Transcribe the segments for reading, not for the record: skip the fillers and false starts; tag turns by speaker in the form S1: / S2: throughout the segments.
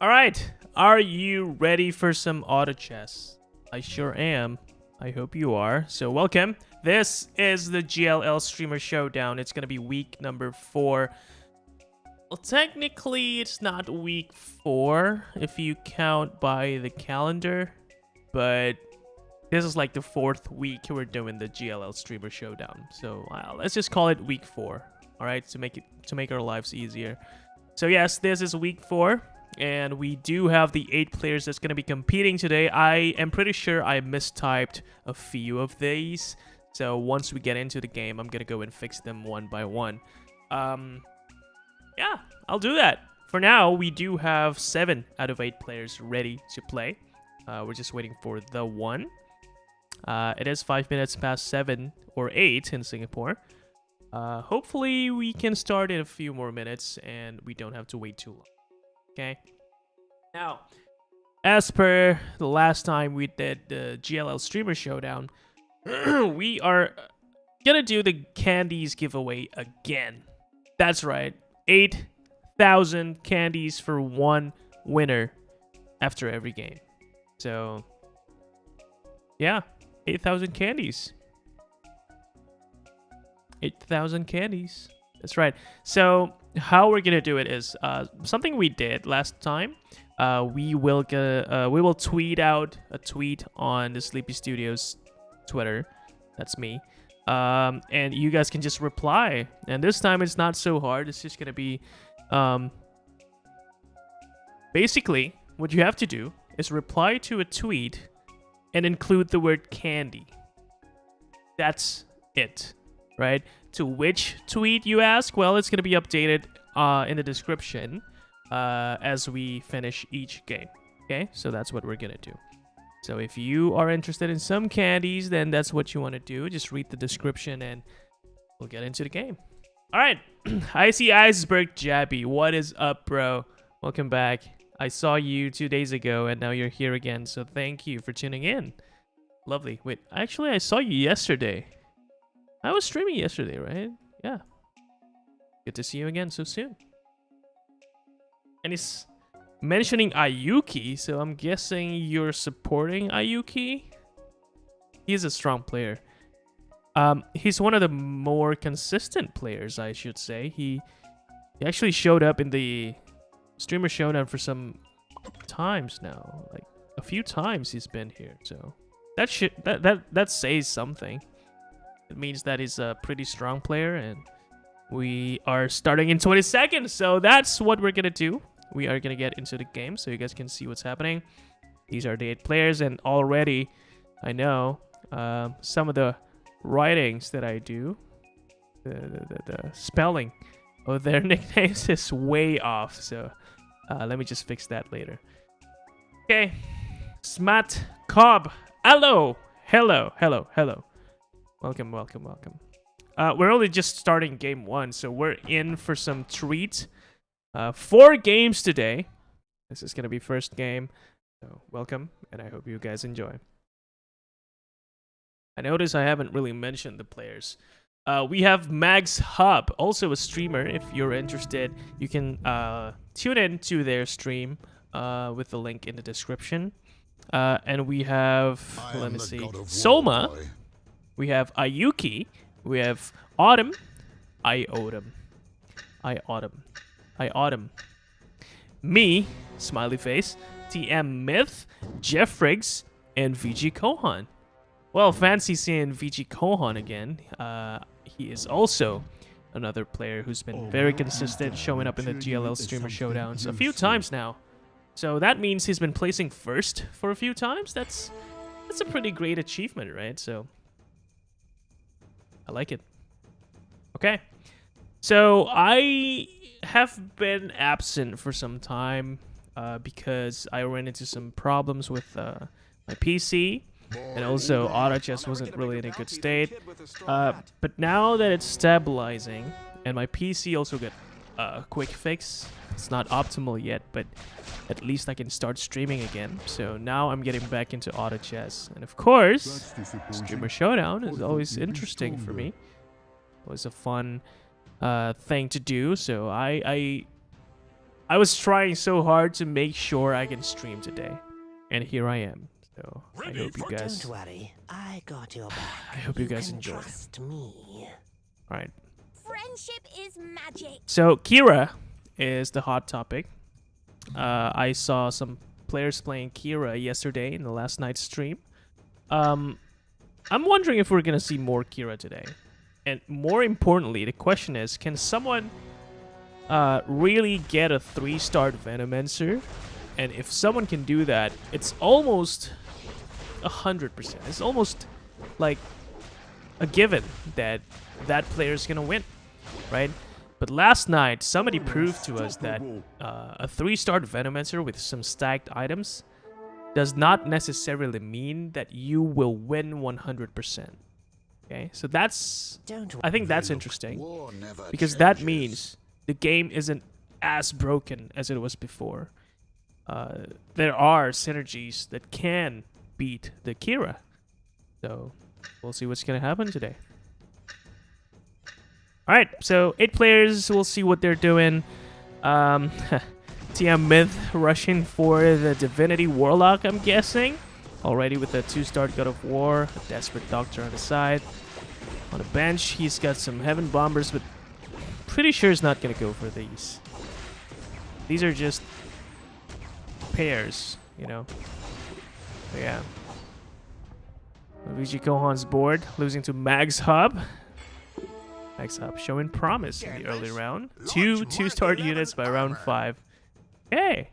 S1: All right, are you ready for some auto chess? I sure am. I hope you are. So welcome. This is the GLL Streamer Showdown. It's gonna be week number 4. Well, technically, it's not week 4 if you count by the calendar, but this is like the 4th week we're doing the GLL Streamer Showdown. So let's just call it week 4. All right, to make our lives easier. So yes, this is week 4. And we do have the 8 players that's going to be competing today. I am pretty sure I mistyped a few of these. So once we get into the game, I'm going to go and fix them one by one. Yeah, I'll do that. For now, we do have 7 out of 8 players ready to play. We're just waiting for the one. It is 5 minutes past 7 or 8 in Singapore. Hopefully, we can start in a few more minutes and we don't have to wait too long. Okay. Now, as per the last time we did the GLL Streamer Showdown, we are gonna do the Candies giveaway again. That's right. 8,000 candies for one winner after every game. So, yeah, 8,000 candies. 8,000 candies. That's right. So how we're gonna do it is something we did last time. We will tweet out a tweet on the Sleepy Studios Twitter. That's me. And you guys can just reply. And this time it's not so hard. It's just gonna be basically what you have to do is reply to a tweet and include the word candy. That's it, right? To which tweet, you ask? Well, it's going to be updated in the description as we finish each game. Okay, so that's what we're going to do. So if you are interested in some candies, then that's what you want to do. Just read the description and we'll get into the game. All right, I see Iceberg Jabby. What is up, bro? Welcome back. I saw you 2 days ago, and now you're here again. So thank you for tuning in. Lovely. Wait, actually, I saw you yesterday. I was streaming yesterday, right? Yeah. Good to see you again so soon. And he's mentioning aYuukï, so I'm guessing you're supporting aYuukï. He's a strong player. He's one of the more consistent players, I should say. He actually showed up in the streamer showdown for some times now. Like a few times he's been here, so that says something. It means that he's a pretty strong player, and we are starting in 20 seconds. So that's what we're gonna do. We are gonna get into the game so you guys can see what's happening. These are the 8 players, and already I know some of the writings that I do, the spelling of their nicknames is way off. So let me just fix that later. Okay, Smat Cobb. Hello. Welcome. We're only just starting game 1, so we're in for some treat. 4 games today. This is gonna be first game. So welcome, and I hope you guys enjoy. I notice I haven't really mentioned the players. We have Mags Hub, also a streamer. If you're interested, you can tune in to their stream with the link in the description. And we have, let me see, Soma. We have aYuukï. We have Autumn. Autumn. Me, smiley face. TM Myth, Jeff Riggs, and VG.Côhon. Well, fancy seeing VG.Côhon again. He is also another player who's been very consistent, showing up in the GLL streamer showdowns a few times now. So that means he's been placing first for a few times. That's a pretty great achievement, right? So I like it. Okay. So I have been absent for some time because I ran into some problems with my PC. And also, auto chess wasn't really in a good state. But now that it's stabilizing, and my PC also got a quick fix. It's not optimal yet, but at least I can start streaming again. So now I'm getting back into auto chess. And of course, streamer showdown is always interesting for me. It was a fun thing to do. So I was trying so hard to make sure I can stream today. And here I am. So I hope you guys.
S2: Don't worry, I got your back.
S1: I hope you guys enjoy.
S2: Trust me.
S1: All right.
S3: Friendship is magic.
S1: So Kira is the hot topic. I saw some players playing Kira yesterday in the last night's stream. I'm wondering if we're gonna see more Kira today. And more importantly, the question is, can someone really get a 3-star Venomancer? And if someone can do that, it's almost 100%. It's almost like a given that that player is gonna win, right? But last night, somebody proved to us that a 3-star Venomancer with some stacked items does not necessarily mean that you will win 100%. Okay, so I think that's interesting, because that means the game isn't as broken as it was before. There are synergies that can beat the Kira. So we'll see what's going to happen today. Alright, so 8 players. We'll see what they're doing. TM Myth rushing for the Divinity Warlock, I'm guessing. Already with a 2-star God of War. A Desperate Doctor on the side. On the bench, he's got some Heaven Bombers, but pretty sure he's not going to go for these. These are just pairs, you know. But yeah. VG.Côhon's board, losing to Mags Hub. Mags Hub showing promise in the early round. 2-star units by round 5. Hey!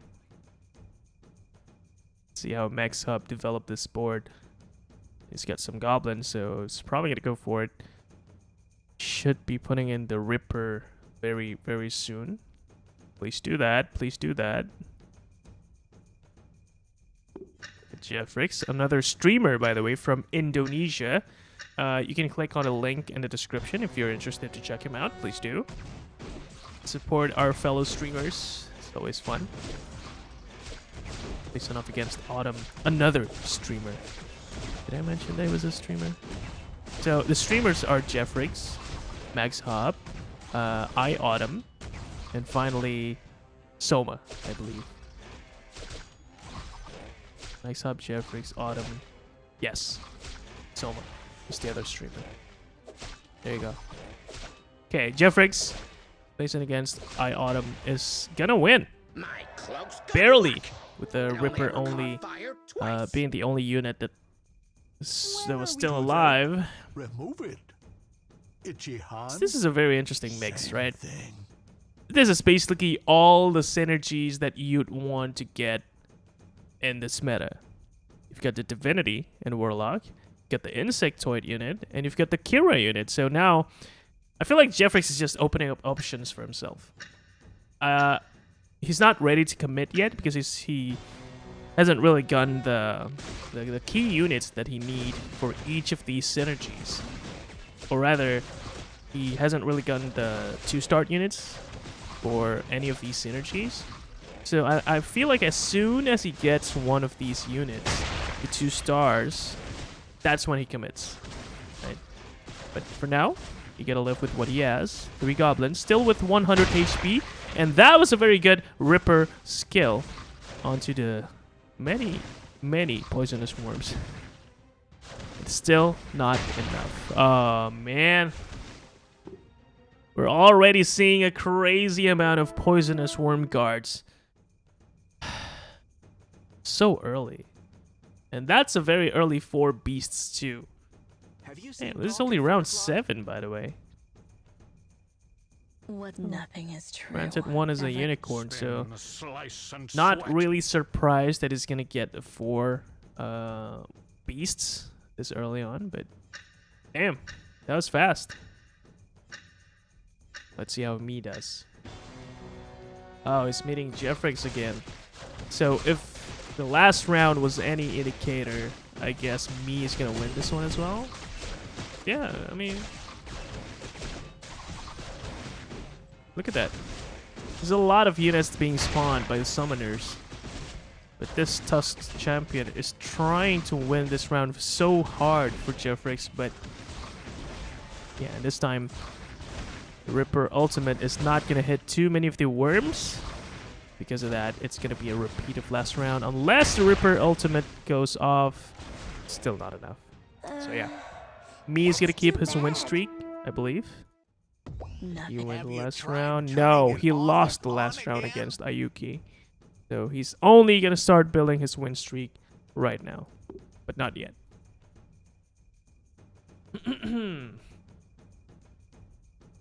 S1: See how Mags Hub developed this board. He's got some goblins, so it's probably gonna go for it. Should be putting in the Ripper very, very soon. Please do that. Please do that. Jeff Riggs, another streamer, by the way, from Indonesia. You can click on a link in the description if you're interested to check him out. Please do. Support our fellow streamers. It's always fun. facing off against Autumn, another streamer. Did I mention that he was a streamer? So the streamers are Jeffrix, Max Hub, Autumn, and finally Soma, I believe. Max Hub, Jeffrix, Autumn. Yes, Soma is the other streamer. There you go. Okay, Jeffrix facing against Autumn is gonna win. Barely, with the Ripper only being the only unit that was still alive.
S4: Remove it.
S1: So this is a very interesting mix, right? This is basically all the synergies that you'd want to get in this meta. You've got the Divinity and Warlock, you've got the Insectoid unit, and you've got the Kira unit. So now, I feel like Jeffrix is just opening up options for himself. He's not ready to commit yet because he hasn't really gotten the key units that he need for each of these synergies. Or rather, he hasn't really gotten the 2-star units for any of these synergies. So I feel like as soon as he gets one of these units, the 2 stars, that's when he commits. Right? But for now, you gotta live with what he has. 3 goblins, still with 100 HP. And that was a very good Ripper skill onto the many poisonous worms. It's still not enough. Oh, man. We're already seeing a crazy amount of poisonous worm guards. So early. And that's a very early 4 beasts, too. Damn, this is only round 7, by the way.
S5: What nothing is true.
S1: Granted, 1 is a unicorn, so not really surprised that he's gonna get the 4 beasts this early on, but damn, that was fast. Let's see how Mii does. Oh, he's meeting Jeffrix again. So if the last round was any indicator, I guess Mii is gonna win this one as well. Yeah, I mean, look at that. There's a lot of units being spawned by the summoners. But this Tusked champion is trying to win this round so hard for Jeffrix, but yeah, this time the Ripper ultimate is not going to hit too many of the worms. Because of that, it's going to be a repeat of last round. Unless the Ripper ultimate goes off, still not enough. So yeah, Mii is going to keep his win streak, I believe. He won the last round. No, he lost the last round against aYuukï. So he's only going to start building his win streak right now. But not yet.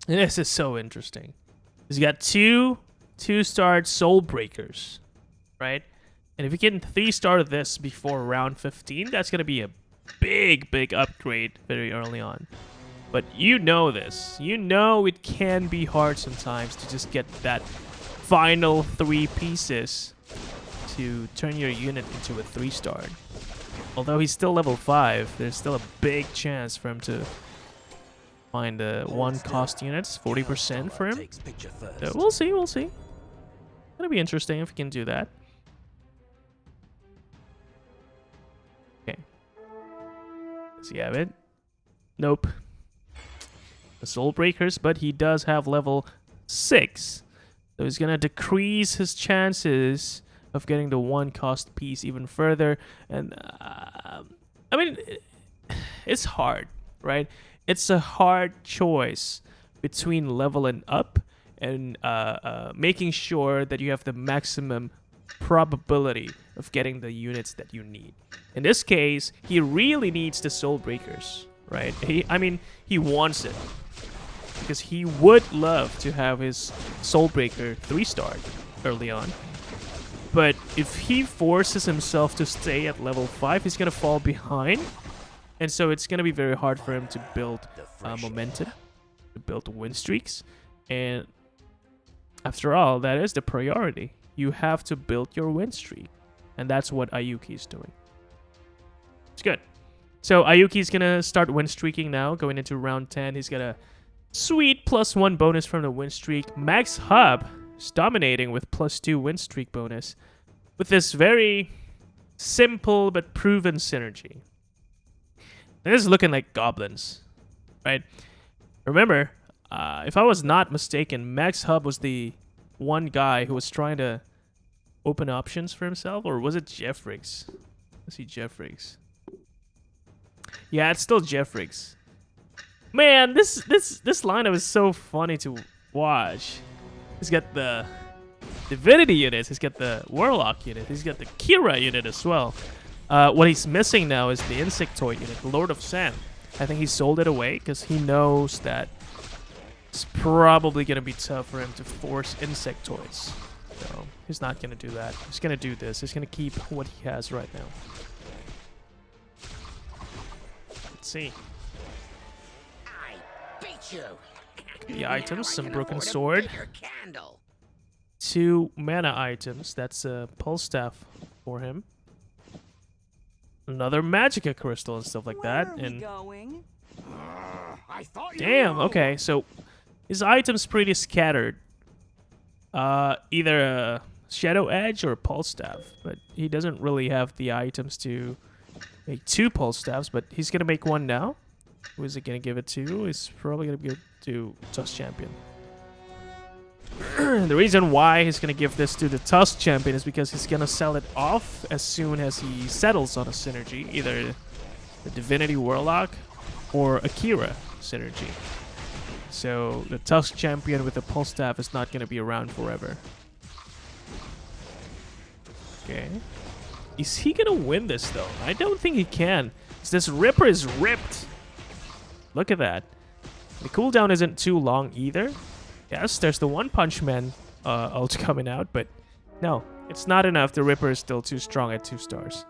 S1: This is so interesting. He's got 2-star Soul Breakers, right? And if you get 3-star this before round 15, that's going to be a big upgrade very early on. But you know this. You know it can be hard sometimes to just get that final 3 pieces to turn your unit into a 3-star. Although he's still level 5, there's still a big chance for him to find the 1-cost units, 40% for him. So we'll see. It'll be interesting if he can do that. Okay. Does he have it? Nope. The Soul Breakers, but he does have level 6. So he's gonna decrease his chances of getting the 1-cost piece even further. And I mean, it's hard, right? It's a hard choice between leveling up and making sure that you have the maximum probability of getting the units that you need. In this case, he really needs the Soul Breakers, right? He wants it. Because he would love to have his Soul Breaker 3-star early on. But if he forces himself to stay at level 5, he's going to fall behind. And so it's going to be very hard for him to build momentum, to build win streaks. And after all, that is the priority. You have to build your win streak. And that's what aYuukï is doing. It's good. So aYuukï is going to start win streaking now, going into round 10. He's going to sweet +1 bonus from the win streak. Max Hub is dominating with +2 win streak bonus. With this very simple but proven synergy. This is looking like goblins, right? Remember, if I was not mistaken, Max Hub was the one guy who was trying to open options for himself, or was it Jeff Riggs? Let's see, Jeff Riggs. Yeah, it's still Jeff Riggs. Man, this lineup is so funny to watch. He's got the Divinity units. He's got the Warlock unit. He's got the Kira unit as well. What he's missing now is the Insectoid unit, the Lord of Sand. I think he sold it away because he knows that it's probably going to be tough for him to force Insectoids. So he's not going to do that. He's going to do this. He's going to keep what he has right now. Let's see.
S2: I beat you.
S1: The items,
S2: Now I
S1: some
S2: can
S1: broken
S2: afford a
S1: sword.
S2: bigger candle.
S1: 2 mana items. That's a pulse staff for him. Another Magicka crystal and stuff like that. And
S4: Going?
S2: I thought
S1: damn, okay, so his items pretty scattered. Either a Shadow Edge or a pulse staff, but he doesn't really have the items to make 2 pulse staffs. But he's gonna make 1 now. Who is it gonna give it to? It's probably gonna give it to Tusk Champion. The reason why he's going to give this to the Tusk Champion is because he's going to sell it off as soon as he settles on a synergy, either the Divinity Warlock or Akira synergy. So the Tusk Champion with the Pulse Staff is not going to be around forever. Okay. Is he going to win this though? I don't think he can. This Ripper is ripped. Look at that. The cooldown isn't too long either. Yes, there's the One Punch Man ult coming out, but no, it's not enough. The Ripper is still too strong at 2 stars.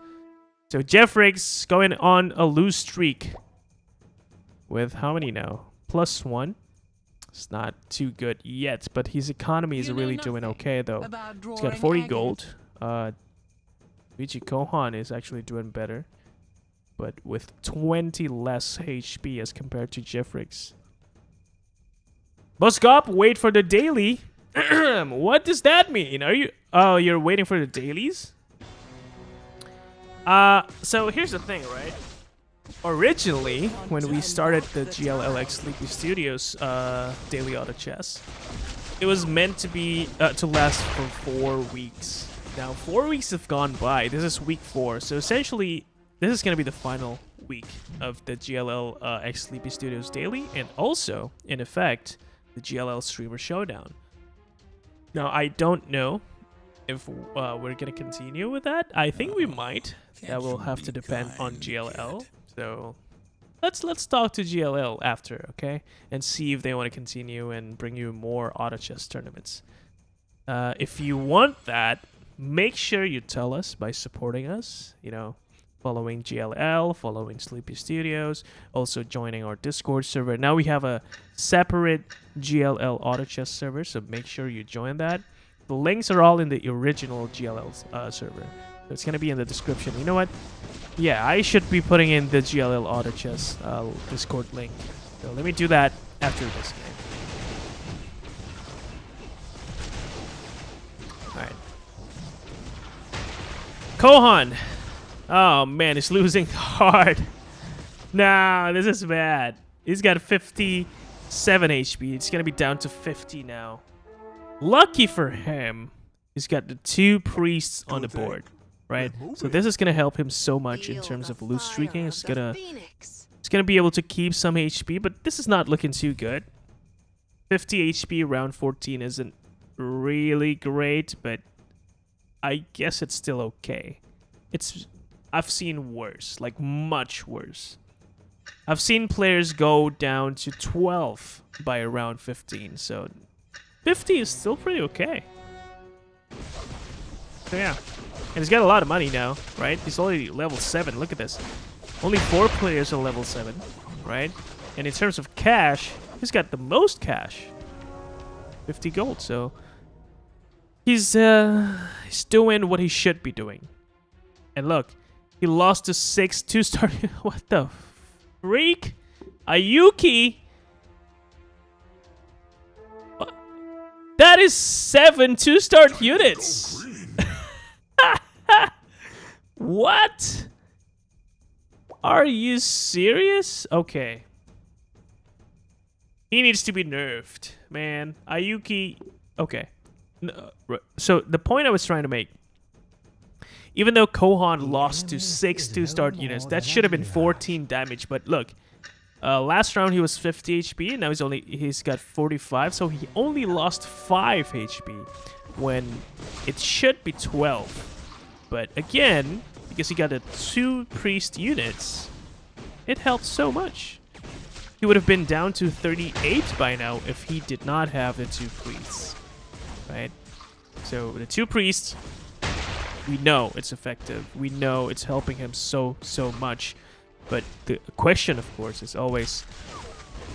S1: So Jeff Riggs going on a lose streak with how many now? +1. It's not too good yet, but his economy is really doing okay though. He's got 40 gold. VG.Côhon is actually doing better, but with 20 less HP as compared to Jeff Riggs. Buskop, wait for the daily. What does that mean? Are you? Oh, you're waiting for the dailies? So here's the thing, right? Originally, when we started the GLL Sleepy Studios daily auto chess, it was meant to be to last for 4 weeks. Now 4 weeks have gone by. This is week 4, so essentially this is gonna be the final week of the GLL X Sleepy Studios daily, and also, in effect, the GLL Streamer Showdown. Now, I don't know if we're going to continue with that. I think we might. That will have to depend on GLL. So let's talk to GLL after, okay? And see if they want to continue and bring you more auto chess tournaments. If you want that, make sure you tell us by supporting us, you know, following GLL, following Sleepy Studios, also joining our Discord server. Now we have a separate GLL Auto Chess server, so make sure you join that. The links are all in the original GLL server, so it's going to be in the description. You know what? Yeah, I should be putting in the GLL Auto Chess Discord link. So let me do that after this game. Alright. Côhon! Oh man, he's losing hard. Nah, this is bad. He's got 57 HP. It's gonna be down to 50 now. Lucky for him, he's got the 2 priests on the board, right? So this is gonna help him so much in terms of loose streaking. It's gonna be able to keep some HP, but this is not looking too good. 50 HP round 14 isn't really great, but I guess it's still okay. I've seen worse, like much worse. I've seen players go down to 12 by around 15, so 50 is still pretty okay. So yeah, and he's got a lot of money now, right? He's already level 7, look at this. Only 4 players are level 7, right? And in terms of cash, he's got the most cash. 50 gold, so he's doing what he should be doing. And look, he lost to 6 2-star. What the freak? aYuukï? That is 7 2-star units. What? Are you serious? Okay. He needs to be nerfed, man. aYuukï. Okay. So the point I was trying to make, even though Côhon lost to 6 2-star units, that should have been 14 damage. But look, last round he was 50 HP, now he's got 45, so he only lost 5 HP when it should be 12. But again, because he got the 2 priest units, it helped so much. He would have been down to 38 by now if he did not have the 2 priests, right? So the 2 priests, we know it's effective. We know it's helping him so much. But the question, of course, is always,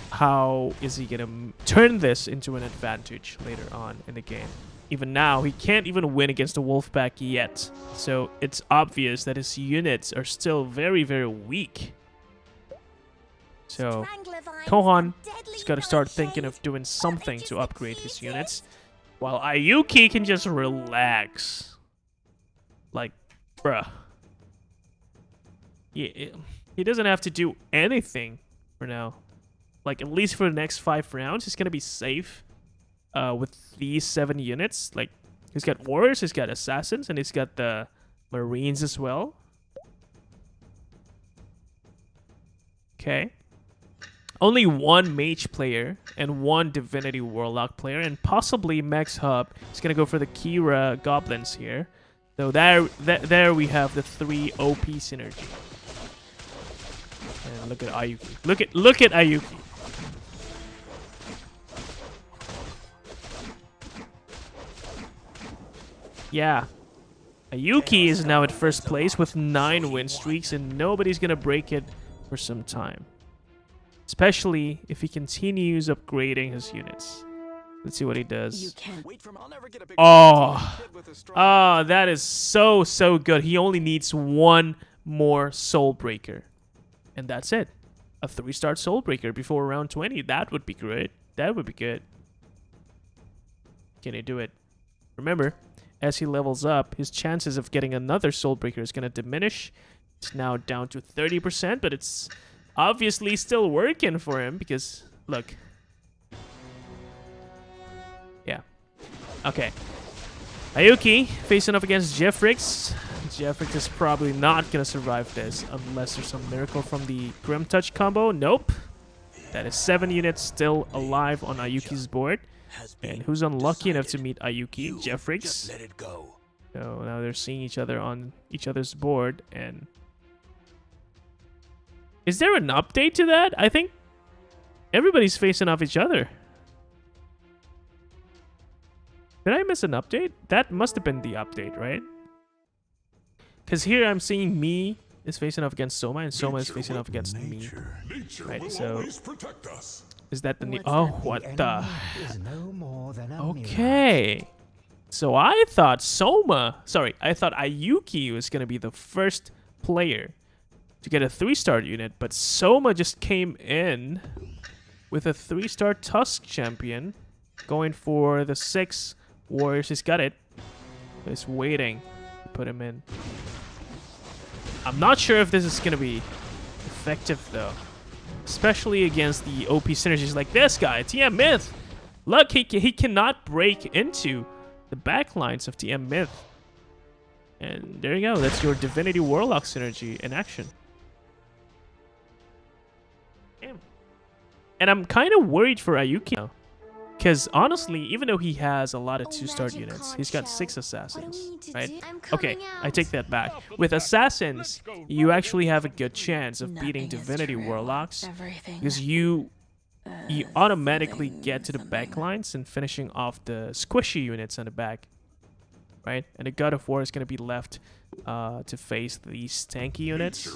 S1: how is he going to turn this into an advantage later on in the game? Even now, he can't even win against the Wolfpack yet. So it's obvious that his units are still very weak. So Côhon has got to start thinking of doing something to upgrade his units, while aYuukï can just relax. Like, bruh. He doesn't have to do anything for now. Like, at least for the next 5 rounds, he's gonna be safe with these 7 units. Like, he's got warriors, he's got assassins, and he's got the marines as well. Okay. Only 1 mage player and 1 divinity warlock player, and possibly Max Hub is gonna go for the Kira goblins here. So there we have the 3 OP synergy. And look at aYuukï. Look at aYuukï. Yeah. aYuukï is now at first place with 9 win streaks, and nobody's gonna break it for some time. Especially if he continues upgrading his units. Let's see what he does. Oh, that is so good. He only needs 1 more Soul Breaker. And that's it. A 3-star Soul Breaker before round 20. That would be great. That would be good. Can he do it? Remember, as he levels up, his chances of getting another Soul Breaker is going to diminish. It's now down to 30%, but it's obviously still working for him because, look. Yeah. Okay. aYuukï facing up against Jeffrix. Jeffrix is probably not going to survive this unless there's some miracle from the Grim Touch combo. Nope. That is 7 units still alive on aYuukï's board. And who's unlucky enough to meet aYuukï? Jeffrix. So now they're seeing each other on each other's board. And is there an update to that? I think everybody's facing off each other. Did I miss an update? That must have been the update, right? Because here I'm seeing Mii is facing off against Soma, and Soma is facing off against Mii. Right, so is that the new? Oh, what the? Okay. So I thought I thought aYuukï was going to be the first player to get a 3-star unit, but Soma just came in with a 3-star Tusk champion going for the 6 warriors. He's got it. He's waiting to put him in. I'm not sure if this is going to be effective, though. Especially against the OP synergies like this guy, TM Myth. Look, he cannot break into the backlines of TM Myth. And there you go. That's your Divinity Warlock synergy in action. Damn. And I'm kind of worried for aYuukï now. Because honestly, even though he has a lot of 2-star units, he's got 6 assassins, right? Okay, I take that back. With assassins, you actually have a good chance of beating Divinity Warlocks because you automatically get to the backlines and finishing off the squishy units on the back, right? And the God of War is going to be left to face these tanky units.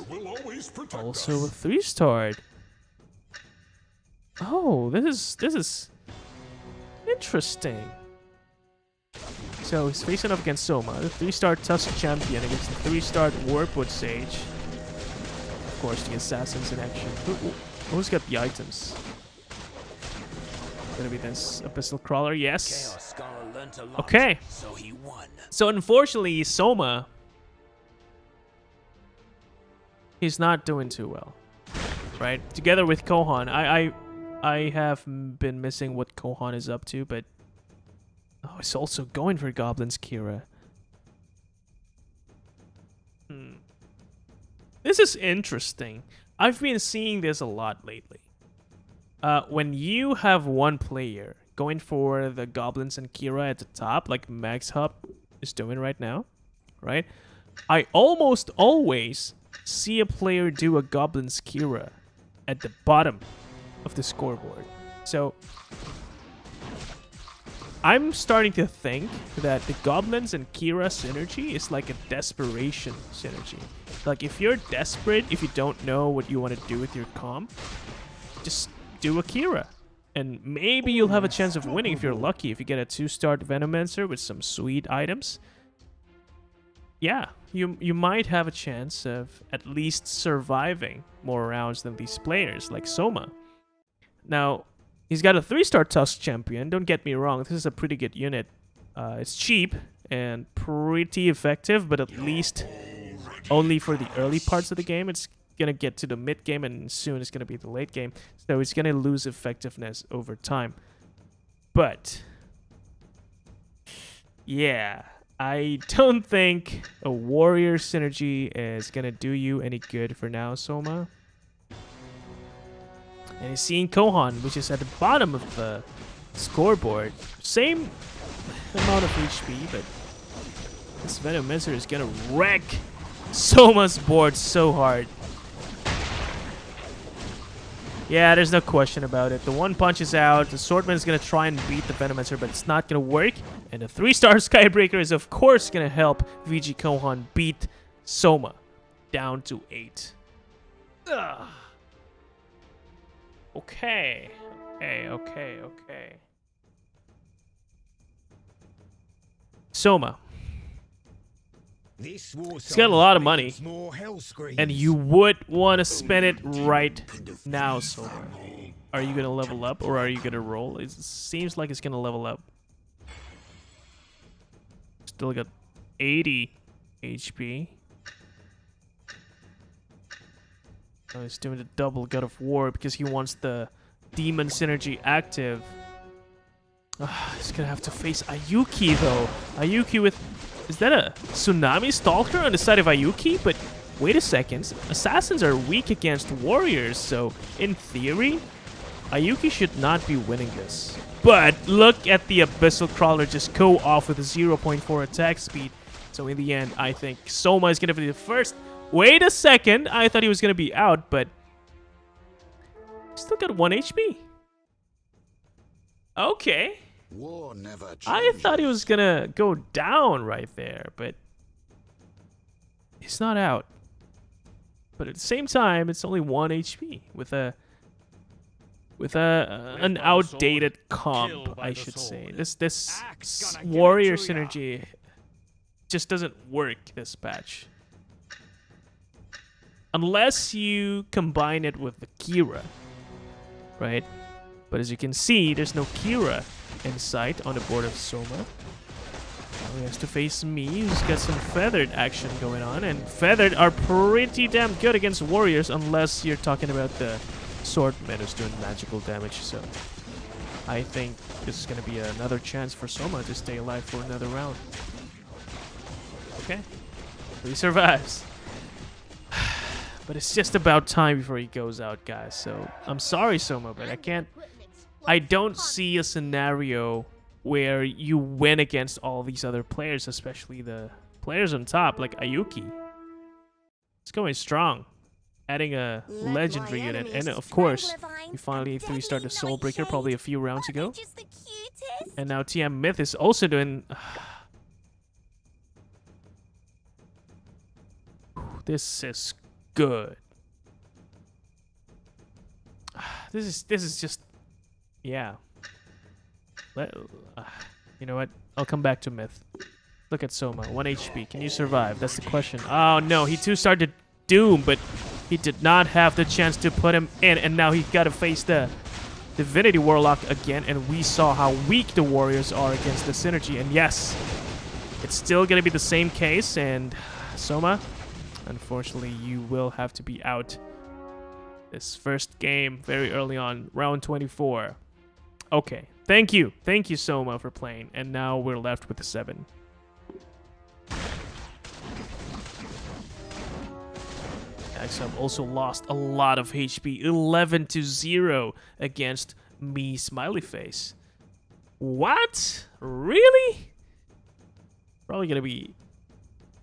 S1: Also a 3-star. Oh, this is interesting. So he's facing up against Soma, the 3-star Tusk champion against the 3-star Warpwood Sage. Of course, the assassins in action. Who's got the items? Gonna be this Abyssal Crawler, yes. Okay. So unfortunately, Soma he's not doing too well, right? Together with Côhon, I have been missing what Côhon is up to, but oh, he's also going for Goblin's Kira. This is interesting. I've been seeing this a lot lately. When you have one player going for the Goblins and Kira at the top, like Max Hub is doing right now, right? I almost always see a player do a Goblin's Kira at the bottom of the scoreboard. So I'm starting to think that the Goblins and Kira synergy is like a desperation synergy. Like if you're desperate, if you don't know what you want to do with your comp, just do a Kira. And maybe you'll have a chance of winning if you're lucky. If you get a 2-star Venomancer with some sweet items, yeah, you might have a chance of at least surviving more rounds than these players, like Soma. Now, he's got a 3-star Tusk Champion. Don't get me wrong, this is a pretty good unit. It's cheap and pretty effective, but at least only for the early parts of the game. It's gonna get to the mid game, and soon it's gonna be the late game, so it's gonna lose effectiveness over time. But yeah, I don't think a warrior synergy is gonna do you any good for now, Soma. And he's seeing Côhon, which is at the bottom of the scoreboard. Same amount of HP, but this Venomancer is gonna wreck Soma's board so hard. Yeah, there's no question about it. The 1-punch is out. The Swordman is going to try and beat the Venomancer, but it's not going to work. And the 3-star Skybreaker is, of course, going to help VG.Côhon beat Soma down to 8. Ugh. Okay. Soma. He's got a lot of money, and you would want to spend it right now, Soma. Are you going to level up, or are you going to roll? It seems like it's going to level up. Still got 80 HP. Oh, he's doing the double God of War because he wants the Demon Synergy active. He's going to have to face aYuukï, though. aYuukï with... Is that a Tsunami Stalker on the side of aYuukï? But wait a second. Assassins are weak against warriors, so in theory, aYuukï should not be winning this. But look at the Abyssal Crawler just go off with a 0.4 attack speed. So in the end, I think Soma is going to be the first. Wait a second. I thought he was going to be out, but still got 1 HP. Okay.
S2: War never changes.
S1: I thought he was gonna go down right there, but he's not out. But at the same time, it's only 1 HP with an outdated comp, I should say. This warrior synergy just doesn't work this patch. Unless you combine it with the Kira, right? But as you can see, there's no Kira in sight on the board of Soma. Now he has to face Mii, who's got some feathered action going on, and feathered are pretty damn good against warriors, unless you're talking about the swordman who's doing magical damage. So I think this is going to be another chance for Soma to stay alive for another round. Okay, so he survives. But it's just about time before he goes out, guys. So I'm sorry, Soma, but I don't see a scenario where you win against all these other players, especially the players on top, like aYuukï. It's going strong. Adding a legendary unit. And of course, we finally 3-star the Soulbreaker probably a few rounds ago. And now TM Myth is also doing... This is good. This is just... Yeah. You know what? I'll come back to Myth. Look at Soma. 1 HP. Can you survive? That's the question. Oh, no. He 2-starred the Doom, but he did not have the chance to put him in. And now he's got to face the Divinity Warlock again. And we saw how weak the Warriors are against the Synergy. And yes, it's still going to be the same case. And Soma, unfortunately, you will have to be out this first game very early on, round 24. Okay, thank you so much for playing, and now we're left with the 7. XUp also lost a lot of HP, 11-0 against Mii Smiley Face. What? Really? Probably gonna be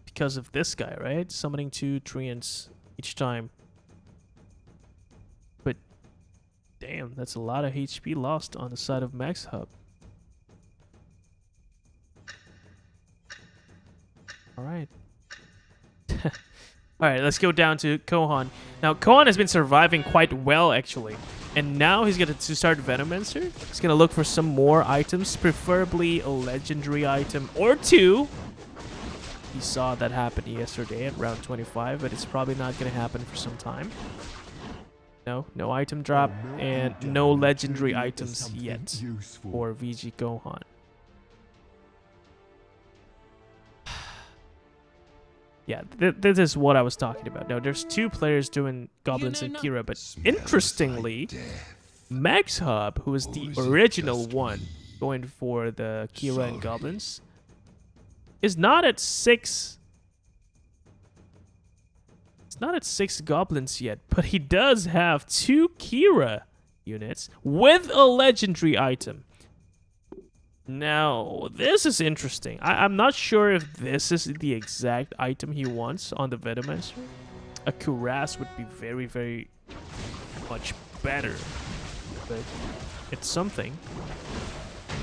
S1: because of this guy, right? Summoning 2 treants each time. But damn, that's a lot of HP lost on the side of MaxHub. Alright. Alright, let's go down to Côhon. Now, Côhon has been surviving quite well, actually. And now he's going to start Venomancer. He's going to look for some more items, preferably a legendary item or 2. He saw that happen yesterday at round 25, but it's probably not going to happen for some time. No item drop, and no legendary items yet for VG.Côhon. Yeah, this is what I was talking about. Now, there's 2 players doing Goblins and Kira, but interestingly, MaxHub, who is the original one going for the Kira and Goblins, is not at 6. It's not at 6 Goblins yet, but he does have 2 Kira units with a legendary item. Now, this is interesting. I'm not sure if this is the exact item he wants on the Venomancer. A Cuirass would be very, very much better. But it's something.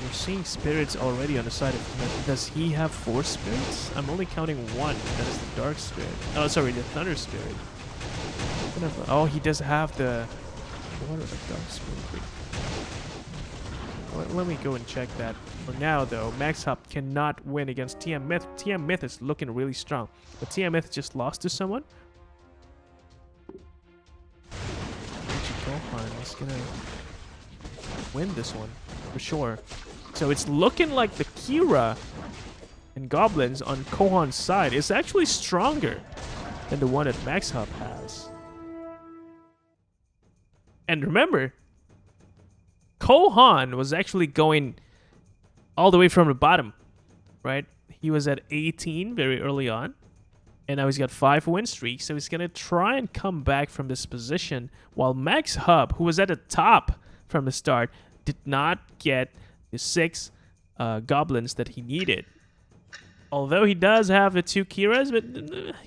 S1: We're seeing spirits already on the side of him. Does he have 4 spirits? I'm only counting 1. That is the Dark Spirit. Oh, sorry, the Thunder Spirit. Oh, he does have the... What are the Dark Spirit? Let me go and check that. For now, though, MaxHub cannot win against TM Myth. TM Myth is looking really strong. But TM Myth just lost to someone. VG.Côhon is gonna win this one, for sure. So it's looking like the Kira and Goblins on Côhon's side is actually stronger than the one that MaxHub has. And remember, Côhon was actually going all the way from the bottom, right? He was at 18 very early on, and now he's got 5 win streaks, so he's going to try and come back from this position, while MaxHub, who was at the top from the start, did not get the 6 Goblins that he needed. Although he does have the 2 Kiras, but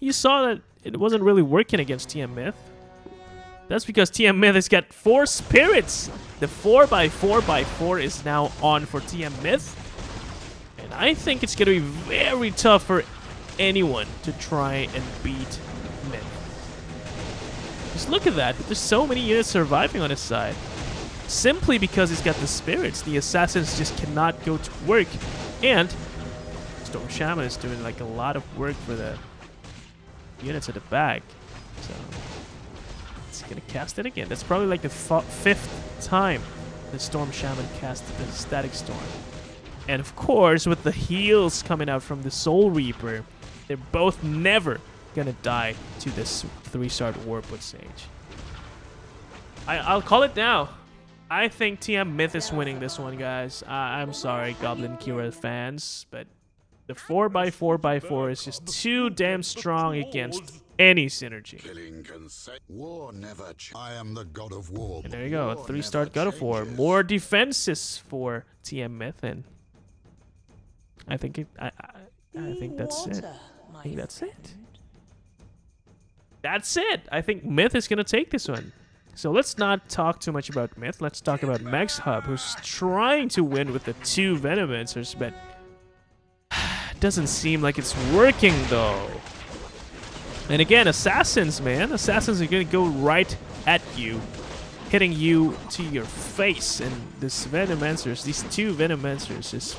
S1: you saw that it wasn't really working against TM Myth. That's because TM Myth has got 4 spirits. The 4x4x4 is now on for TM Myth. And I think it's going to be very tough for anyone to try and beat Myth. Just look at that. There's so many units surviving on his side. Simply because he's got the spirits. The assassins just cannot go to work. And Storm Shaman is doing like a lot of work for the units at the back. So... gonna cast it again. That's probably like the 5th time the Storm Shaman casted the Static Storm. And of course, with the heals coming out from the Soul Reaper, they're both never gonna die to this 3-star Warpwood Sage. I'll call it now. I think TM Myth is winning this one, guys. I'm sorry, Goblin Kira fans, but the 4x4x4 is just too damn strong against any synergy.
S4: War never I am the god of war.
S1: And there you go, a 3-star God of War. More defenses for TM Myth, and I think I think that's it. I think that's it. That's it. I think Myth is gonna take this one. So let's not talk too much about Myth. Let's talk about MaxHub, who's trying to win with the 2 Venomancers, but doesn't seem like it's working though. And again, assassins, man. Assassins are going to go right at you, hitting you to your face. And this Venomancers, these 2 Venomancers, is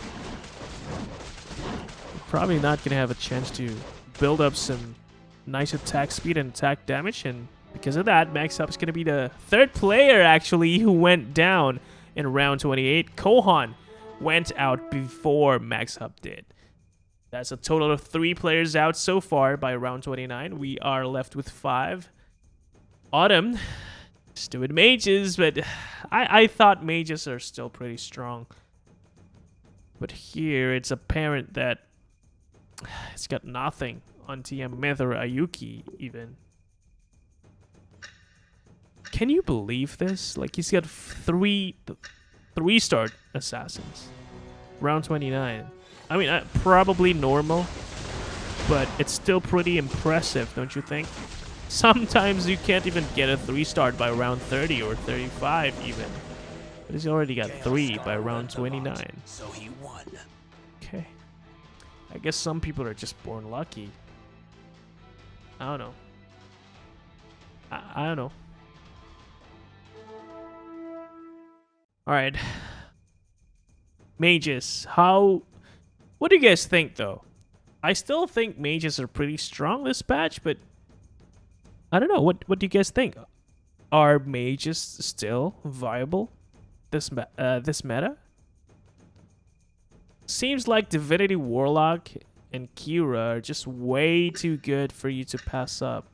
S1: probably not going to have a chance to build up some nice attack speed and attack damage. And because of that, MaxHub is going to be the 3rd player, actually, who went down in round 28. Côhon went out before MaxHub did. That's a total of 3 players out so far by round 29. We are left with 5. Autumn, still with mages, but I thought mages are still pretty strong. But here it's apparent that it's got nothing on TM Myth or aYuukï even. Can you believe this? Like, he's got 3-star assassins. Round 29. I mean, probably normal, but it's still pretty impressive, don't you think? Sometimes you can't even get a 3-star by round 30 or 35 even. But he's already got 3 by round 29.
S2: So he won.
S1: Okay. I guess some people are just born lucky. I don't know. I don't know. Alright. Mages. What do you guys think, though? I still think mages are pretty strong this patch, but I don't know. What do you guys think? Are mages still viable this meta? Seems like Divinity Warlock and Kira are just way too good for you to pass up.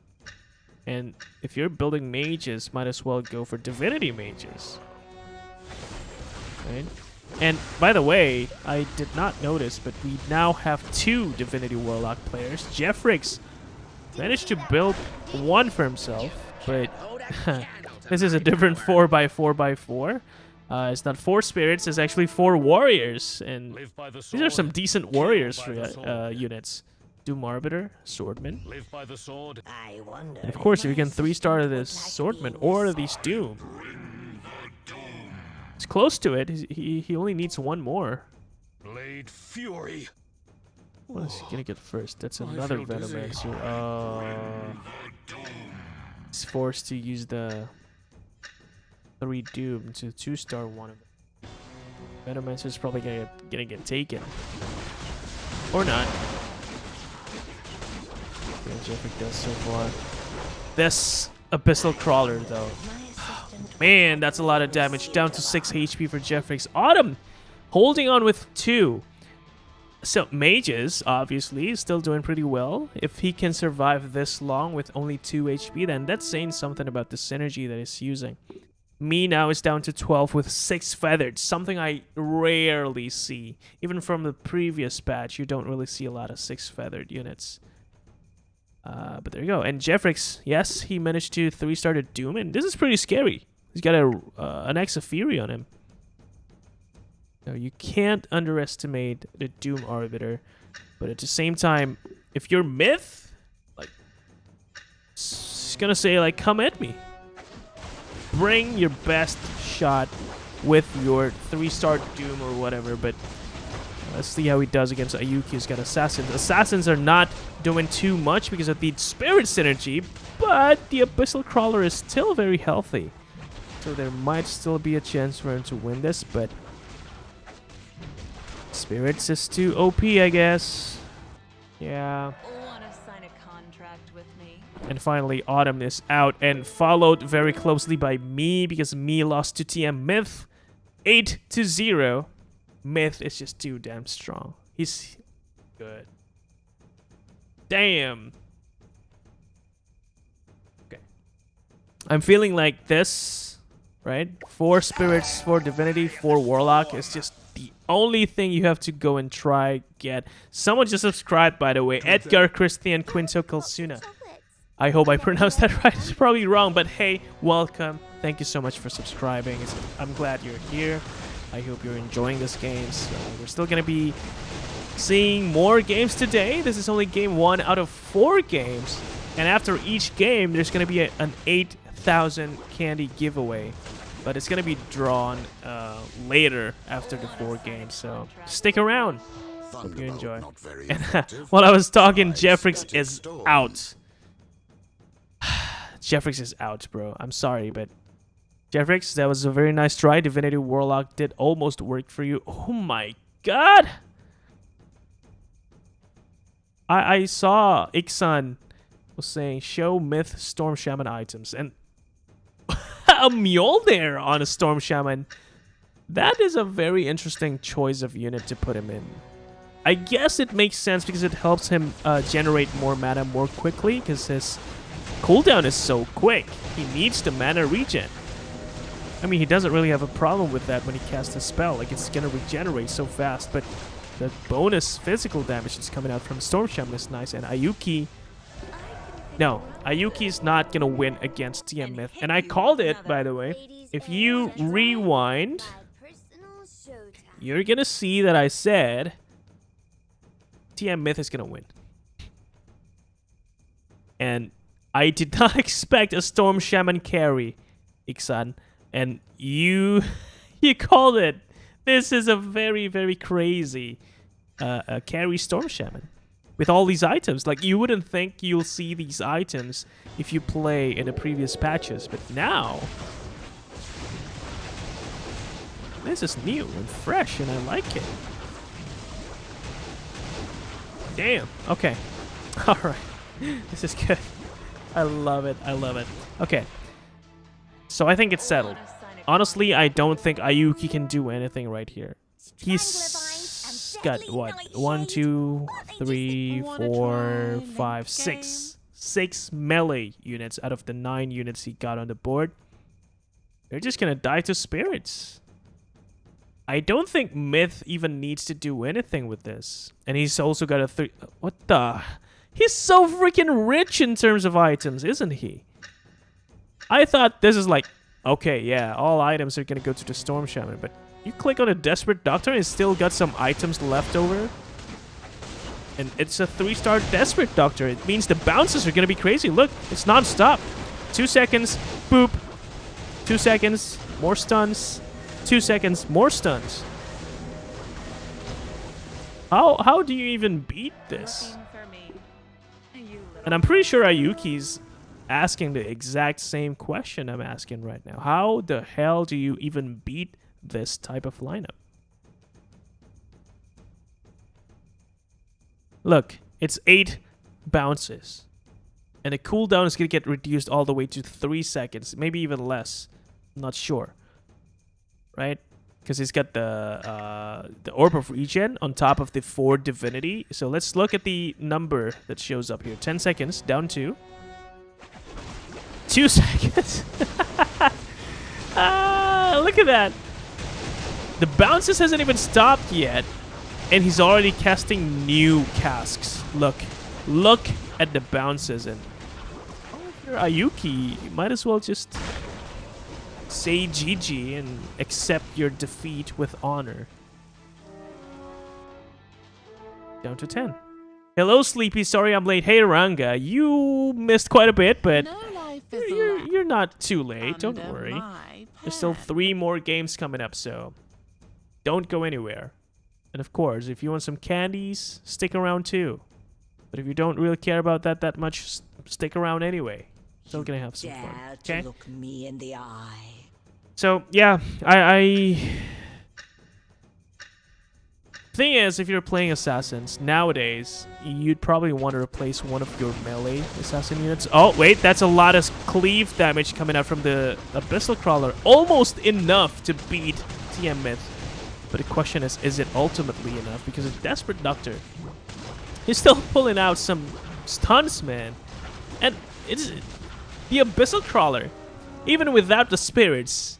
S1: And if you're building mages, might as well go for Divinity mages. Right? And by the way, I did not notice, but we now have 2 Divinity Warlock players. Jeffrix managed to build 1 for himself, but this is a different 4x4x4. It's not 4 spirits, it's actually 4 warriors. And these are some decent warriors for units. Doom Arbiter, Swordman.
S2: Live by the sword. I wonder.
S1: And of course, if you can 3-star this Swordman or these Doom, it's close to it. He only needs 1 more.
S2: Blade Fury.
S1: What is he gonna get first? That's another Venomancer. He's forced to use the 3 Doom to 2-star one of them. Venomancer's probably gonna get taken. Or not. Yeah, Jeffrey does so far. This Abyssal Crawler, though. Man, that's a lot of damage. Down to 6 HP for Jeffrix. Autumn holding on with 2. So, Mages, obviously, is still doing pretty well. If he can survive this long with only 2 HP, then that's saying something about the synergy that he's using. Mii now is down to 12 with 6 feathered, something I rarely see. Even from the previous patch, you don't really see a lot of 6 feathered units. But there you go. And Jeffrix, yes, he managed to 3-star the Doom, and this is pretty scary. He's got an Exafiri on him. No, you can't underestimate the Doom Arbiter. But at the same time, if you're Myth, like, it's gonna say, like, come at me. Bring your best shot with your 3-star Doom or whatever, but let's see how he does against aYuukï, who's got Assassins. Assassins are not doing too much because of the Spirit synergy, but the Abyssal Crawler is still very healthy. So there might still be a chance for him to win this, but Spirits is too OP, I guess. Yeah.
S5: Wanna sign a contract with me?
S1: And finally, Autumn is out and followed very closely by Mii because Mii lost to TM Myth 8-0. Myth is just too damn strong. He's good. Damn. Okay. I'm feeling like this, right? 4 spirits, 4 divinity, 4 warlock is just the only thing you have to go and try get. Someone just subscribed, by the way. Edgar Christian Quinto Calsuna. I hope I pronounced that right. It's probably wrong, but hey, welcome. Thank you so much for subscribing. I'm glad you're here. I hope you're enjoying this game. So we're still going to be seeing more games today. This is only game 1 out of 4 games. And after each game, there's going to be an 8,000 candy giveaway. But it's going to be drawn later after the 4 games. So stick around. Hope you enjoy. And while I was talking, Jeffrix is out. Jeffrix is out, bro. I'm sorry, but Jeffrix, that was a very nice try. Divinity Warlock did almost work for you. Oh my god! I saw Ixan was saying, show Myth Storm Shaman items. And a Mjolnir on a Storm Shaman. That is a very interesting choice of unit to put him in. I guess it makes sense because it helps him generate more mana more quickly because his cooldown is so quick. He needs the mana regen. I mean, he doesn't really have a problem with that when he casts a spell. Like, it's gonna regenerate so fast, but the bonus physical damage that's coming out from Storm Shaman is nice. And aYuukï... No, aYuukï is not gonna win against TM Myth. And I called it, by the way. If you rewind, you're gonna see that I said TM Myth is gonna win. And I did not expect a Storm Shaman carry, Iksan. And you called it. This is a very, very crazy carry Storm Shaman. With all these items. Like, you wouldn't think you'll see these items if you play in the previous patches. But now, this is new and fresh, and I like it. Damn. Okay. Alright. This is good. I love it. I love it. Okay. So I think it's settled. Honestly, I don't think aYuukï can do anything right here. He's got, what? 1, 2, 3, 4, 5, 6. 6 melee units out of the 9 units he got on the board. They're just gonna die to spirits. I don't think Myth even needs to do anything with this. And he's also got a 3... What the... He's so freaking rich in terms of items, isn't he? I thought this is like, okay, yeah, all items are gonna go to the Storm Shaman, but you click on a Desperate Doctor and it's still got some items left over. And it's a 3-star Desperate Doctor. It means the bounces are gonna be crazy. Look, it's non-stop. 2 seconds, boop. 2 seconds, more stuns. 2 seconds, more stuns. How do you even beat this? And I'm pretty sure aYuukï's asking the exact same question I'm asking right now. How the hell do you even beat this type of lineup? Look, it's 8 bounces. And the cooldown is going to get reduced all the way to 3 seconds. Maybe even less. I'm not sure. Right? Because he's got the Orb of Regen on top of the 4 Divinity. So let's look at the number that shows up here. 10 seconds, down 2. 2 seconds. Look at that. The bounces hasn't even stopped yet. And he's already casting new casks. Look at the bounces. And if you're aYuukï, you might as well just say GG and accept your defeat with honor. Down to 10. Hello, Sleepy. Sorry I'm late. Hey, Ranga. You missed quite a bit, but you're not too late. Don't worry. There's still 3 more games coming up, so don't go anywhere. And of course, if you want some candies, stick around too. But if you don't really care about that much, stick around anyway. Still gonna have some fun. Okay?
S6: Look me in the eye.
S1: So yeah, I thing is, if you're playing assassins nowadays, you'd probably want to replace one of your melee assassin units. Oh wait, that's a lot of cleave damage coming out from the Abyssal Crawler. Almost enough to beat TM Myth. But the question is it ultimately enough? Because a Desperate Doctor, he's still pulling out some stuns, man. And it's the Abyssal Crawler, even without the spirits.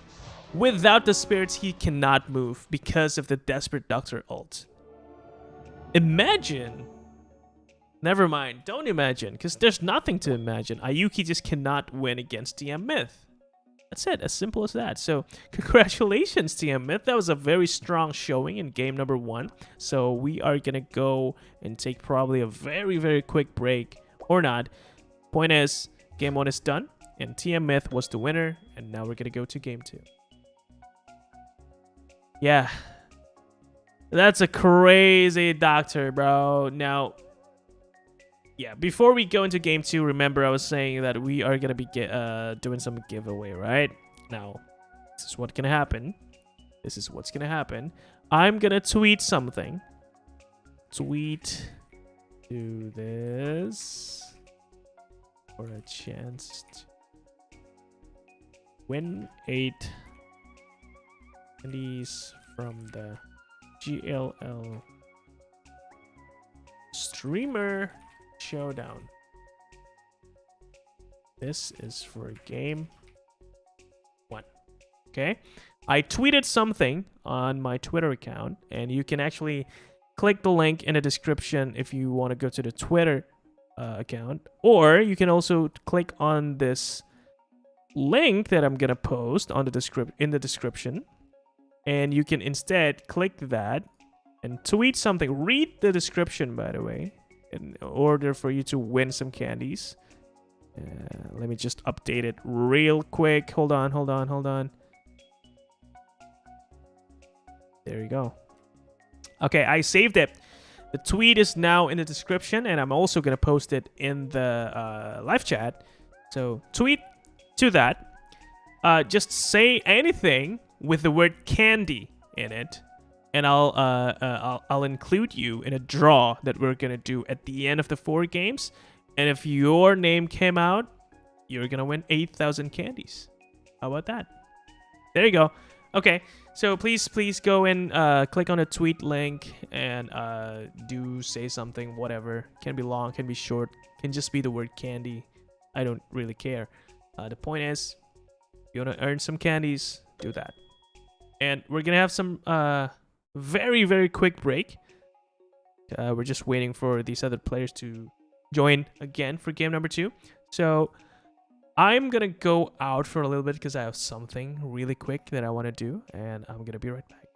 S1: Without the spirits, he cannot move because of the Desperate Doctor ult. Imagine. Never mind. Don't imagine, because there's nothing to imagine. aYuukï just cannot win against TM Myth. That's it. As simple as that. So, congratulations, TM Myth. That was a very strong showing in game number 1. So, we are going to go and take probably a very, very quick break. Or not. Point is, game 1 is done. And TM Myth was the winner. And now we're going to go to game 2. Yeah. That's a crazy doctor, bro. Now, yeah, before we go into game 2, remember I was saying that we are going to be doing some giveaway, right? Now, this is what's going to happen. This is what's going to happen. I'm going to tweet something. Tweet to this for a chance to win 8 Candies from the GLL Streamer Showdown. This is for game 1. Okay. I tweeted something on my Twitter account, and you can actually click the link in the description if you want to go to the Twitter account, or you can also click on this link that I'm gonna post on the in the description, and you can instead click that and tweet something. Read the description, by the way, in order for you to win some candies. Let me just update it real quick. Hold on. There you go. Okay, I saved it. The tweet is now in the description, and I'm also going to post it in the live chat. So tweet to that. Just say anything with the word candy in it, and I'll include you in a draw that we're going to do at the end of the 4 games. And if your name came out, you're going to win 8,000 candies. How about that? There you go. Okay, so please go and click on the tweet link and do say something, whatever. Can be long, can be short, can just be the word candy. I don't really care. The point is, if you want to earn some candies, do that. And we're going to have some very, very quick break. We're just waiting for these other players to join again for game number 2. So I'm gonna go out for a little bit because I have something really quick that I want to do, and I'm gonna be right back.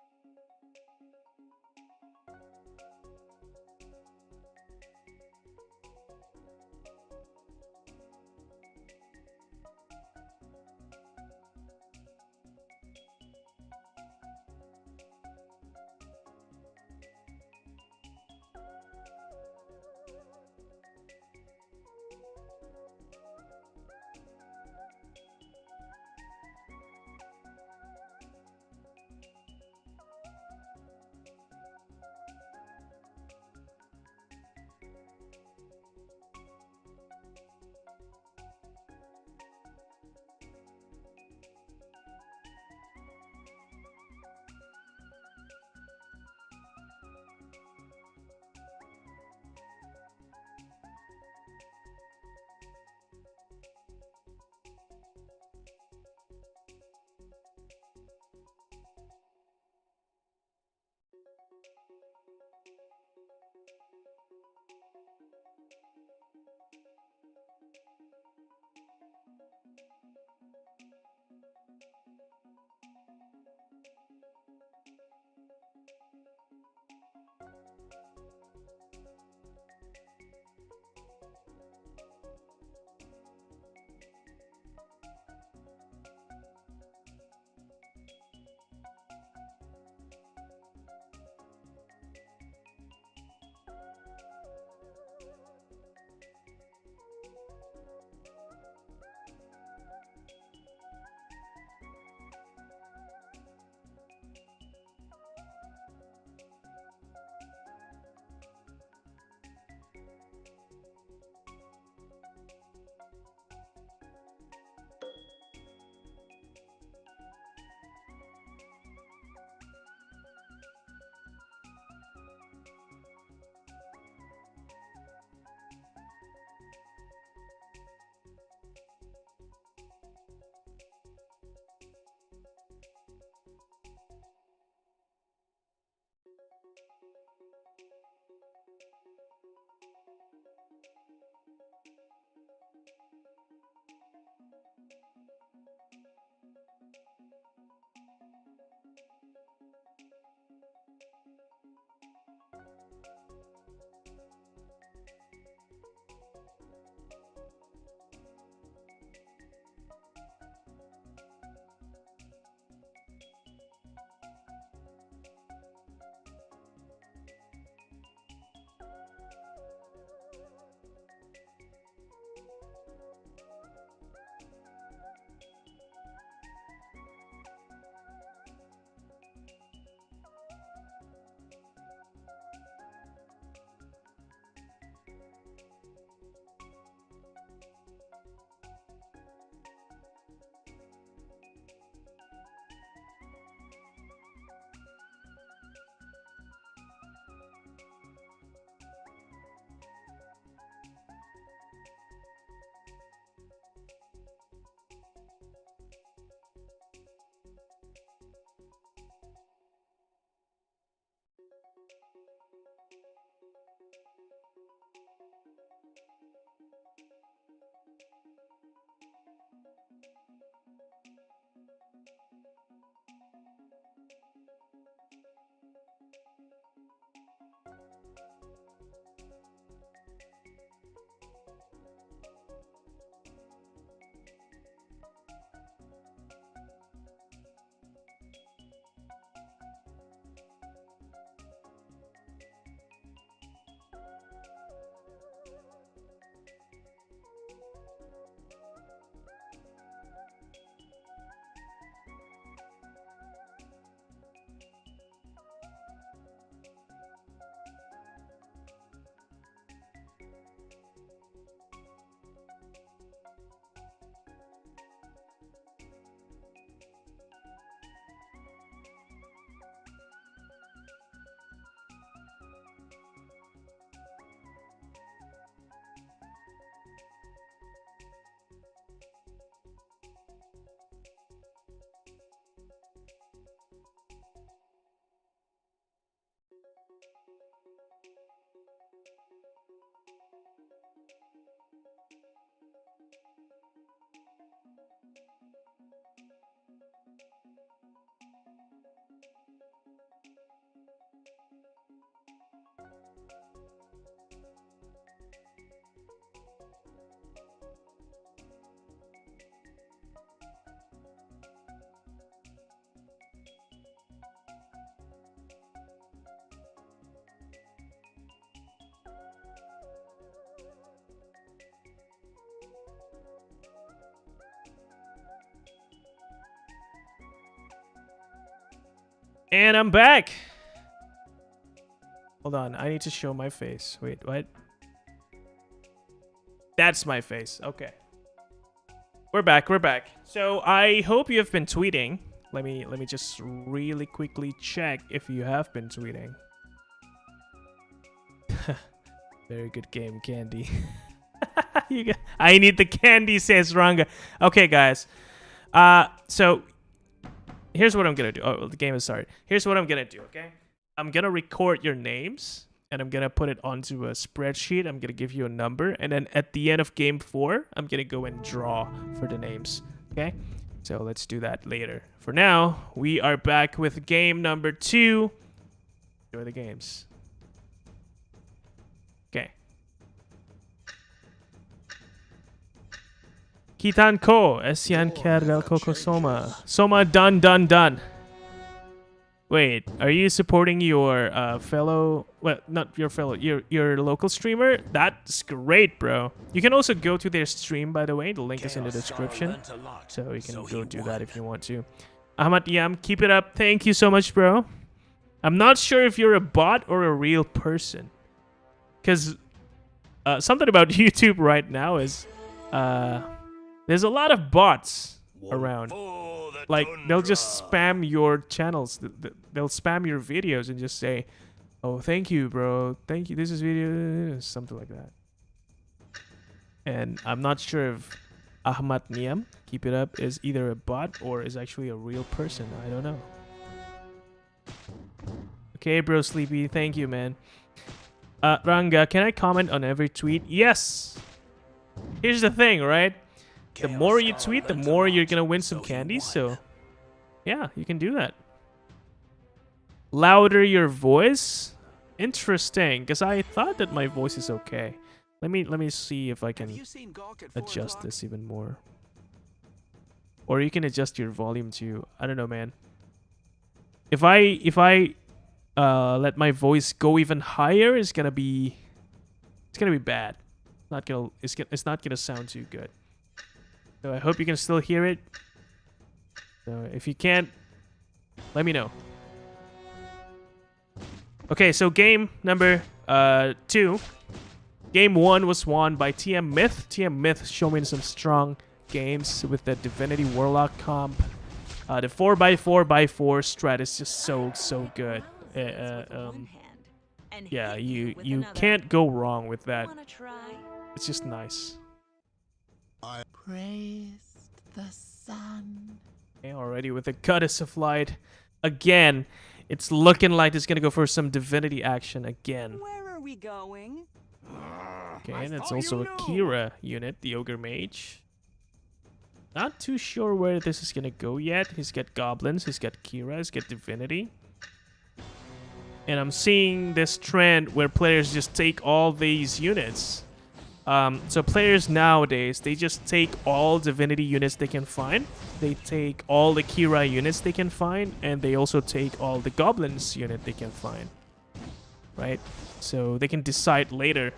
S1: And I'm back. Hold on, I need to show my face. Wait, what? That's my face. Okay. We're back. So I hope you have been tweeting. Let me just really quickly check if you have been tweeting. Very good game, Candy. I need the candy, says Ranga. Okay, guys. So here's what I'm gonna do. Oh, the game has started. Here's what I'm gonna do, okay? I'm gonna record your names and I'm gonna put it onto a spreadsheet. I'm gonna give you a number, and then at the end of game 4, I'm gonna go and draw for the names. Okay? So let's do that later. For now, we are back with game number 2. Enjoy the games. Okay. Kitan ko, Esian Kerdel Koko Soma. Soma done. Wait, are you supporting your fellow, well, not your fellow, your local streamer? That's great, bro. You can also go to their stream, by the way. The link is in the description. So you can go do that if you want to. Ahmad Yam, keep it up. Thank you so much, bro. I'm not sure if you're a bot or a real person. Because something about YouTube right now is there's a lot of bots around. Like, they'll just spam your channels. They'll spam your videos and just say, oh, thank you, bro. Thank you. This is video. Something like that. And I'm not sure if Ahmad Niam, keep it up, is either a bot or is actually a real person. I don't know. Okay, bro, Sleepy. Thank you, man. Ranga, can I comment on every tweet? Yes. Here's the thing, right? The more you tweet, the more you're gonna win some candies. So, yeah, you can do that. Louder your voice. Interesting, because I thought that my voice is okay. Let me see if I can adjust this even more. Or you can adjust your volume too. I don't know, man. If I let my voice go even higher, it's gonna be bad. It's not gonna sound too good. So I hope you can still hear it. So if you can't, let me know. Okay, so game number 2. Game 1 was won by TM Myth. TM Myth showing some strong games with the Divinity Warlock comp. The 4x4x4 strat is just so good. Yeah, you can't go wrong with that. It's just nice.
S4: I
S6: Praise the sun.
S1: Okay, already with the Goddess of Light. Again, it's looking like it's gonna go for some Divinity action again.
S5: Where are we going?
S1: Okay, and it's also a Kira unit, the Ogre Mage. Not too sure where this is gonna go yet. He's got Goblins, he's got Kira, he's got Divinity. And I'm seeing this trend where players just take all these units. So players nowadays, they just take all Divinity units they can find. They take all the Kira units they can find. And they also take all the Goblins unit they can find. Right? So they can decide later.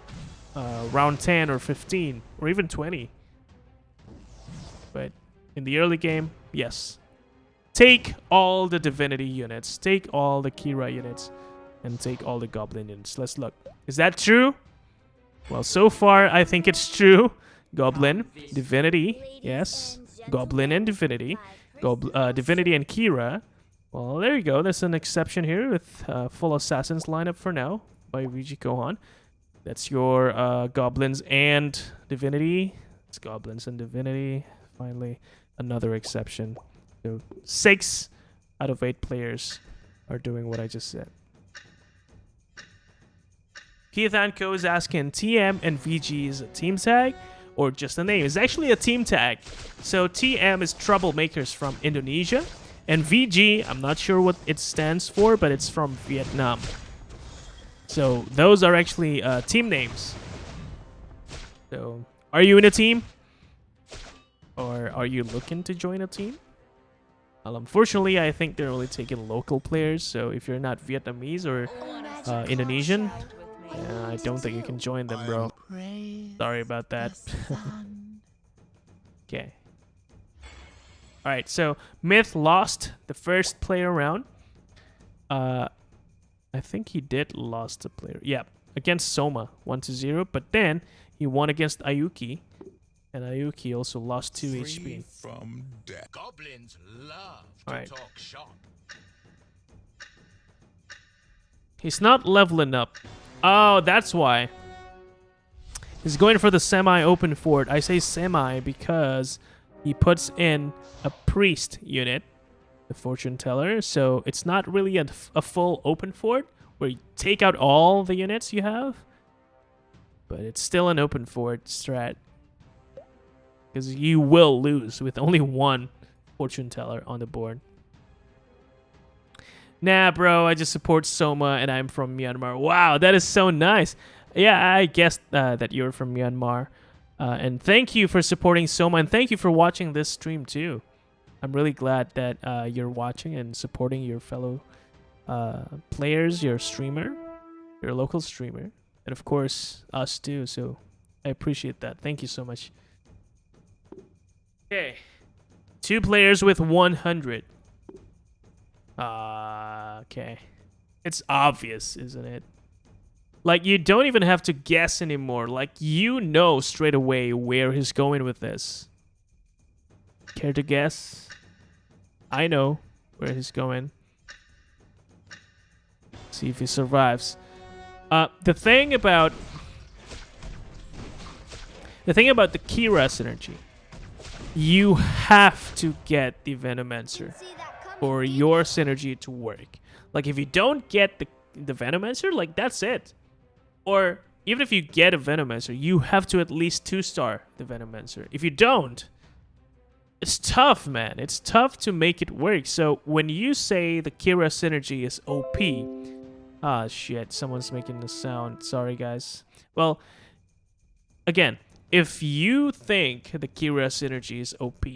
S1: Round 10 or 15 or even 20. But in the early game, yes. Take all the Divinity units. Take all the Kira units. And take all the Goblin units. Let's look. Is that true? Well, so far, I think it's true. Goblin, Divinity, yes. Goblin and Divinity. Divinity and Kira. Well, there you go. There's an exception here with full Assassins lineup for now by VG.Côhon. That's your Goblins and Divinity. It's Goblins and Divinity. Finally, another exception. So 6 out of 8 players are doing what I just said. Keith & Co is asking, TM and VG is a team tag or just a name? It's actually a team tag. So TM is Troublemakers from Indonesia. And VG, I'm not sure what it stands for, but it's from Vietnam. So those are actually team names. So are you in a team? Or are you looking to join a team? Well, unfortunately, I think they're only taking local players. So if you're not Vietnamese or Indonesian, yeah, I don't think you can join them, bro. Sorry about that. Okay. Alright, so Myth lost the first player round. I think he did lost a player. Yeah, against Soma, 1-0. But then he won against aYuukï, and aYuukï also lost 2 HP.
S4: From death.
S2: Goblins love to
S1: Alright.
S2: talk shop.
S1: He's not leveling up. Oh, that's why. He's going for the semi-open fort. I say semi because he puts in a priest unit, the fortune teller. So it's not really a full open fort where you take out all the units you have. But it's still an open fort strat. Because you will lose with only one fortune teller on the board. Nah, bro, I just support Soma and I'm from Myanmar. Wow, that is so nice. Yeah, I guessed that you're from Myanmar. And thank you for supporting Soma, and thank you for watching this stream too. I'm really glad that you're watching and supporting your fellow players, your streamer, your local streamer, and of course, us too. So I appreciate that. Thank you so much. Okay. 2 players with 100. Okay. It's obvious, isn't it? Like, you don't even have to guess anymore. Like, you know straight away where he's going with this. Care to guess? I know where he's going. See if he survives. The thing about the Kira synergy, you have to get the Venomancer
S3: See that coming,
S1: for
S3: did
S1: your
S3: ya?
S1: synergy to work. Like, if you don't get the Venomancer, like, that's it. Or even if you get a Venomancer, you have to at least 2-star the Venomancer. If you don't, it's tough, man. It's tough to make it work. So when you say the Kira synergy is OP, ah, shit, someone's making the sound. Sorry, guys. Well, again, if you think the Kira synergy is OP,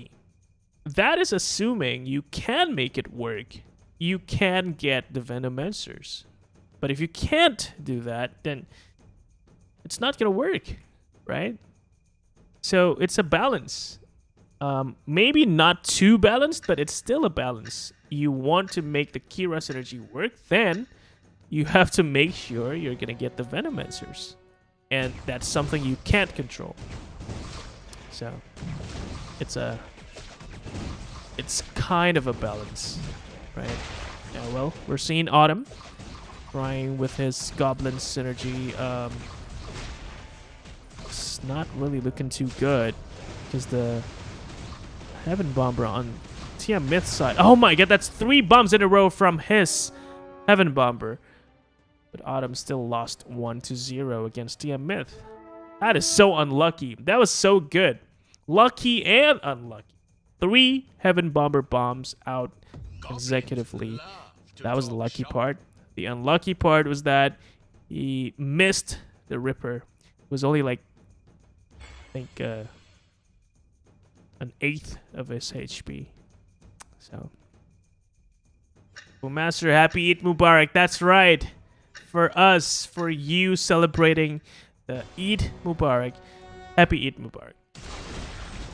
S1: that is assuming you can make it work. You can get the Venomancers. But if you can't do that, then it's not going to work, right? So it's a balance. Maybe not too balanced, but it's still a balance. You want to make the Kira synergy work, then you have to make sure you're going to get the Venomancers. And that's something you can't control. So it's kind of a balance, right? Yeah, well, we're seeing Autumn trying with his Goblin synergy. It's not really looking too good because the Heaven Bomber on TM Myth side. Oh my god, that's 3 bombs in a row from his Heaven Bomber. But Autumn still lost 1-0 against TM Myth. That is so unlucky. That was so good. Lucky and unlucky. 3 Heaven Bomber bombs out consecutively. That was the lucky part. The unlucky part was that he missed the Ripper. It was only like, I think, an 1/8 of his HP. So, well, Master, happy Eid Mubarak. That's right. For us, for you celebrating the Eid Mubarak. Happy Eid Mubarak.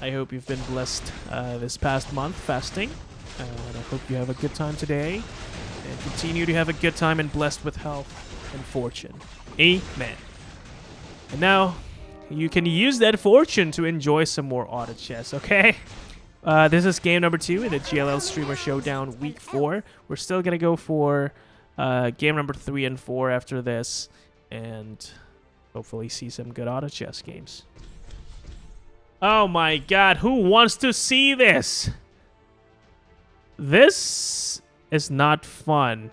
S1: I hope you've been blessed this past month fasting. And I hope you have a good time today. And continue to have a good time and blessed with health and fortune. Amen. And now, you can use that fortune to enjoy some more auto chess, okay? This is game number 2 in the GLL Streamer Showdown Week 4. We're still going to go for game number 3 and 4 after this. And hopefully see some good auto chess games. Oh my god, who wants to see this? This is not fun.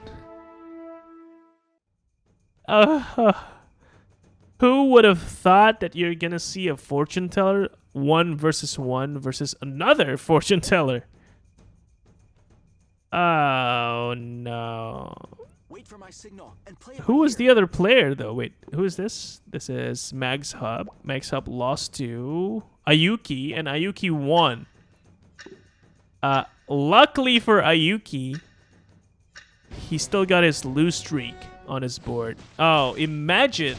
S1: Who would have thought that you're gonna see a fortune teller 1 versus 1 versus another fortune teller? Oh no.
S2: Wait for my signal and play
S1: Who was the other player though? Wait, who is this? This is Mags Hub. Mags Hub lost to aYuukï and aYuukï won. Luckily for aYuukï, he still got his lose streak on his board. Oh, imagine.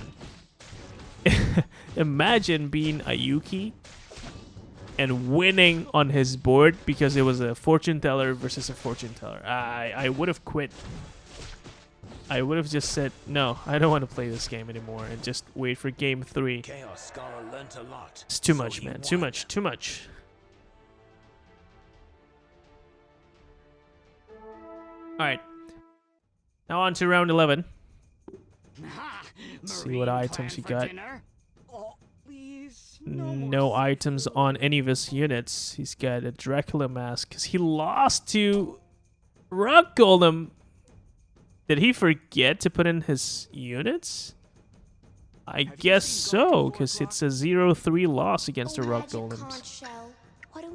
S1: Imagine being aYuukï and winning on his board because it was a fortune teller versus a fortune teller. I would have quit. I would have just said, no, I don't want to play this game anymore and just wait for game 3.
S2: Chaos Scholar learnt a lot.
S1: It's too
S2: so
S1: much,
S2: he
S1: man. Too
S2: won.
S1: much. Too much. Alright. Now on to round 11. Let's see what items he got.
S2: Oh, please.
S1: No items on any of his units. He's got a Dracula mask because he lost to Rock Golem. Did he forget to put in his units? I guess so, because it's a 0-3 loss against the Rock Golems.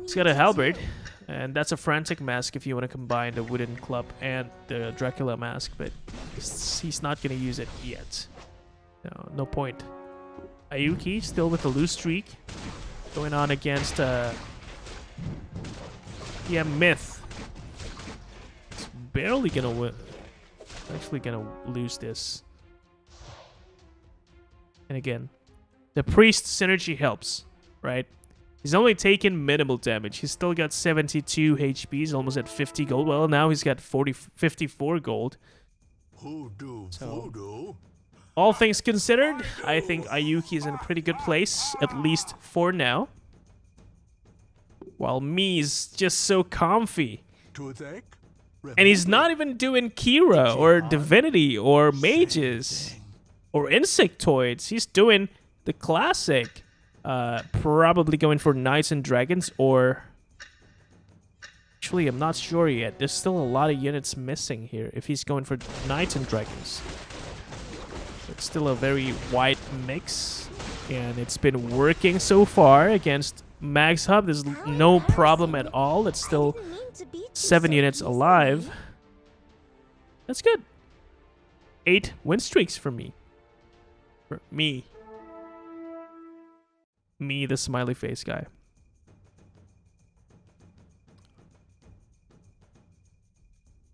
S1: He's got a halberd, and that's a frantic mask if you want to combine the wooden club and the Dracula mask, but he's not going to use it yet. No point. aYuukï still with a loose streak, going on against Myth. He's barely going to win. Actually going to lose this. And again, the priest synergy helps, right? He's only taken minimal damage. He's still got 72 HP. He's almost at 50 gold. Well, now he's got 54 gold.
S4: Hoodoo,
S1: So,
S4: voodoo.
S1: all things considered, I think aYuukï is in a pretty good place, at least for now. While Mii's just so comfy.
S4: Toothache?
S1: And he's not even doing Kira or Divinity or Mages or Insectoids. He's doing the classic. Probably going for Knights and Dragons or... Actually, I'm not sure yet. There's still a lot of units missing here if he's going for Knights and Dragons. It's still a very wide mix. And it's been working so far against Max Hub. There's no problem at all. It's still 7 units alive. That's good. 8 win streaks for me. For me. Me, the smiley face guy.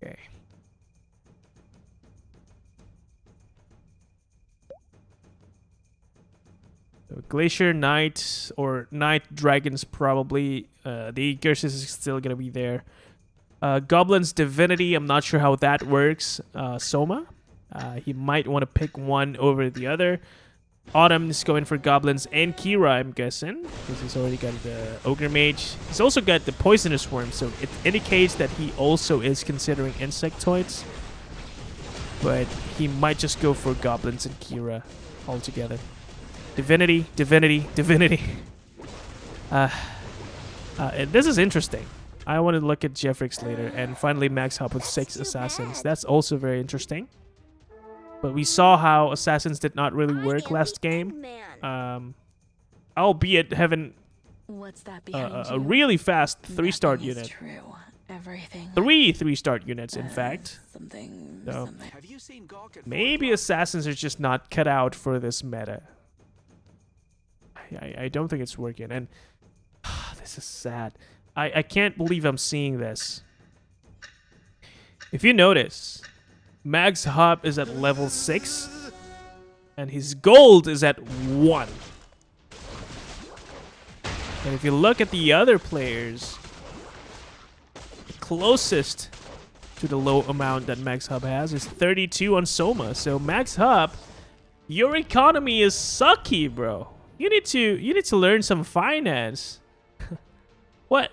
S1: Okay. So Glacier Knight or Knight Dragons probably. The Curses is still gonna be there. Goblin's Divinity, I'm not sure how that works. Soma. He might want to pick one over the other. Autumn is going for Goblins and Kira, I'm guessing, because he's already got the Ogre Mage. He's also got the Poisonous Worm, so it indicates that he also is considering Insectoids. But he might just go for Goblins and Kira altogether. Divinity, Divinity, Divinity. This is interesting. I want to look at Jeffrix later, and finally Max Hop with 6 Assassins. That's also very interesting. But we saw how Assassins did not really work last game. Albeit having
S5: What's that behind
S1: a
S5: you?
S1: really fast 3-star
S5: Nothing is
S1: unit.
S5: True. Everything.
S1: 3 3-star units, in fact.
S5: Something.
S1: So
S5: Something.
S2: Have you seen Gawk at
S1: maybe Assassins are just not cut out for this meta. I don't think it's working. And this is sad. I can't believe I'm seeing this. If you notice, Max Hop is at level 6, and his gold is at 1. And if you look at the other players, the closest to the low amount that Max Hub has is 32 on Soma. So Max Hub, your economy is sucky, bro. You need to learn some finance. What?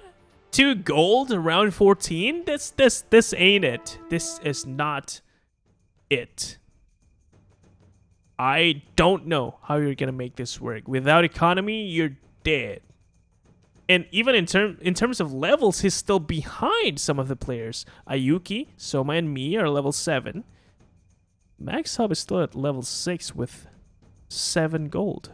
S1: 2 gold around 14? This ain't it. This is not it. I don't know how you're gonna make this work. Without economy, you're dead. And even in terms of levels, he's still behind some of the players. aYuukï, Soma, and Mii are level 7. Max Hub is still at level 6 with 7 gold.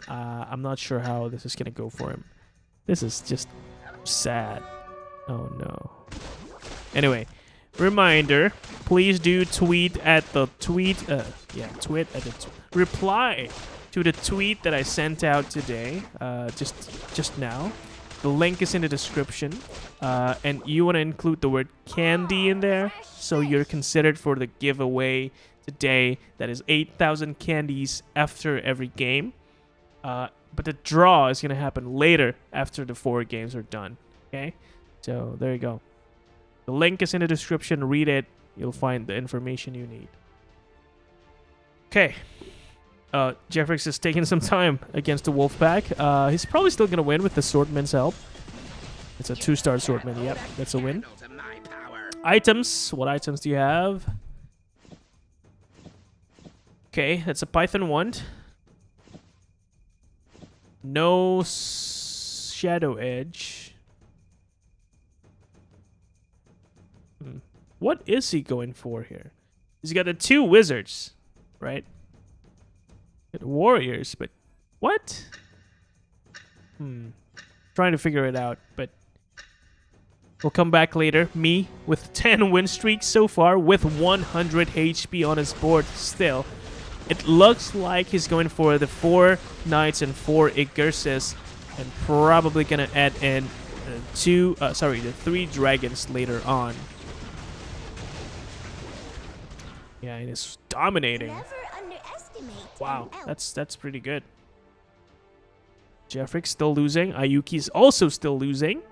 S1: I'm not sure how this is gonna go for him. This is just sad. Oh no. Anyway, reminder, please do tweet at the reply to the tweet that I sent out today, just now. The link is in the description, and you want to include the word candy in there, so you're considered for the giveaway today. That is 8,000 candies after every game. But the draw is gonna happen later after the 4 games are done. Okay, so there you go. The link is in the description. Read it. You'll find the information you need. Okay. Jeffrix is taking some time against the Wolfpack. He's probably still going to win with the Swordman's help. It's a 2-star Swordman. Yep, that's a win. Items. What items do you have? Okay, that's a Python wand. No Shadow Edge. What is he going for here? He's got the 2 wizards, right? Got warriors, but what? Trying to figure it out, but we'll come back later. Mii with 10 win streaks so far with 100 HP on his board still. It looks like he's going for the 4 knights and 4 Igurses and probably gonna add in the 3 dragons later on. Yeah, and it's dominating.
S3: Never underestimate
S1: Wow,
S3: an elf.
S1: that's pretty good. Jeffrix still losing. aYuukï's also still losing.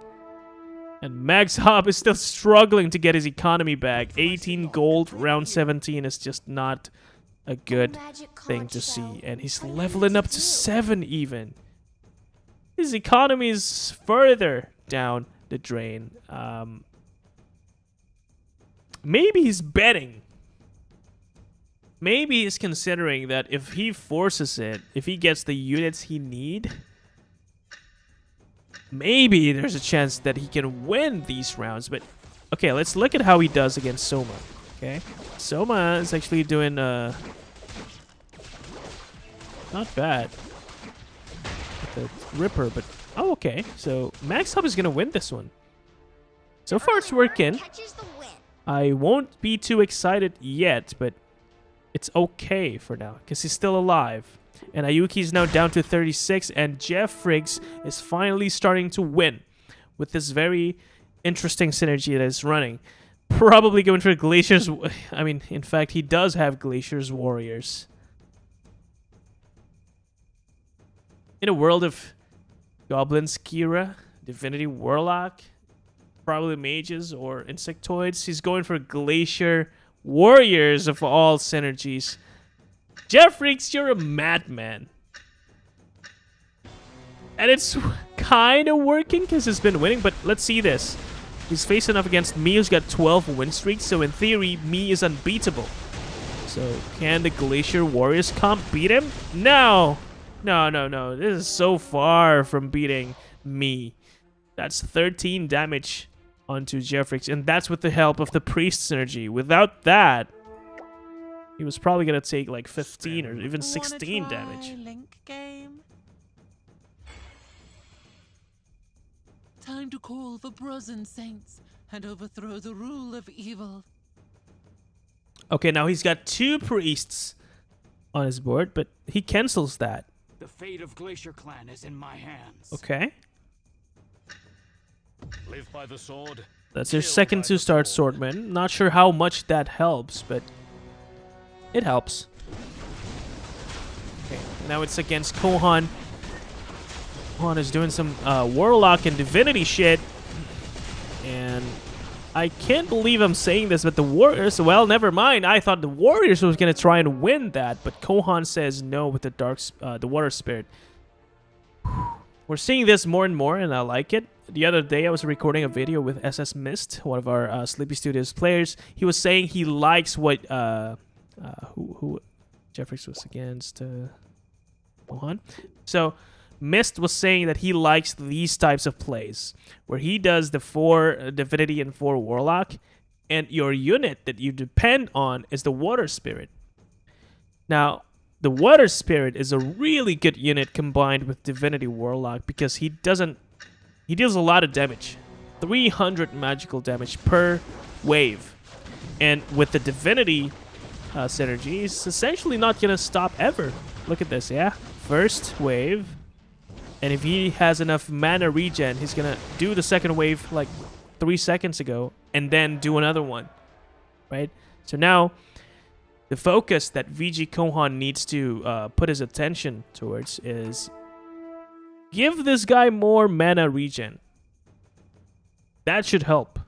S1: And Max Hobb is still struggling to get his economy back. 18 gold, round 17 is just not a good thing to see. And he's leveling up to 7 even. His economy is further down the drain. Maybe he's betting. Maybe he's considering that if he forces it, if he gets the units he need, maybe there's a chance that he can win these rounds. But okay, let's look at how he does against Soma. Okay, Soma is actually doing not bad with the Ripper, but oh, okay. So Max Hub is gonna win this one. So far it's working.
S3: Catches the wind.
S1: I won't be too excited yet, but it's okay for now because he's still alive. And aYuukï is now down to 36, and Jeffrix is finally starting to win with this very interesting synergy that is running. Probably going for Glacier's... I mean, in fact, he does have Glacier's Warriors. In a world of Goblins, Kira, Divinity Warlock, probably Mages or Insectoids, he's going for Glacier Warriors of all synergies. Jeffrix, you're a madman. And it's kind of working because he's been winning, but let's see this. He's facing up against Mii, who's got 12 win streaks, so in theory, Mii is unbeatable. So can the Glacier Warriors comp beat him? No! No. This is so far from beating Mii. That's 13 damage onto Jeffrix, and that's with the help of the Priest synergy. Without that, he was probably going to take like 15 or even 16
S6: Wanna try
S1: damage.
S6: Link game? Time to call the Brazen Saints and overthrow the rule of evil.
S1: Okay, now he's got 2 priests on his board, but he cancels that.
S2: The fate of Glacier Clan is in my hands.
S1: Okay.
S2: Live by the sword.
S1: That's his second 2-star Swordman. Not sure how much that helps, but it helps. Okay, now it's against Côhon. Côhon is doing some Warlock and Divinity shit. And I can't believe I'm saying this, but the Warriors... Well, never mind. I thought the Warriors was going to try and win that, but Côhon says no with the Water Spirit. We're seeing this more and more, and I like it. The other day, I was recording a video with SS Mist, one of our Sleepy Studios players. He was saying he likes what... who Jeffrix was against Côhon. So Mist was saying that he likes these types of plays where he does the 4 Divinity and 4 Warlock, and your unit that you depend on is the Water Spirit. Now, the Water Spirit is a really good unit combined with Divinity Warlock because he deals a lot of damage. 300 magical damage per wave. And with the Divinity synergy, he's essentially not going to stop ever. Look at this, yeah? First wave. And if he has enough mana regen, he's going to do the second wave like 3 seconds ago and then do another one. Right? So now, the focus that VG.Côhon needs to put his attention towards is give this guy more mana regen. That should help.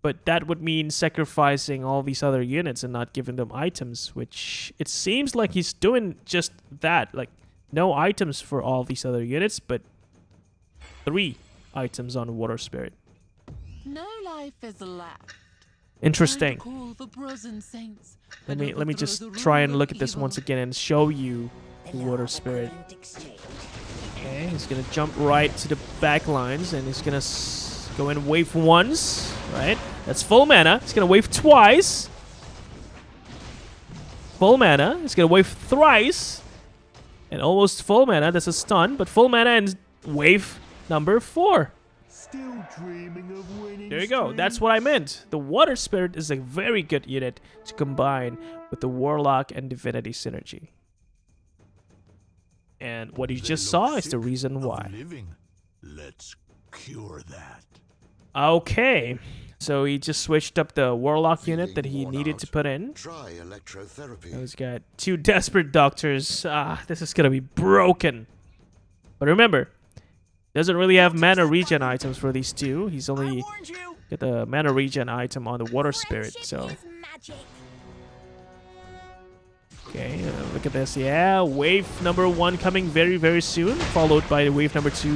S1: But that would mean sacrificing all these other units and not giving them items, which it seems like he's doing just that. Like, no items for all these other units, but 3 items on Water Spirit.
S6: No life is left.
S1: Interesting.
S6: Call the Brosen Saints
S1: Let
S6: and
S1: me
S6: overthrow
S1: just
S6: the
S1: try and
S6: rule
S1: look
S6: of
S1: at this
S6: evil.
S1: once again and show you the Water Spirit.
S3: Couldn't exchange.
S1: Okay, he's gonna jump right to the back lines and he's gonna go in wave once, right? That's full mana. He's gonna wave twice. Full mana. He's gonna wave thrice. And almost full mana. That's a stun, but full mana and wave number 4.
S7: Still dreaming of winning.
S1: There you go. That's what I meant. The Water Spirit is a very good unit to combine with the Warlock and Divinity synergy. And what you just saw is the reason why.
S7: Living. Let's cure that.
S1: Okay. So he just switched up the Warlock unit that he
S4: Feeling
S1: needed
S4: worn
S1: to
S4: out.
S1: put in.
S4: Try electrotherapy.
S1: Now he's got 2 Desperate Doctors. This is gonna be broken. But remember, doesn't really have mana regen items for these 2. He's only got the mana regen item on the Water Spirit. So
S3: Friendship is magic.
S1: okay, look at this. Yeah, wave number 1 coming very, very soon, followed by wave number 2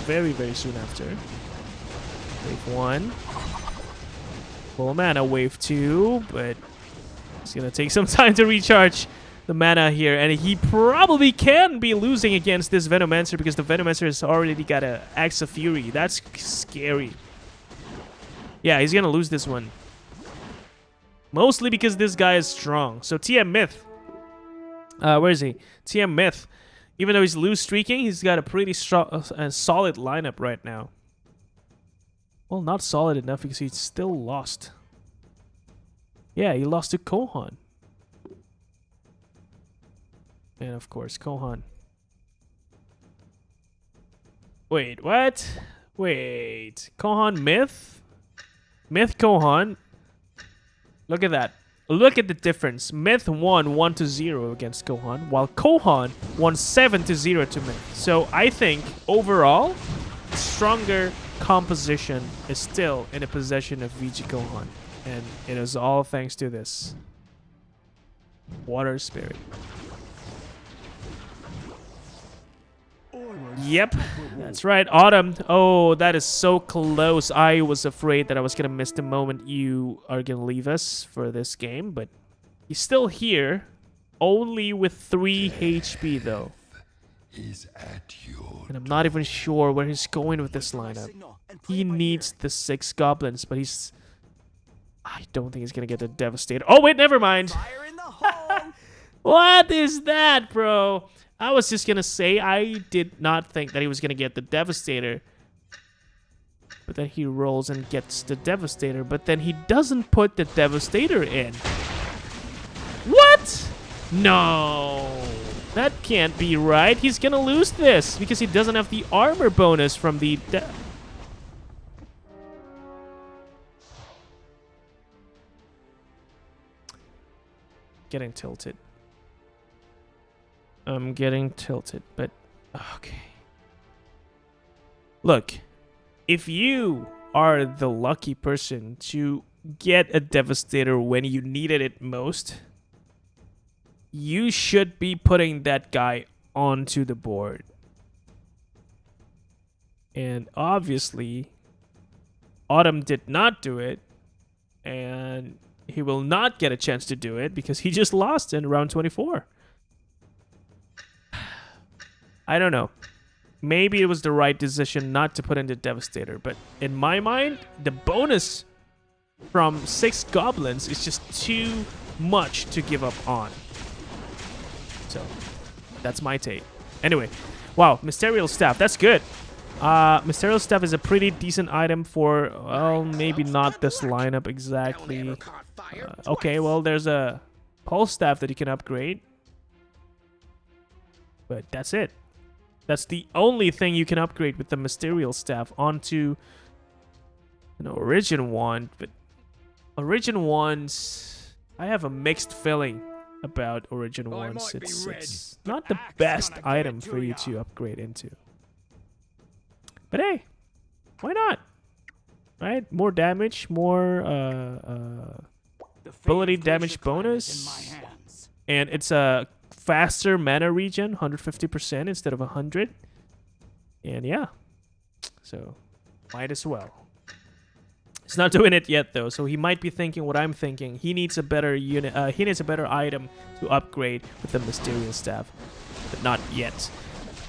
S1: very, very soon after. Wave 1. Full mana, wave 2, but it's gonna take some time to recharge the mana here, and he probably can be losing against this Venomancer because the Venomancer has already got a Axe of Fury. That's scary. Yeah, he's gonna lose this one. Mostly because this guy is strong. So TM Myth. Where is he? TM Myth. Even though he's loose streaking, he's got a pretty strong, solid lineup right now. Well, not solid enough because he's still lost. Yeah, he lost to Côhon. And of course, Côhon. Wait, what? Wait. Côhon Myth? Myth Côhon. Look at that. Look at the difference. Myth won 1-0 against Côhon, while Côhon won 7-0 to Myth. So I think overall, stronger composition is still in the possession of VG.Côhon. And it is all thanks to this Water Spirit. Yep, that's right. Autumn. Oh, that is so close. I was afraid that I was going to miss the moment you are going to leave us for this game, but he's still here. Only with 3 HP, though.
S4: Is at your
S1: And I'm not even sure where he's going with this lineup. He needs the 6 goblins, but he's... I don't think he's going to get the Devastator. Oh, wait, never mind. What is that, bro? I was just going to say I did not think that he was going to get the Devastator. But then he rolls and gets the Devastator. But then he doesn't put the Devastator in. What? No. That can't be right. He's going to lose this because he doesn't have the armor bonus from the... Getting tilted. I'm getting tilted, but okay. Look, if you are the lucky person to get a Devastator when you needed it most, you should be putting that guy onto the board. And obviously, Autumn did not do it, and he will not get a chance to do it because he just lost in round 24. I don't know. Maybe it was the right decision not to put in the Devastator, but in my mind, the bonus from 6 goblins is just too much to give up on. So, that's my take. Anyway, wow, Mysterial Staff, that's good. Mysterial Staff is a pretty decent item for, well, maybe not this lineup exactly. Okay, well, there's a Pulse Staff that you can upgrade. But that's it. That's the only thing you can upgrade with the Mysterial Staff onto an Origin Wand. But Origin Wands, I have a mixed feeling about Origin Wands. It's not the best item for you to upgrade into. But hey, why not? right? More damage, more
S2: The fate
S1: ability
S2: of
S1: damage
S2: Glacier Clan is
S1: bonus.
S2: in my hands.
S1: And it's a faster mana regen, 150% instead of 100. And yeah, so might as well. He's not doing it yet though, so he might be thinking what I'm thinking. He needs a better unit. He needs a better item to upgrade with the Mysterious Staff, but not yet.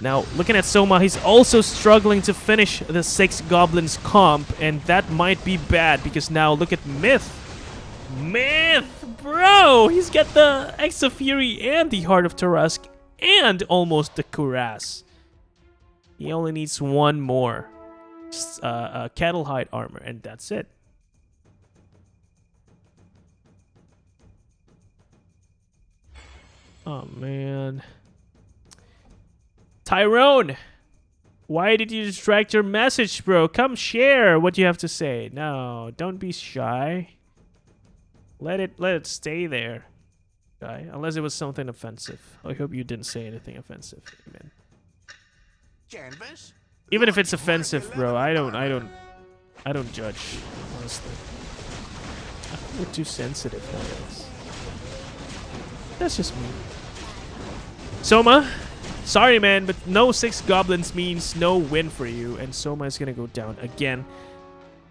S1: Now, looking at Soma, he's also struggling to finish the 6 Goblins comp, and that might be bad because now look at Myth. Myth, bro! He's got the Exa Fury and the Heart of Tarask and almost the Cuirass. He only needs one more. Cattle hide armor, and that's it. Oh man. Tyrone, why did you distract your message, bro? Come share what you have to say. No, don't be shy. Let it stay there, guy. Unless it was something offensive. I hope you didn't say anything offensive. Amen.
S7: Canvas?
S1: Even if it's offensive, bro, I don't judge, honestly. We're too sensitive nowadays. That's just me. Soma, sorry man, but no 6 Goblins means no win for you, and Soma is gonna go down again.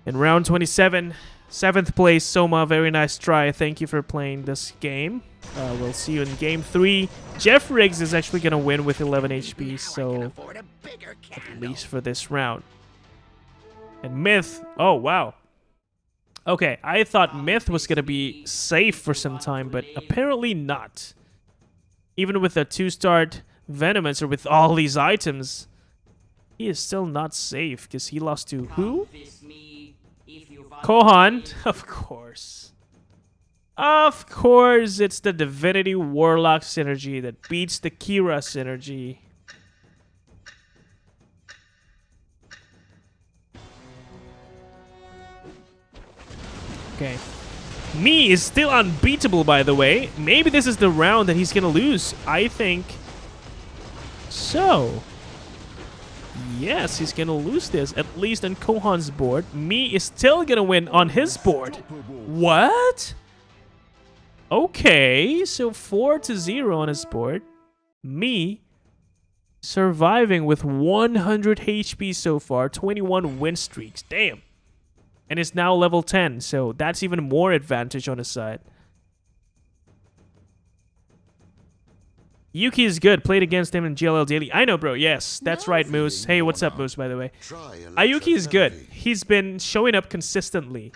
S1: In round 27, 7th place, Soma, very nice try. Thank you for playing this game. We'll see you in game 3. Jeff Riggs is actually gonna win with 11 HP, so at least for this round. And Myth, oh wow. Okay, I thought Myth was gonna be safe for some time, but apparently not. Even with a 2-star Venomancer with all these items, he is still not safe because he lost to who? Côhon, of course. Of course, it's the Divinity Warlock synergy that beats the Kira synergy. Okay. Mii is still unbeatable, by the way. Maybe this is the round that he's gonna lose. I think so. Yes, he's gonna lose this, at least on Côhon's board. Mii is still gonna win on his board. What? Okay, so 4-0 on his board. Mii surviving with 100 HP so far, 21 win streaks. Damn. And is now level 10, so that's even more advantage on his side. aYuukï is good. Played against him in GLL Daily. I know, bro. Yes, that's right, Moose. Hey, what's up, Moose, by the way? aYuukï is good. He's been showing up consistently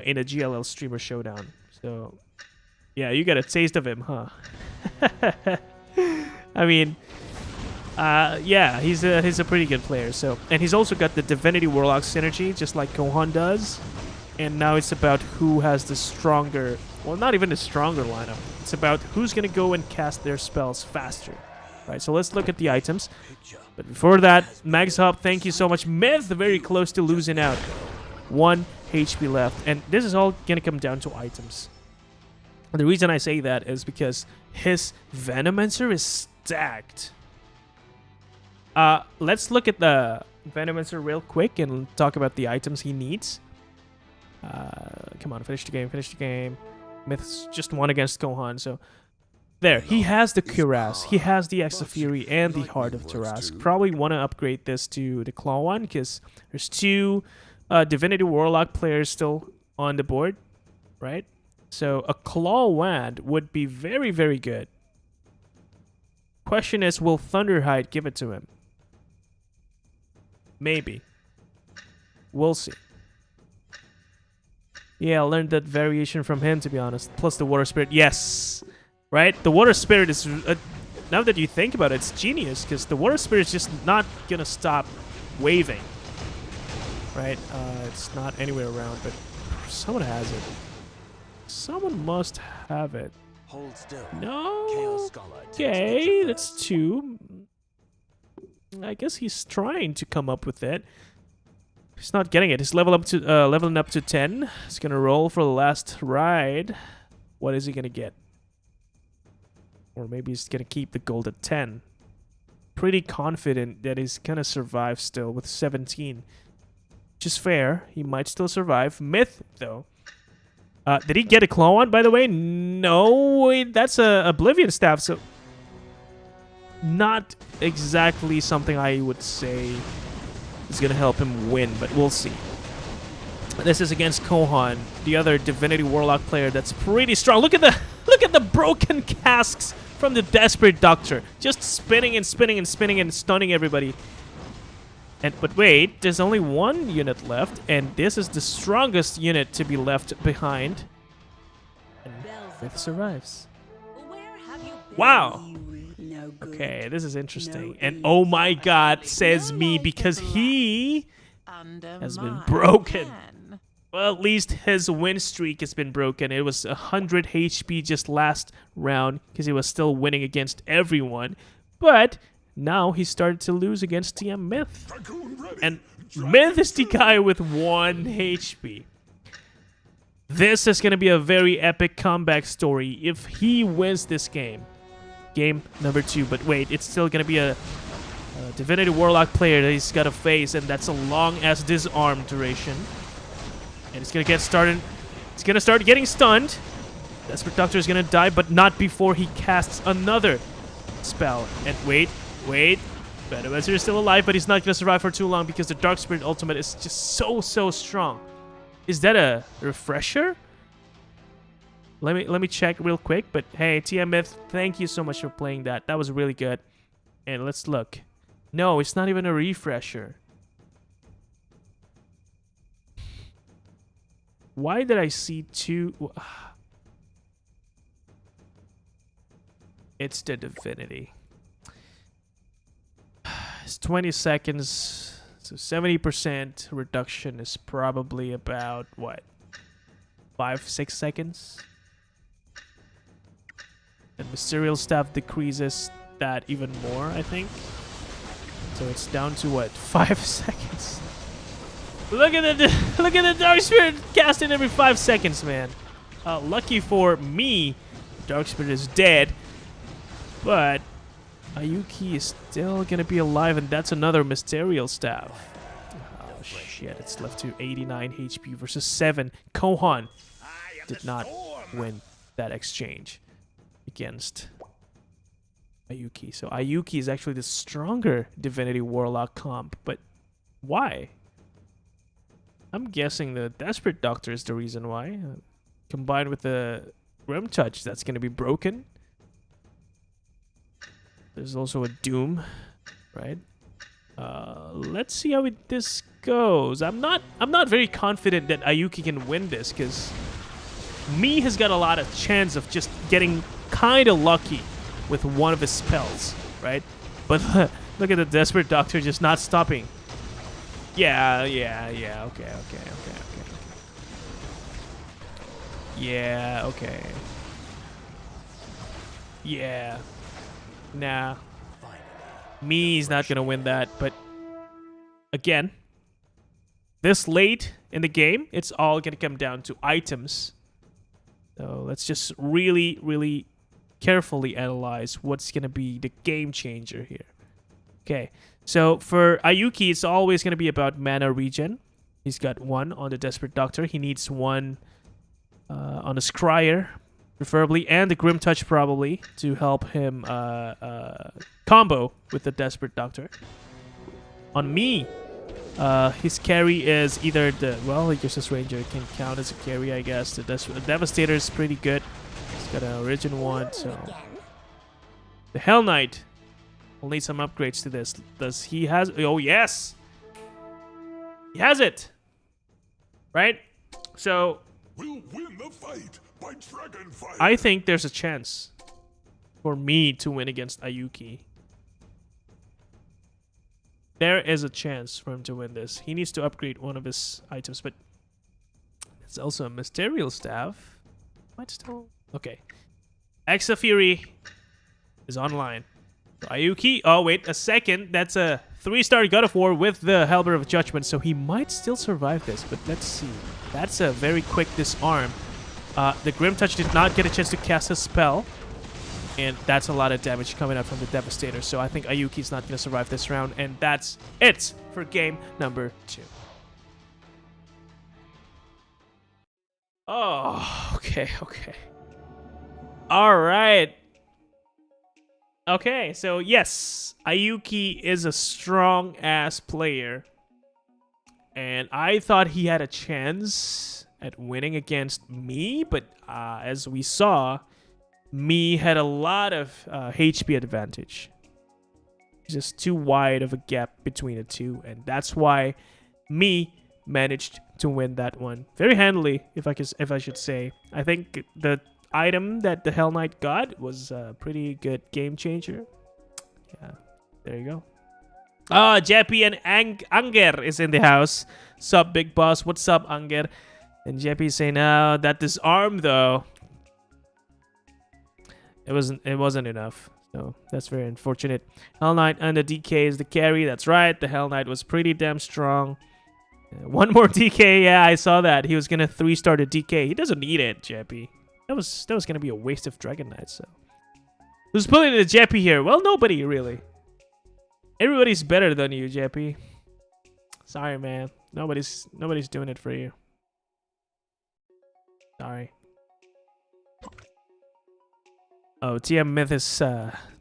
S1: in a GLL streamer showdown. So, yeah, you got a taste of him, huh? I mean, yeah, he's a pretty good player. So, and he's also got the Divinity Warlock synergy, just like Côhon does. And now it's about who has the stronger, well, not even the stronger lineup. It's about who's gonna go and cast their spells faster. Right. So let's look at the items. But before that, Mags Hub, thank you so much. Myth very close to losing out. 1 HP left, and this is all gonna come down to items. The reason I say that is because his Venomancer is stacked. Let's look at the Venomancer real quick and talk about the items he needs. Come on, finish the game, finish the game. Myth's just won against Côhon, so there. He has the Cuirass, he has the Exa Fury, and the Heart of Tarask. Probably want to upgrade this to the Claw one because there's 2 Divinity Warlock players still on the board, right? So a Claw Wand would be very, very good. Question is, will Thunderhide give it to him? Maybe. We'll see. Yeah, I learned that variation from him, to be honest. Plus the Water Spirit. Yes! Right? The Water Spirit is... now that you think about it, it's genius, because the Water Spirit is just not going to stop waving. Right? It's not anywhere around, but someone has it. Someone must have it.
S7: Hold still.
S1: No. Okay, that's 2. I guess he's trying to come up with it. He's not getting it. He's leveling up to 10. He's gonna roll for the last ride. What is he gonna get? Or maybe he's gonna keep the gold at 10. Pretty confident that he's gonna survive still with 17. which is fair. He might still survive. Myth, though. Did he get a claw on, by the way? No, wait, that's a Oblivion Staff, so not exactly something I would say is going to help him win, but we'll see. This is against Côhon, the other Divinity Warlock player that's pretty strong. Look at the broken casks from the Desperate Doctor, just spinning and spinning and spinning and stunning everybody. But wait, there's only one unit left, and this is the strongest unit to be left behind. And Myth survives. Wow. Okay, this is interesting. And oh my god, says me, because he has been broken. Well, at least his win streak has been broken. It was 100 HP just last round because he was still winning against everyone. But now he started to lose against TM Myth. And Myth is the guy with 1 HP. This is going to be a very epic comeback story if he wins this game. Game number 2. But wait, it's still going to be a Divinity Warlock player that he's got to face, and that's a long-ass disarm duration. And it's going to get started. It's going to start getting stunned. Desperate Doctor is going to die, but not before he casts another spell. And wait. Venomous is still alive, but he's not going to survive for too long because the Dark Spirit ultimate is just so strong. Is that a refresher? Let me check real quick. But hey, TM Myth, thank you so much for playing that. That was really good. And let's look. No, it's not even a refresher. Why did I see 2? It's the Divinity. It's 20 seconds. So 70% reduction is probably about, what? 5-6 seconds? And Mysterial Staff decreases that even more, I think. So it's down to, what? 5 seconds? Look at the Dark Spirit casting every 5 seconds, man. Lucky for me, Dark Spirit is dead. But aYuukï is still gonna be alive, and that's another Mysterial Staff. Oh shit, it's left to 89 HP versus 7. Côhon did not win that exchange against aYuukï. So aYuukï is actually the stronger Divinity Warlock comp, but why? I'm guessing the Desperate Doctor is the reason why. Combined with the Grim Touch that's going to be broken. There's also a Doom, right? Let's see how this goes. I'm not very confident that aYuukï can win this because Mii has got a lot of chance of just getting kind of lucky with one of his spells, right? But look at the Desperate Doctor just not stopping. Yeah, okay. Yeah, okay. Yeah. Nah. Mii's not gonna win that, but again, this late in the game, it's all gonna come down to items. So let's just really carefully analyze what's gonna be the game changer here. Okay, so for aYuukï, it's always gonna be about mana regen. He's got 1 on the Desperate Doctor. He needs 1 on the Scryer, preferably, and the Grim Touch probably to help him combo with the Desperate Doctor. On Mii, his carry is either the, well, Exorcist Ranger can count as a carry, I guess. The Devastator is pretty good. He's got an Origin 1, so the Hell Knight will need some upgrades to this. Does he has? Oh yes, he has it. Right. So
S7: We'll win the fight by dragon fire.
S1: I think there's a chance for Mii to win against aYuukï. There is a chance for him to win this. He needs to upgrade one of his items, but it's also a Mysterial Staff. Might still... Okay. Exa Fury is online. So aYuukï... Oh, wait, a second. That's a 3-star God of War with the Halberd of Judgment, so he might still survive this, but let's see. That's a very quick disarm. The Grim Touch did not get a chance to cast a spell. And that's a lot of damage coming out from the Devastator. So I think aYuukï's not going to survive this round. And that's it for game number 2. Oh, okay, okay. All right. Okay, so yes, aYuukï is a strong ass player. And I thought he had a chance at winning against Mii, but as we saw, Mii had a lot of HP advantage. Just too wide of a gap between the two, and that's why Mii managed to win that one very handily, if I should say. I think the item that the Hell Knight got was a pretty good game changer. Yeah, there you go. Ah, Jeppy and Anger is in the house. Sup, big boss? What's up, Anger? And Jeppy saying, "No, that disarm though, it wasn't enough." So that's very unfortunate. Hell Knight and the DK is the carry. That's right. The Hell Knight was pretty damn strong. One more DK. Yeah, I saw that. He was gonna 3-star the DK. He doesn't need it, Jeppy. That was gonna be a waste of Dragon Knight. So who's pulling the Jeppy here? Well, nobody really. Everybody's better than you, Jeppy. Sorry, man. Nobody's doing it for you. Sorry. Oh, TM Myth is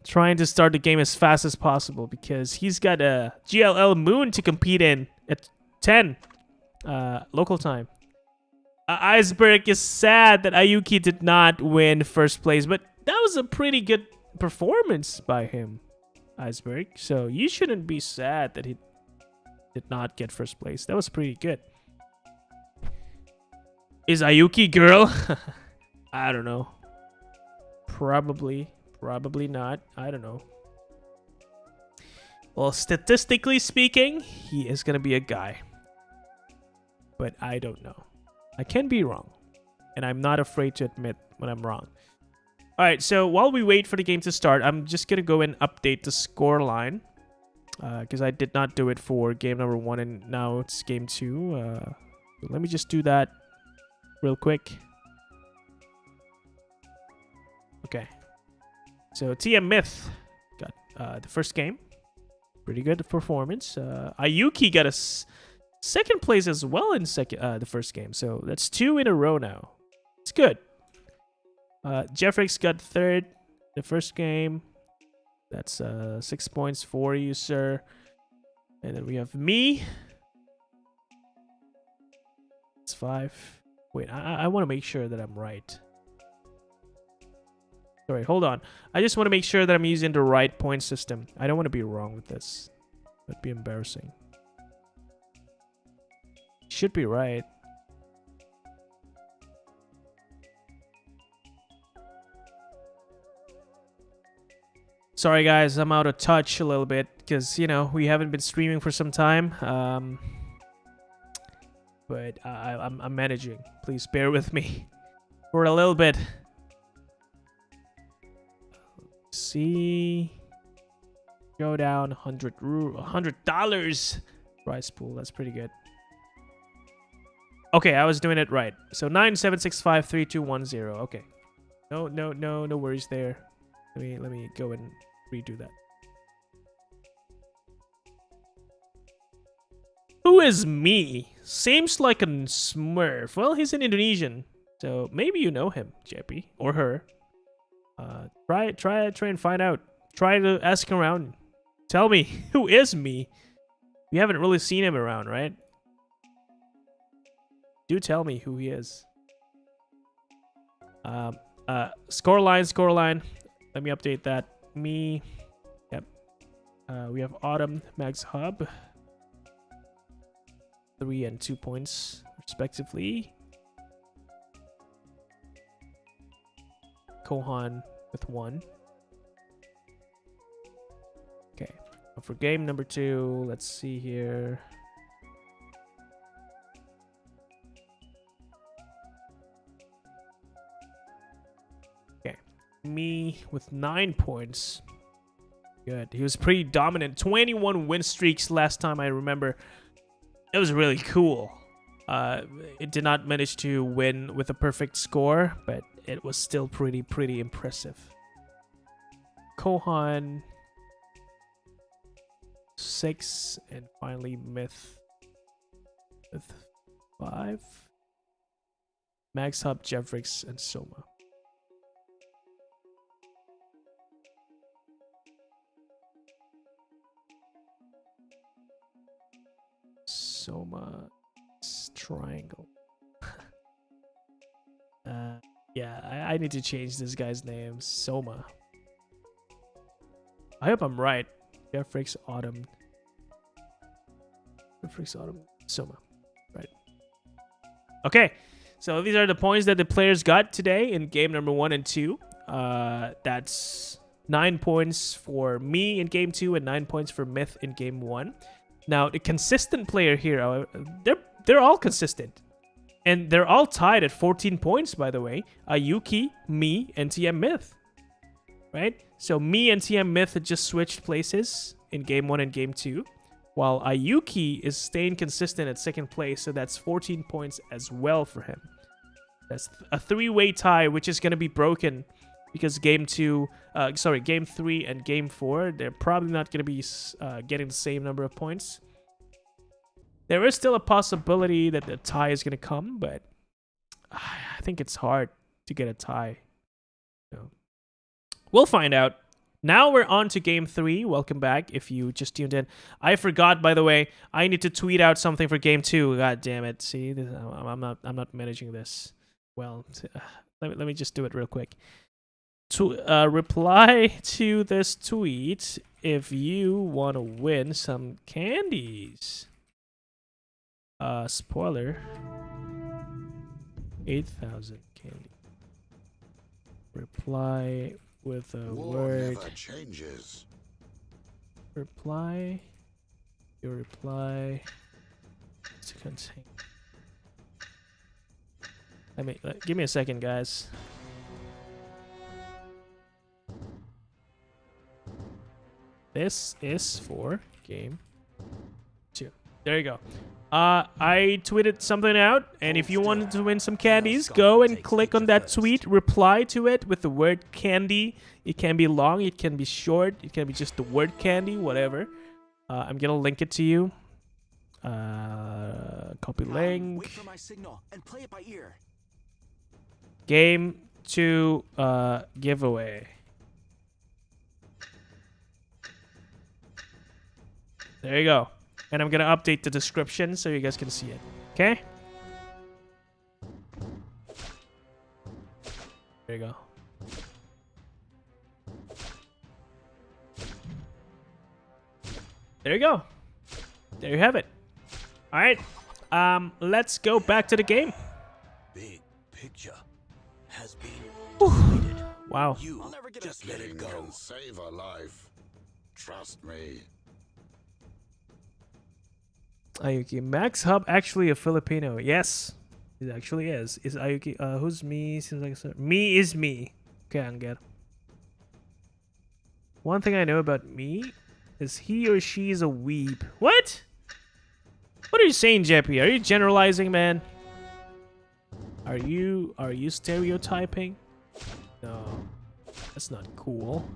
S1: trying to start the game as fast as possible because he's got a GLL Moon to compete in at 10 local time. Iceberg is sad that aYuukï did not win first place, but that was a pretty good performance by him, Iceberg. So you shouldn't be sad that he did not get first place. That was pretty good. Is aYuukï girl? I don't know. Probably not. I don't know. Well, statistically speaking, he is gonna be a guy. But I don't know. I can be wrong. And I'm not afraid to admit when I'm wrong. Alright, so while we wait for the game to start, I'm just gonna go and update the score line. Because I did not do it for game number 1 and now it's game 2. So let me just do that real quick. Okay. So TM Myth got the first game. Pretty good performance. aYuukï got a second place as well in the first game. So that's 2 in a row now. It's good. Jeffrix got third the first game. That's 6 points for you, sir. And then we have Mii. It's 5. Wait, I want to make sure that I'm right. Sorry, hold on. I just want to make sure that I'm using the right point system. I don't want to be wrong with this. That'd be embarrassing. Should be right. Sorry guys, I'm out of touch a little bit because, you know, we haven't been streaming for some time. But I'm managing. Please bear with me for a little bit. See, Showdown, $100 prize pool. That's pretty good. Okay, I was doing it right. So 97653210. Okay, no worries there. Let me go and redo that. Who is Mii? Seems like a Smurf. Well, he's an Indonesian, so maybe you know him, Jeppy, or her. Try and find out. Try to ask around. Tell me, who is Mii? We haven't really seen him around, right? Do tell me who he is. Scoreline. Let me update that. Mii. Yep. We have Autumn, Max Hub. 3 and 2 points, respectively. Côhon with 1. Okay. For game number 2, let's see here. Okay. Mii with 9 points. Good. He was pretty dominant. 21 win streaks last time I remember. It was really cool. It did not manage to win with a perfect score, but it was still pretty impressive. Côhon 6, and finally Myth with 5. Max Hub, Jeffrix, and Soma. Soma triangle. Yeah, I need to change this guy's name. Soma. I hope I'm right. Jeffrix Autumn. Jeffrix Autumn. Soma. Right. Okay. So these are the points that the players got today in game number 1 and 2. That's 9 points for me in game 2 and 9 points for Myth in game 1. Now, the consistent player here, they're all consistent. And they're all tied at 14 points, by the way. aYuukï, Mii, and TM Myth. Right? So Mii and TM Myth had just switched places in game 1 and game 2. While aYuukï is staying consistent at 2nd place. So that's 14 points as well for him. That's a 3-way tie, which is going to be broken. Because game 3 and game 4, they're probably not going to be getting the same number of points. There is still a possibility that the tie is going to come, but I think it's hard to get a tie. So, we'll find out. Now we're on to game 3. Welcome back if you just tuned in. I forgot, by the way, I need to tweet out something for game 2. God damn it. See, I'm not managing this well. Let me just do it real quick. To reply to this tweet if you want to win some candies. Spoiler. 8,000 candy. Reply with a word.
S4: Never changes.
S1: Reply. Your reply to contain. Give me a second, guys. This is for game 2. There you go. I tweeted something out, and if you wanted to win some candies, go and click on that tweet, reply to it with the word candy. It can be long, it can be short, it can be just the word candy, whatever. I'm gonna link it to you. Copy link.
S8: Wait for my signal and play it by ear.
S1: Game 2 giveaway. There you go. And I'm going to update the description so you guys can see it. Okay? There you go. There you go. There you have it. All right. Let's go back to the game.
S8: Big picture has been decided.
S1: Wow.
S8: You just let it go.
S4: Can save a life. Trust me.
S1: aYuukï. Max Hub actually a Filipino. Yes. It actually is. Is aYuukï who's Mii? Seems like Mii is Mii. Okay, Angel. One thing I know about Mii is he or she is a weeb. What? What are you saying, Jeppy? Are you generalizing, man? Are you stereotyping? No. That's not cool.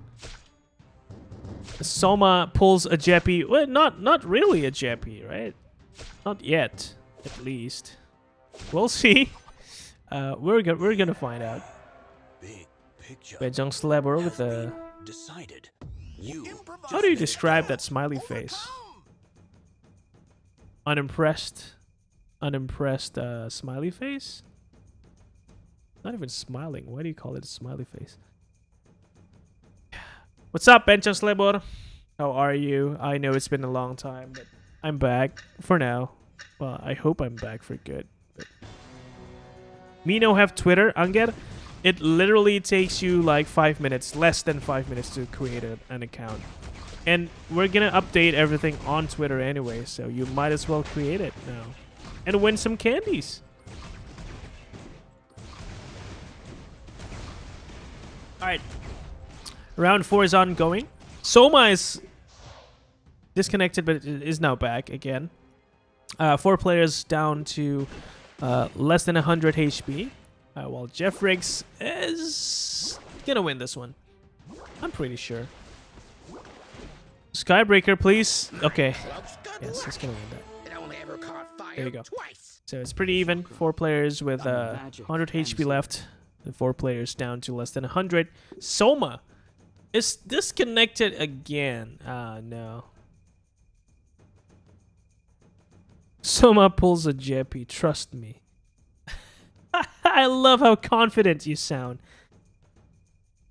S1: Soma pulls a Jeppy. Well, not really a Jeppy, right? Not yet, at least. We'll see. We're gonna find out.
S8: Big picture.
S1: Bejong Slabber with a.
S8: Decided. You.
S1: How do you describe that smiley face? Unimpressed. Unimpressed smiley face? Not even smiling. Why do you call it a smiley face? What's up, Bejong Slabber? How are you? I know it's been a long time, but I'm back for now. Well, I hope I'm back for good. But... Mino have Twitter, Anger. It literally takes you like 5 minutes, less than 5 minutes to create an account. And we're gonna update everything on Twitter anyway, so you might as well create it now. And win some candies. Alright. Round 4 is ongoing. Soma is disconnected, but is now back again. 4 players down to less than 100 HP. While Jeffrix is gonna win this one. I'm pretty sure. Skybreaker, please. Okay. Yes, he's gonna win that. There you go. So it's pretty even. 4 players with 100 HP left. And 4 players down to less than 100. Soma is disconnected again. Ah, no. Soma pulls a Jeppy, trust me. I love how confident you sound.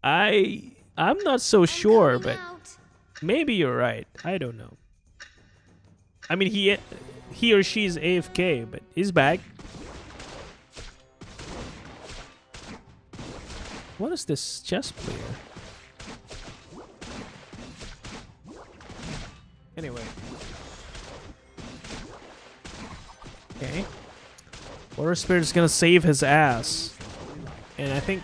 S1: I'm not so sure, but maybe you're right. I don't know. I mean, he or she's AFK, but he's back. What is this chess player? Anyway. Okay. Water Spirit is gonna save his ass. And I think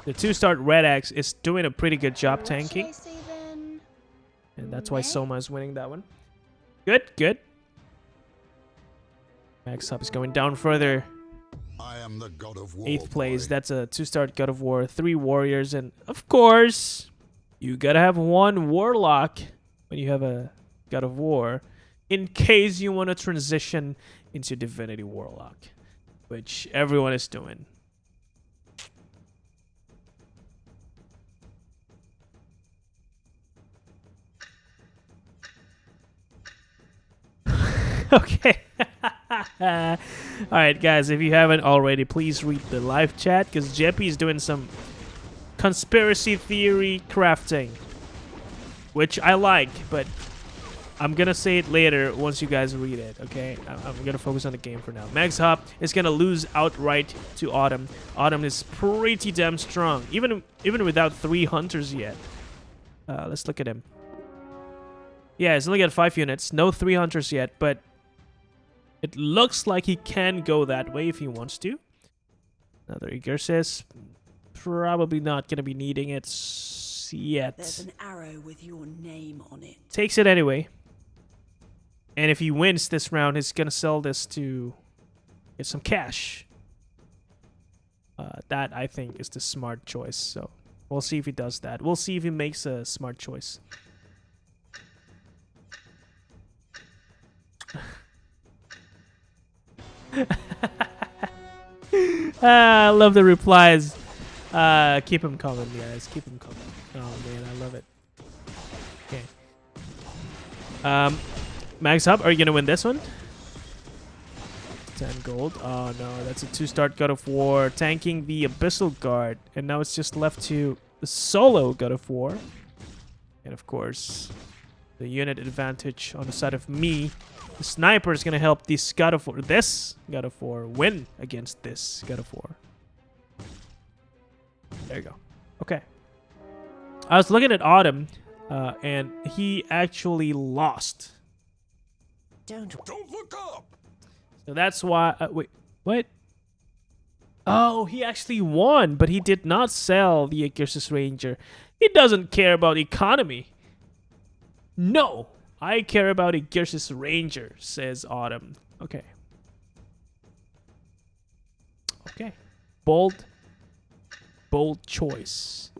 S1: the 2-star Red Axe is doing a pretty good job tanking. And that's why Soma is winning that one. Good, good. Max Up is going down further.
S4: I am the god of war.
S1: 8th place.
S4: boy.
S1: That's a 2-star God of War, 3 warriors, and of course, you gotta have 1 warlock when you have a God of War, in case you want to transition into Divinity Warlock, which everyone is doing. Okay. Alright, guys, if you haven't already, please read the live chat, because Jeppy is doing some conspiracy theory crafting, which I like, but I'm gonna say it later once you guys read it, okay? I'm gonna focus on the game for now. Max Hop is gonna lose outright to Autumn. Autumn is pretty damn strong, even without 3 hunters yet. Let's look at him. Yeah, he's only got 5 units, no 3 hunters yet, but it looks like he can go that way if he wants to. Another Egersis. Probably not going to be needing it yet.
S5: There's an arrow with your name on it.
S1: Takes it anyway. And if he wins this round, he's going to sell this to get some cash. That, I think, is the smart choice. So we'll see if he does that. We'll see if he makes a smart choice. I love the replies. Keep him coming, guys. Keep him coming. Oh man, I love it. Okay. Max Hub, are you gonna win this one? 10 gold. Oh no, that's a 2-star God of War tanking the Abyssal Guard, and now it's just left to the solo God of War, and of course, the unit advantage on the side of me. The sniper is gonna help this God of War win against this God of War. There you go. Okay. I was looking at Autumn, and he actually lost.
S3: Don't
S7: look up.
S1: So that's why. Wait, what? Oh, he actually won, but he did not sell the Egersis Ranger. He doesn't care about economy. No. I care about Egersis Ranger, says Autumn. Okay. Okay. Bold choice.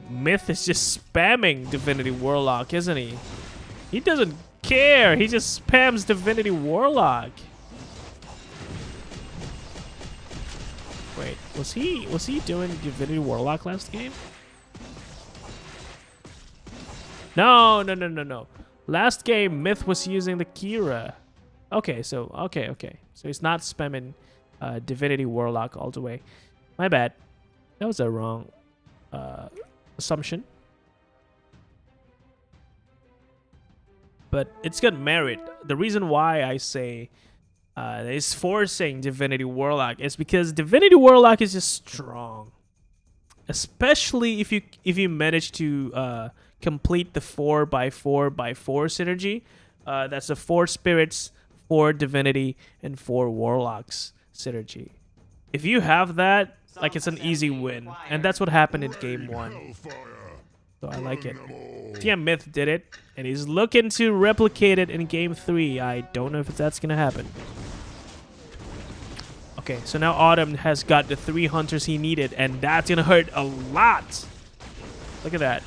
S1: Myth is just spamming Divinity Warlock, isn't he? He doesn't care. He just spams Divinity Warlock. Wait, was he doing Divinity Warlock last game? No. Last game, Myth was using the Kira. Okay, so he's not spamming Divinity Warlock all the way. My bad. That was a wrong assumption. But it's got merit. The reason why I say is forcing Divinity Warlock is because Divinity Warlock is just strong, especially if you manage to complete the 4x4x4 synergy. That's the 4 spirits, 4 divinity, and 4 warlocks synergy. If you have that, like, it's an easy win, and that's what happened in game 1. So I like it. TM Myth did it, and he's looking to replicate it in game 3. I don't know if that's gonna happen. Okay, so now Autumn has got the 3 hunters he needed, and that's gonna hurt a lot. Look at that.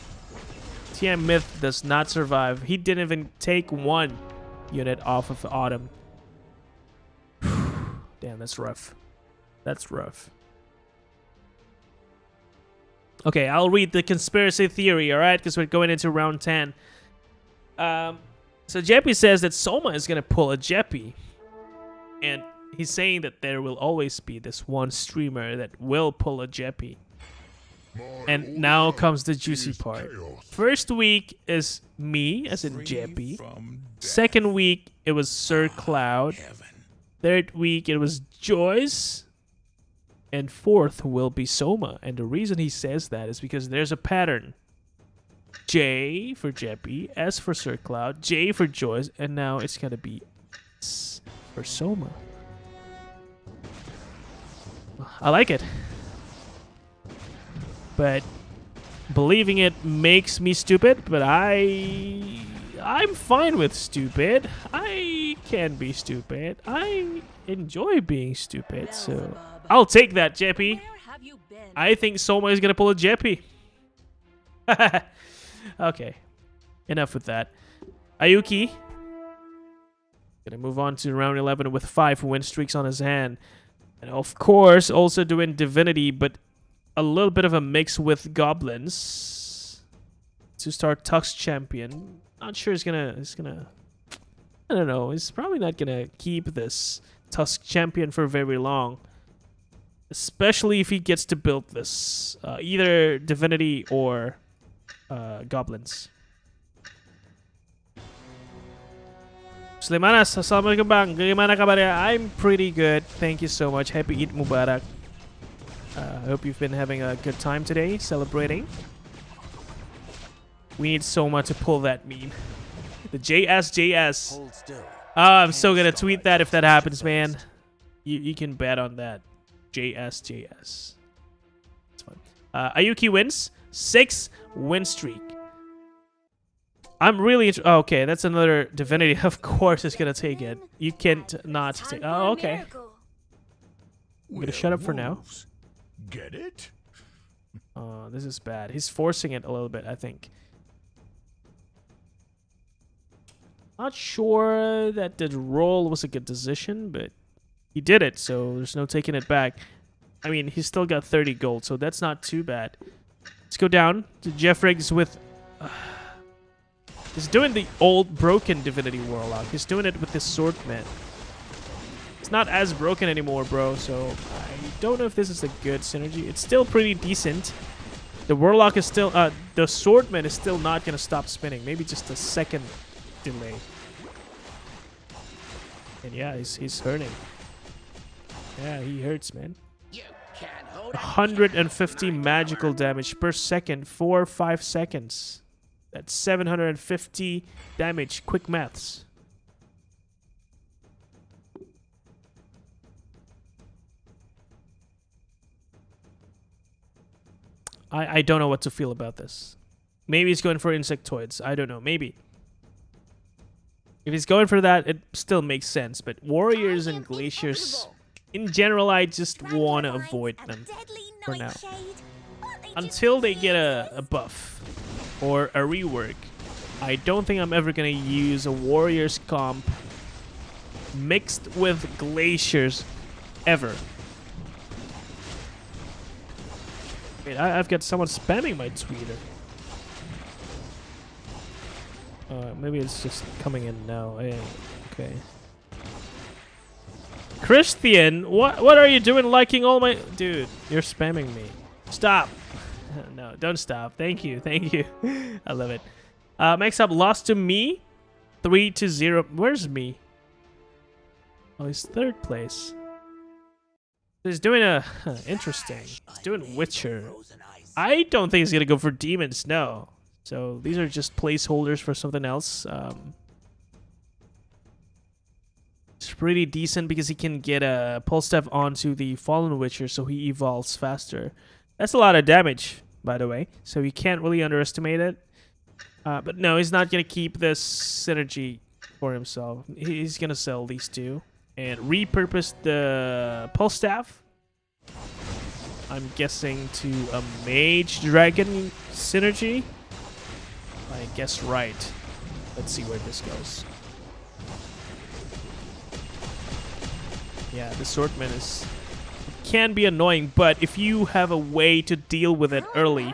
S1: TM Myth does not survive. He didn't even take 1. unit off of Autumn. Damn, that's rough. That's rough. Okay, I'll read the conspiracy theory, alright? Because we're going into round 10. So Jeppy says that Soma is going to pull a Jeppy. And he's saying that there will always be this one streamer that will pull a Jeppy. And now comes the juicy part. First week is me, as in Jeppy. Second week, it was Sir Cloud. Third week, it was Joyce. And fourth will be Soma. And the reason he says that is because there's a pattern. J for Jeppy, S for Sir Cloud, J for Joyce, and now it's going to be S for Soma. I like it. But believing it makes me stupid, but I'm fine with stupid. I can be stupid. I enjoy being stupid, so I'll take that, Jeppy. I think Soma is gonna pull a Jeppy. Okay, enough with that. aYuukï gonna move on to round 11 with 5 win streaks on his hand, and of course also doing Divinity, but a little bit of a mix with Goblins to start Tux Champion. Not sure he's gonna. I don't know. He's probably not gonna keep this Tusk Champion for very long, especially if he gets to build this either Divinity or Goblins. Slimanas, assalamualaikum bang. Gimana kabarnya? I'm pretty good. Thank you so much. Happy Eid Mubarak. I hope you've been having a good time today, celebrating. We need Soma to pull that meme. The JS.
S8: Hold still.
S1: I'm so gonna tweet that if that happens, man. You can bet on that. JS. It's fun. aYuukï wins. 6 win streak. I'm really okay, that's another Divinity. Of course it's gonna take it. You can't not take. Oh, okay. I'm gonna shut up for now.
S7: Get it?
S1: This is bad. He's forcing it a little bit, I think. Not sure that the roll was a good decision, but he did it, so there's no taking it back. I mean, he's still got 30 gold, so that's not too bad. Let's go down to Jeff Riggs with... he's doing the old broken Divinity Warlock. He's doing it with this Swordman. It's not as broken anymore, bro, so I don't know if this is a good synergy. It's still pretty decent. The Warlock is still... the Swordman is still not going to stop spinning. Maybe just a second delay. And yeah, he's hurting. Yeah, he hurts, man. 150 magical damage per second for 5 seconds. That's 750 damage. Quick maths. I don't know what to feel about this. Maybe he's going for insectoids. I don't know. Maybe. If he's going for that, it still makes sense. But warriors and glaciers, in general, I just want to avoid them for now. Until they get a buff or a rework. I don't think I'm ever going to use a warriors comp mixed with glaciers ever. Wait, I've got someone spamming my tweeter. Maybe it's just coming in now. Okay. Christian, what are you doing liking all my... Dude, you're spamming me. Stop. No, don't stop. Thank you. I love it. Next up, lost to Mii. 3-0. Where's Mii? Oh, he's 3rd place. He's doing a... interesting. He's doing Witcher. I don't think he's going to go for Demons, no. So these are just placeholders for something else. It's pretty decent because he can get a Pulse Staff onto the Fallen Witcher, so he evolves faster. That's a lot of damage, by the way, so you can't really underestimate it. But no, he's not going to keep this synergy for himself. He's going to sell these two and repurpose the Pulse Staff. I'm guessing to a Mage Dragon synergy. I guess right. Let's see where this goes. Yeah, the Swordman is can be annoying, but if you have a way to deal with it early,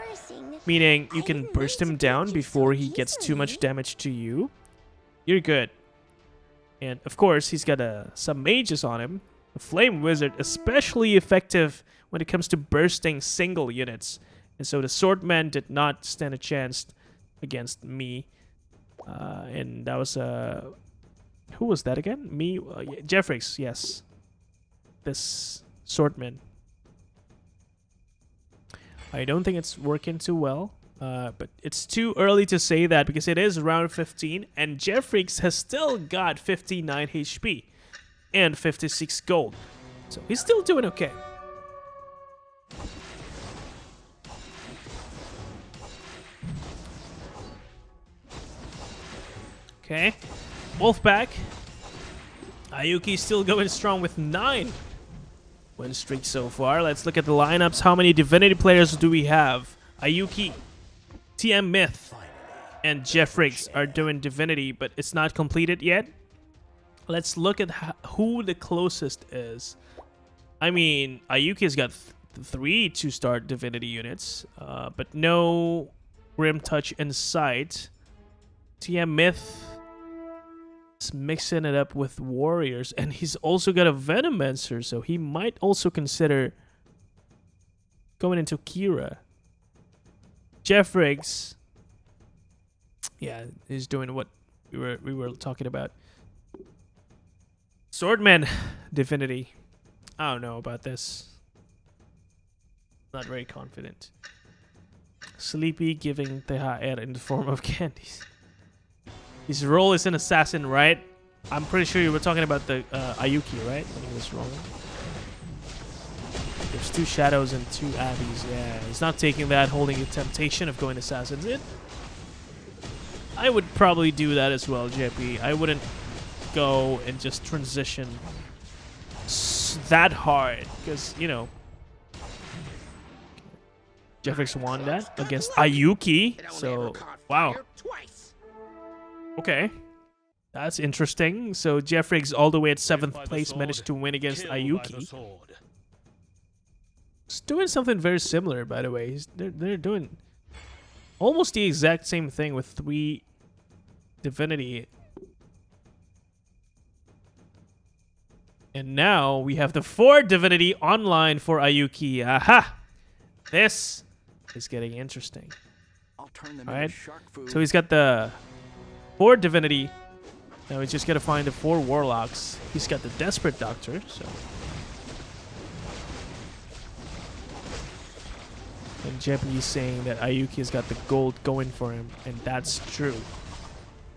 S1: meaning you can burst him down before he gets too much damage to you, you're good. And of course, he's got some mages on him. The Flame Wizard, especially effective when it comes to bursting single units. And so the Swordman did not stand a chance against Mii. And that was who was that again? Mii, Jeffrix, yes. This Swordman. I don't think it's working too well. But it's too early to say that because it is round 15 and Jeffrix has still got 59 HP and 56 gold. So he's still doing okay. Okay. Wolfpack. aYuukï still going strong with 9 win streak so far. Let's look at the lineups. How many Divinity players do we have? aYuukï, TM Myth, and Jeffrix are doing Divinity, but it's not completed yet. Let's look at who the closest is. I mean, aYuukï's got 3 to start Divinity units, but no Grim Touch in sight. TM Myth is mixing it up with Warriors, and he's also got a Venomancer, so he might also consider going into Kira. Jeffrix, yeah, he's doing what we were talking about. Swordman Divinity. I don't know about this. Not very confident. Sleepy giving THR in the form of candies. His role is an assassin, right? I'm pretty sure you were talking about the aYuukï, right? When he was rolling. There's 2 shadows and 2 abbeys. Yeah, he's not taking that, holding the temptation of going assassins in. I would probably do that as well, JP. I wouldn't go and just transition that hard because, you know, Jeffrix won that against aYuukï. So, wow. Okay. That's interesting. So, Jeffrix all the way at 7th place managed to win against aYuukï. He's doing something very similar, by the way. They're doing almost the exact same thing with 3 Divinity. And now we have the 4 Divinity online for aYuukï. Aha! This is getting interesting. Alright, so he's got the 4 Divinity. Now he's just got to find the 4 Warlocks. He's got the Desperate Doctor, so... And Japanese saying that aYuukï has got the gold going for him, and that's true.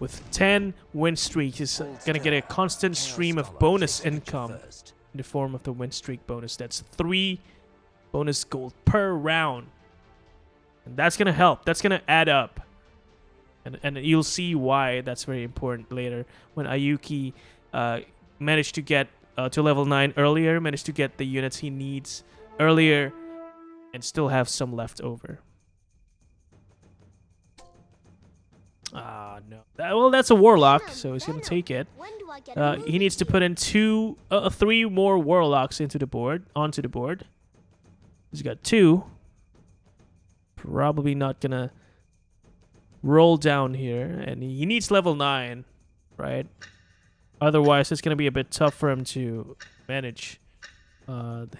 S1: With 10 win streak, he's gonna get a constant stream of bonus income in the form of the win streak bonus. That's 3 bonus gold per round, and that's gonna help. That's gonna add up, and you'll see why that's very important later when aYuukï managed to get to level 9 earlier, managed to get the units he needs earlier, and still have some left over. Ah, no. Well, that's a Warlock, so he's going to take it. He needs to put in 3 more Warlocks onto the board. He's got 2. Probably not going to roll down here. And he needs level 9, right? Otherwise, it's going to be a bit tough for him to manage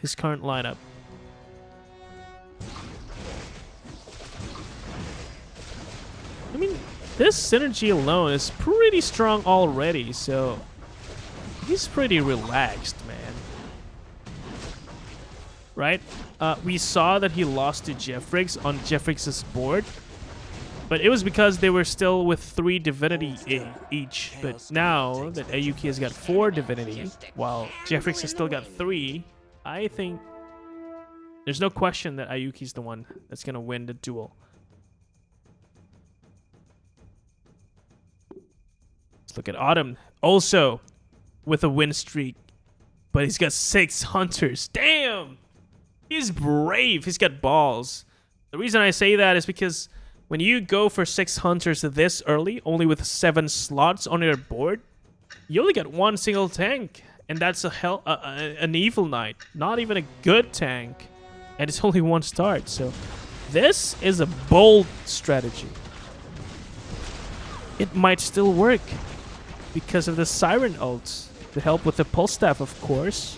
S1: his current lineup. I mean, this synergy alone is pretty strong already, so he's pretty relaxed, man. Right? We saw that he lost to Jeffrix on Jeffrix's board, but it was because they were still with 3 Divinity each. But now that aYuukï has got 4 Divinity, while Jeffrix has still got 3, I think there's no question that aYuukï's the one that's going to win the duel. Let's look at Autumn. Also with a win streak, but he's got 6 hunters. Damn! He's brave. He's got balls. The reason I say that is because when you go for 6 hunters this early, only with 7 slots on your board, you only get 1 single tank. And that's an evil knight, not even a good tank. And it's only 1 start, so this is a bold strategy. It might still work because of the Siren ult to help with the Pulse Staff, of course.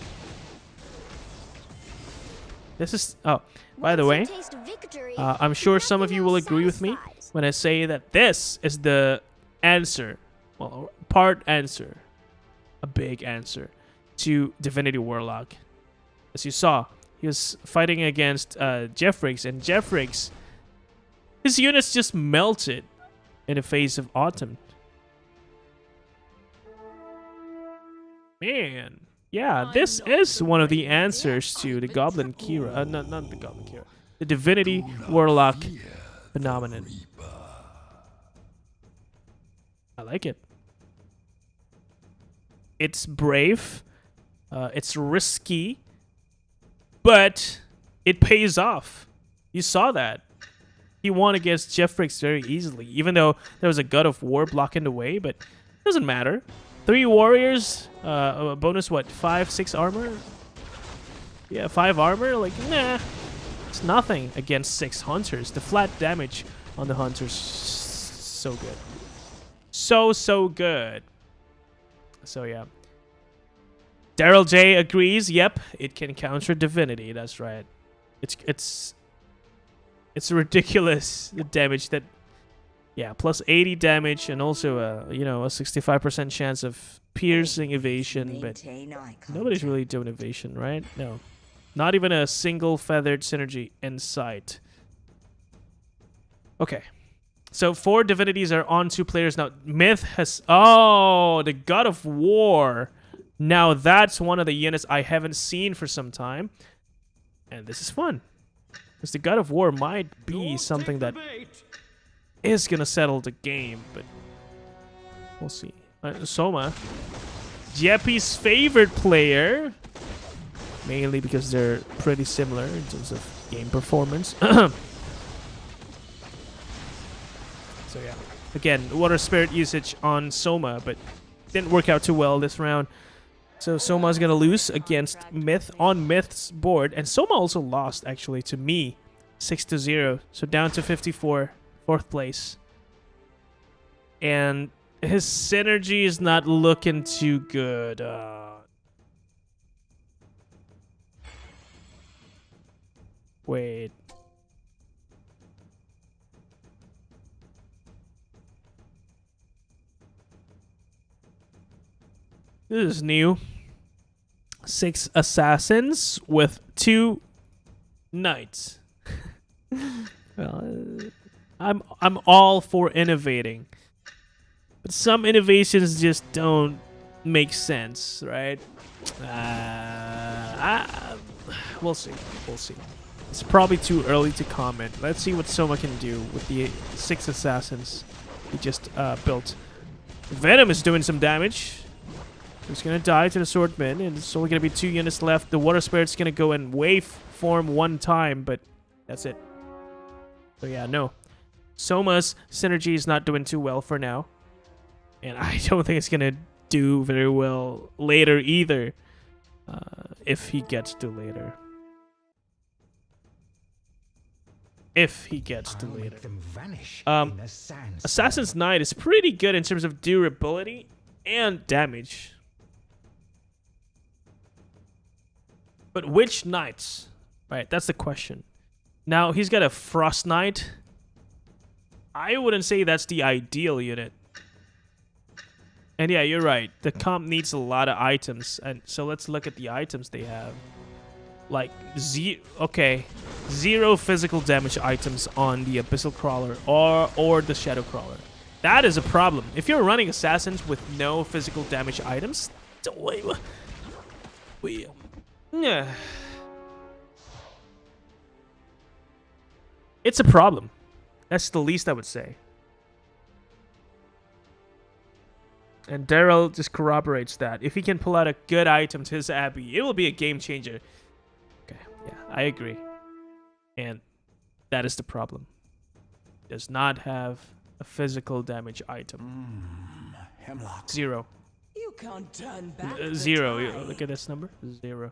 S1: This is... Oh, by the way, I'm sure some of you will agree with me when I say that this is the answer. Well, part answer. A big answer to Divinity Warlock. As you saw, he was fighting against Jeffrix, and Jeffrix, his units just melted in the face of Autumn. Man, yeah, this is one of the answers to the Goblin Kira. Not the Goblin Kira. The Divinity Warlock phenomenon. I like it. It's brave. It's risky. But it pays off. You saw that. He won against Jeffrix very easily, even though there was a God of War blocking the way, but it doesn't matter. 3 warriors, bonus what, 5, 6 armor? Yeah, 5 armor, like, nah. It's nothing against 6 hunters. The flat damage on the hunters, so good. So good. So yeah. Daryl J agrees. Yep, it can counter Divinity. That's right. It's ridiculous, the damage that... Yeah, plus 80 damage and also a 65% chance of piercing evasion, but nobody's really doing evasion, right? No. Not even a single feathered synergy in sight. Okay. So 4 divinities are on 2 players now. Myth has... Oh, the God of War. Now that's one of the units I haven't seen for some time. And this is fun. Because the God of War might be something that is going to settle the game. But we'll see. Soma. Jeppy's favorite player. Mainly because they're pretty similar in terms of game performance. So yeah. Again, Water Spirit usage on Soma, but didn't work out too well this round. So Soma's gonna lose against Myth on Myth's board, and Soma also lost actually to Mii, 6-0. So down to 54, 4th place. And his synergy is not looking too good. Wait. This is new. 6 assassins with 2 knights. Well, I'm all for innovating, but some innovations just don't make sense, right? We'll see. We'll see. It's probably too early to comment. Let's see what Soma can do with the 6 assassins he just built. Venom is doing some damage. He's going to die to the Swordman, and it's only going to be 2 units left. The Water Spirit's going to go in wave form 1 time, but that's it. So yeah, no. Soma's synergy is not doing too well for now. And I don't think it's going to do very well later either. If he gets to later. If he gets to later. Assassin's Knight is pretty good in terms of durability and damage. But which knights? Right, that's the question. Now, he's got a Frost Knight. I wouldn't say that's the ideal unit. And yeah, you're right. The comp needs a lot of items. And so let's look at the items they have. Like, 0 physical damage items on the Abyssal Crawler or the Shadow Crawler. That is a problem. If you're running assassins with no physical damage items, yeah, it's a problem. That's the least I would say. And Daryl just corroborates that. If he can pull out a good item to his Abbey, it will be a game changer. Okay, yeah, I agree. And that is the problem. Does not have a physical damage item.
S8: Hemlock.
S1: 0.
S3: You
S5: You can't turn back. the
S1: 0.
S5: tide.
S1: Look at this number. 0.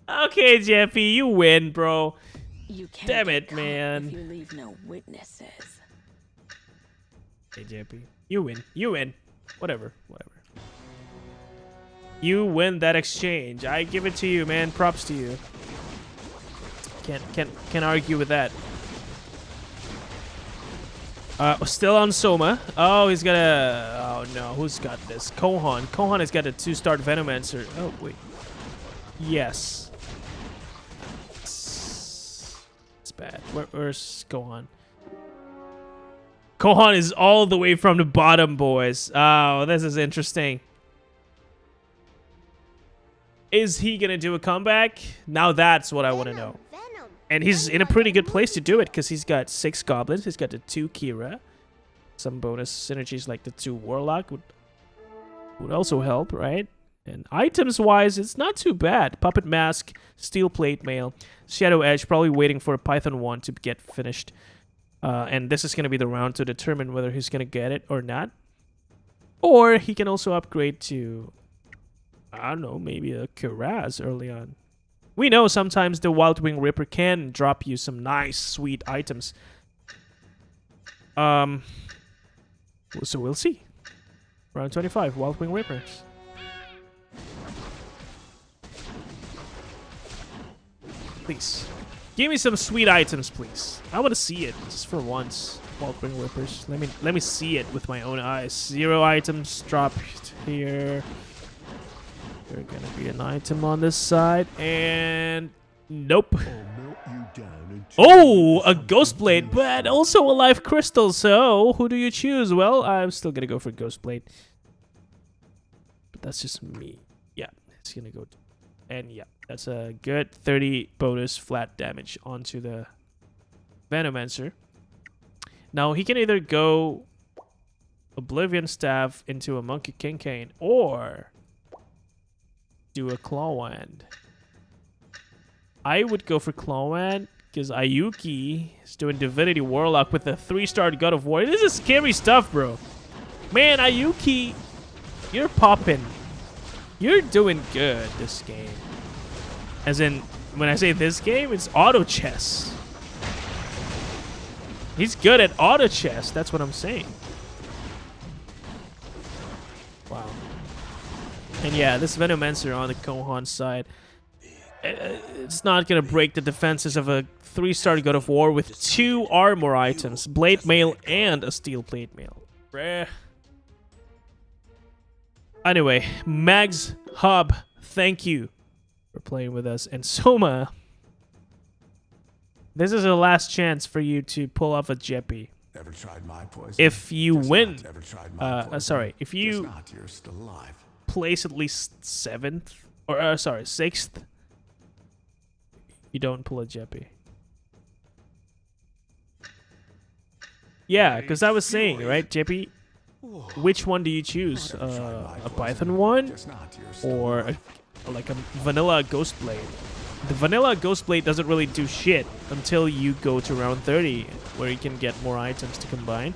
S1: Okay, Jeffy, you win, bro.
S3: You can't
S1: Damn
S3: get
S1: it,
S3: caught
S1: man.
S3: If you leave no witnesses.
S1: Hey, Jeffy, you win. You win. Whatever. Whatever. You win that exchange. I give it to you, man. Props to you. Can't argue with that. Still on Soma. Oh, he's got a... Oh, no. Who's got this? Côhon. Côhon has got a 2-star Venomancer. Oh, wait. Yes. It's bad. Where's Côhon? Côhon is all the way from the bottom, boys. Oh, this is interesting. Is he going to do a comeback? Now that's what I want to know. And he's in a pretty good place to do it because he's got 6 goblins. He's got the 2 Kira. Some bonus synergies like the 2 Warlock would also help, right? And items-wise, it's not too bad. Puppet Mask, Steel Plate Mail, Shadow Edge, probably waiting for a Python 1 to get finished. And this is going to be the round to determine whether he's going to get it or not. Or he can also upgrade to, I don't know, maybe a Kuraz early on. We know sometimes the Wild Wing Ripper can drop you some nice, sweet items. So we'll see. Round 25, Wild Wing Rippers. Please. Give me some sweet items, please. I want to see it, just for once. Wild Wing Rippers. Let me see it with my own eyes. 0 items dropped here. There's gonna be an item on this side, and nope. Oh, a Ghost Blade, but also a Life Crystal. So, who do you choose? Well, I'm still gonna go for Ghost Blade. But that's just me. Yeah, it's gonna go. And yeah, that's a good 30 bonus flat damage onto the Venomancer. Now, he can either go Oblivion Staff into a Monkey King Cane, or do a Claw Wand. I would go for Claw Wand because aYuukï is doing Divinity Warlock with a 3-star God of War. This is scary stuff, bro. Man, aYuukï, you're popping. You're doing good this game. As in, when I say this game, it's auto chess. He's good at auto chess. That's what I'm saying. Wow. And yeah, this Venomancer on the Côhon side, it's not going to break the defenses of a 3-star God of War with 2 armor items, Blade Mail and a Steel Plate Mail. Bruh. Anyway, Mags Hub, thank you for playing with us. And Soma, this is the last chance for you to pull off a Jeppy.
S7: Never tried my poison.
S1: If you
S7: Just
S1: win,
S7: not ever tried my poison.
S1: sorry, if you
S7: Just not, you're still alive.
S1: place at least 7th, or sorry, 6th, you don't pull a Jeppy. Yeah, because I was saying, right, Jeppy, which one do you choose? A Python one,
S7: Just not, you're still
S1: or
S7: alive.
S1: like a vanilla Ghost Blade? The vanilla Ghost Blade doesn't really do shit until you go to round 30, where you can get more items to combine.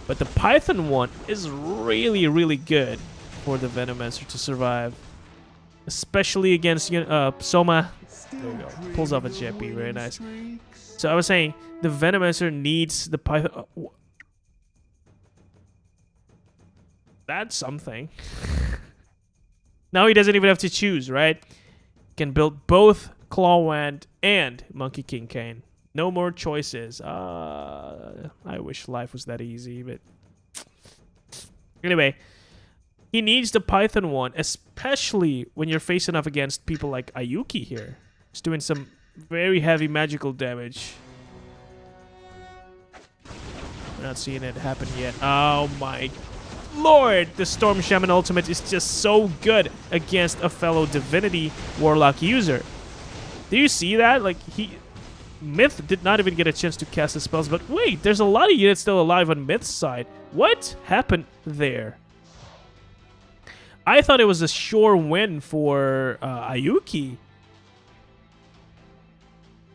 S1: But the Python one is really, really good for the Venomancer to survive, especially against Soma. There we go. Pulls off a Jeppy, very nice. So I was saying the Venomancer needs the Python. That's something. Now he doesn't even have to choose, right? Can build both Claw Wand and Monkey King Cane. No more choices. I wish life was that easy, but anyway, he needs the Python one, especially when you're facing off against people like aYuukï here. He's doing some very heavy magical damage. We're not seeing it happen yet. Oh my lord, the Storm Shaman ultimate is just so good against a fellow Divinity Warlock user. Do you see that? Like, Myth did not even get a chance to cast the spells, but wait, there's a lot of units still alive on Myth's side. What happened there? I thought it was a sure win for aYuukï.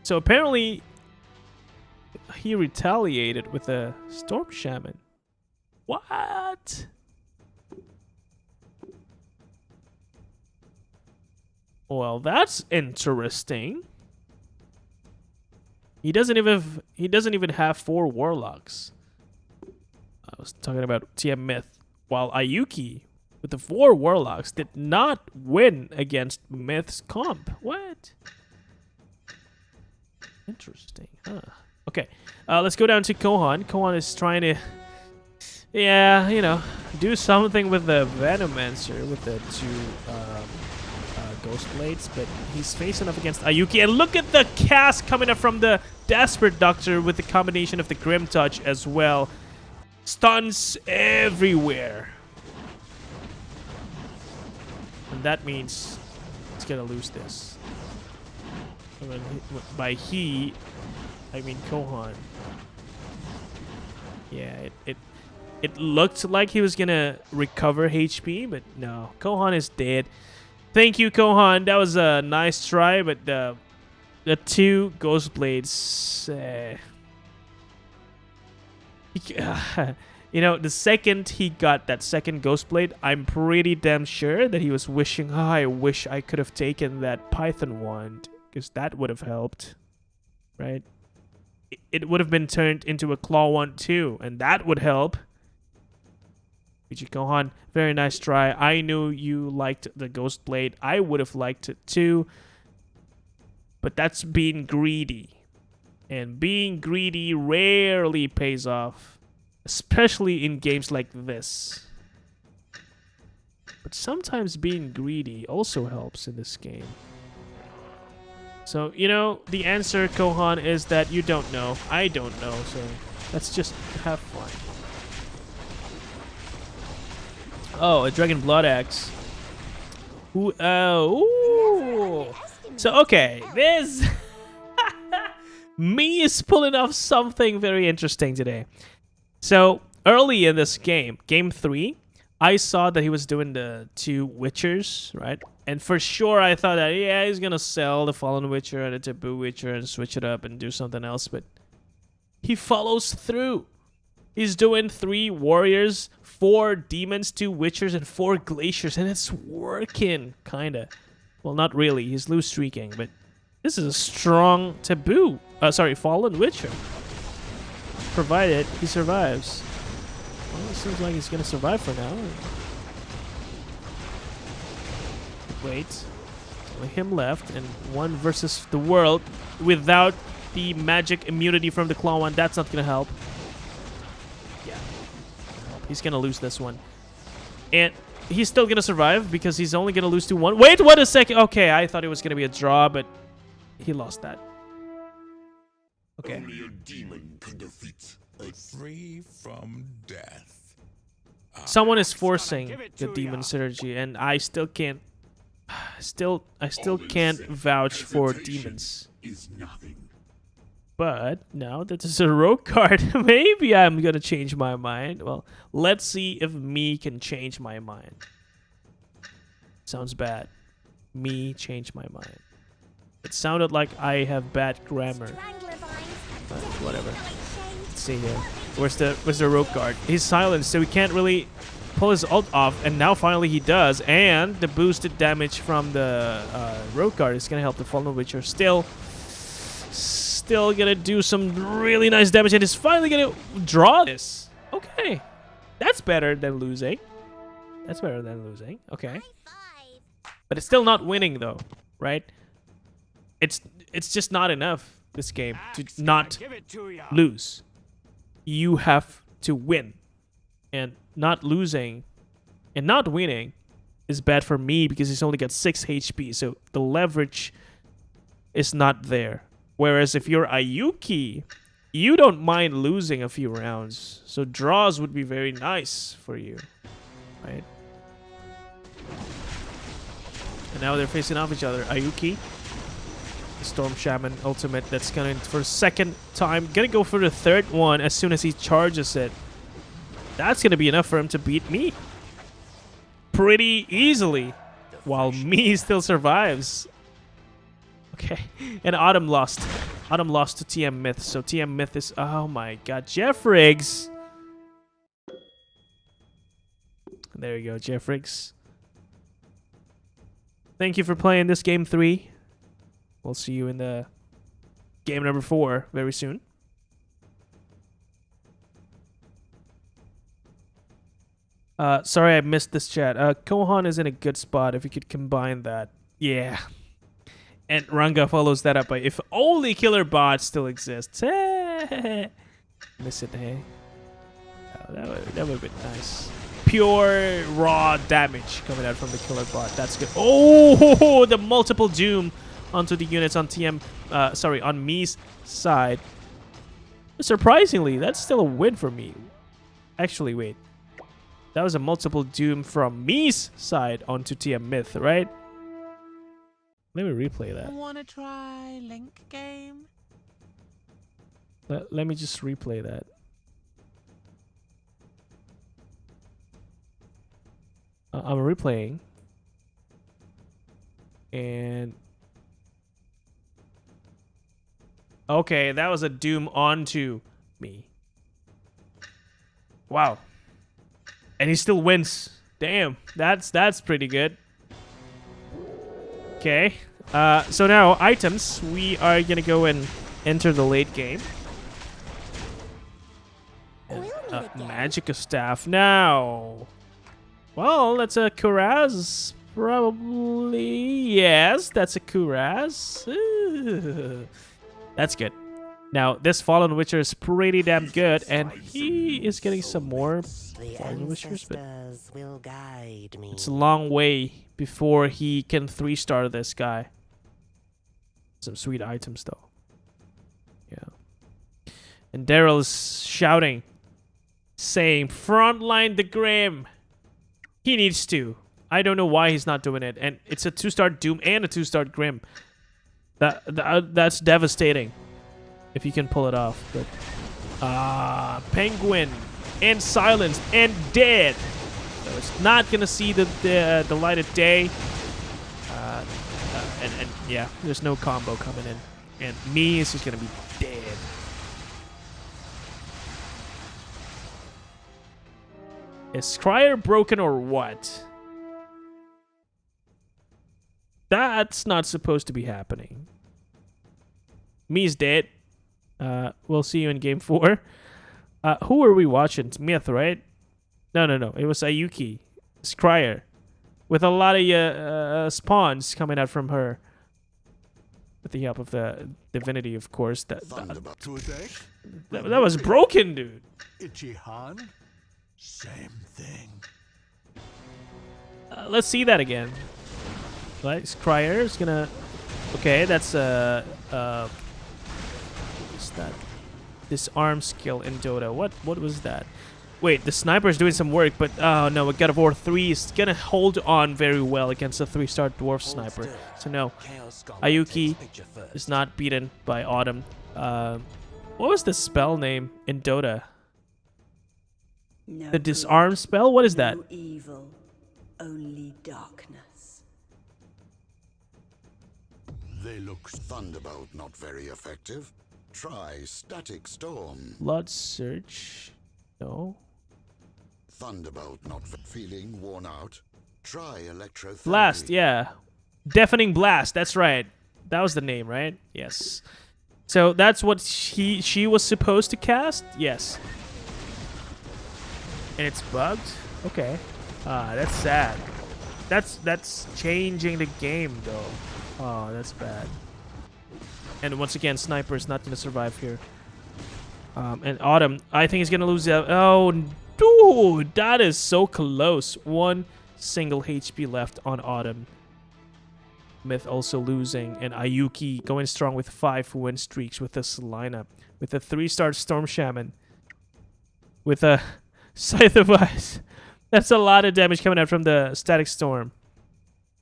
S1: So apparently, He retaliated with a Storm Shaman. What? Well, that's interesting. He doesn't even have 4 warlocks. I was talking about TM Myth. While aYuukï with the 4 warlocks did not win against Myth's comp. What? Interesting, huh? Okay, let's go down to Côhon. Côhon is trying to, yeah, you know, do something with the Venomancer with the 2 Ghost Blades, but he's facing up against aYuukï. And look at the cast coming up from the Desperate Doctor with the combination of the Grim Touch as well. Stuns everywhere. And that means he's gonna lose this. I mean, by he, I mean Côhon. Yeah, it looked like he was gonna recover HP, but no. Côhon is dead. Thank you, Côhon. That was a nice try, but the 2 Ghost Blades. You know, the second he got that second Ghost Blade, I'm pretty damn sure that he was wishing, oh, I wish I could have taken that Python wand, because that would have helped, right? It would have been turned into a Claw wand too, and that would help. VG.Côhon, very nice try. I knew you liked the Ghost Blade. I would have liked it too, but that's being greedy. And being greedy rarely pays off, especially in games like this. But sometimes being greedy also helps in this game. So, you know, the answer, Côhon, is that you don't know. I don't know, so let's just have fun. Oh, a Dragon Blood Axe. Ooh, ooh. So, okay, this... Mii is pulling off something very interesting today. So, early in this game, game 3, I saw that he was doing the 2 Witchers, right? And for sure, I thought that, yeah, he's gonna sell the Fallen Witcher and the Taboo Witcher and switch it up and do something else, but he follows through. He's doing 3 Warriors, 4 Demons, 2 Witchers, and 4 Glaciers, and it's working, kinda. Well, not really. He's loose streaking, but this is a strong Taboo. Fallen Witcher. Provided he survives. Well, it seems like he's gonna survive for now. Wait. Only him left, and 1 versus the world without the magic immunity from the Claw one. That's not gonna help. Yeah. He's gonna lose this one. And he's still gonna survive because he's only gonna lose to 1. Wait, what a second. Okay, I thought it was gonna be a draw, but he lost that. Okay.
S4: Only a demon can defeat a
S7: Free from death.
S1: Someone is forcing the demon synergy, and I still can't. I still can't vouch for demons.
S4: is nothing.
S1: But now that there's a rogue card, maybe I'm gonna change my mind. Well, let's see if Mii can change my mind. Sounds bad. Mii change my mind. It sounded like I have bad grammar. But whatever. Let's see here. Where's the rogue guard? He's silenced, so he can't really pull his ult off, and now finally he does. And the boosted damage from the rogue guard is gonna help the Fallen Witcher. Still gonna do some really nice damage, and is finally gonna draw this. Okay, that's better than losing. That's better than losing. Okay, but it's still not winning though, right? It's just not enough this game to not lose. You have to win, and not losing and not winning is bad for me because he's only got 6 HP, so the leverage is not there. Whereas if you're aYuukï, you don't mind losing a few rounds, so draws would be very nice for you, right? And now they're facing off each other. aYuukï, the Storm Shaman ultimate that's gonna, for a second time, gonna go for the 3rd one as soon as he charges it. That's gonna be enough for him to beat me pretty easily, while Mii still survives. Okay, and Autumn lost. Autumn lost to TM Myth, so TM Myth is... Oh my god, Jeff Riggs! There you go, Jeff Riggs. Thank you for playing this game 3. We'll see you in the game number 4 very soon. Sorry I missed this chat. Côhon is in a good spot if you could combine that. Yeah. And Ranga follows that up by if only killer bot still exists. Miss it, hey? Oh, that would have been nice. Pure raw damage coming out from the killer bot. That's good. Oh, the multiple doom onto the units on on Mii's side. Surprisingly, that's still a win for me. Actually, wait. That was a multiple doom from Mii's side onto TM Myth, right? Let me replay that.
S6: Wanna try Link game?
S1: Let me just replay that. I'm replaying. And... Okay, that was a doom onto me. Wow. And he still wins. Damn, that's pretty good. Okay. So now, items. We are going to go and enter the late game. Magica staff now. Well, that's a Kuraz. Probably. Yes, that's a Kuraz. That's good. Now, this Fallen Witcher is pretty damn good, and he is getting some more Fallen Witchers, but
S9: will guide me.
S1: it's a long way before he can 3-star this guy. Some sweet items, though. Yeah. And Daryl is shouting, saying, "Frontline the Grim." He needs to. I don't know why he's not doing it. And it's a 2-star Doom and a 2-star Grim. That's devastating. If you can pull it off. But Penguin and silenced and dead. So it's not gonna see the light of day. And yeah, there's no combo coming in. And Mii is just gonna be dead. Is Scryer broken or what? That's not supposed to be happening. Mii's dead. We'll see you in game 4. Who are we watching? It's Myth, right? No. It was aYuukï. Scryer. With a lot of spawns coming out from her. With the help of the divinity, of course. That was broken, dude.
S7: Ichihan? Same thing.
S1: Let's see that again. Right, Scryer is gonna... Okay, that's what's that? Disarm skill in Dota. What was that? Wait, the sniper is doing some work, but oh no, a God of War 3 is gonna hold on very well against a 3-star dwarf sniper. So no, aYuukï is not beaten by Autumn. What was the spell name in Dota?
S5: No
S1: The disarm spell? What is that?
S5: No evil, only darkness.
S4: They look Thunderbolt not very effective. Try Static Storm.
S1: Blood Surge? No.
S4: Thunderbolt not feeling worn out. Try Electrotherapy.
S1: Blast, yeah. Deafening Blast, that's right. That was the name, right? Yes. So that's what she was supposed to cast? Yes. And it's bugged? Okay. That's sad. That's changing the game, though. Oh, that's bad. And once again, Sniper is not going to survive here. And Autumn, I think he's going to lose out. Oh, dude, that is so close. One single HP left on Autumn. Myth also losing. And aYuukï going strong with 5 win streaks with this lineup. With a 3-star Storm Shaman. With a Scythe of Ice. That's a lot of damage coming out from the Static Storm.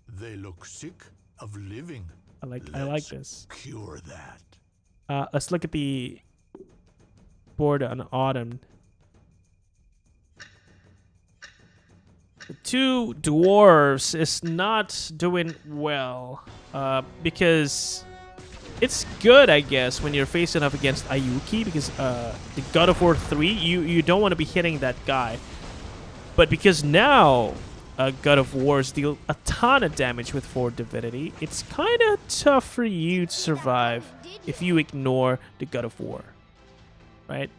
S7: They look sick of living.
S1: I like this.
S7: Cure that.
S1: Let's look at the board on Autumn. The 2 dwarves is not doing well because it's good, I guess, when you're facing up against aYuukï, because the God of War 3, you don't want to be hitting that guy. But because now God of Wars deal a ton of damage with 4 Divinity, it's kind of tough for you to survive if you ignore the God of War, right?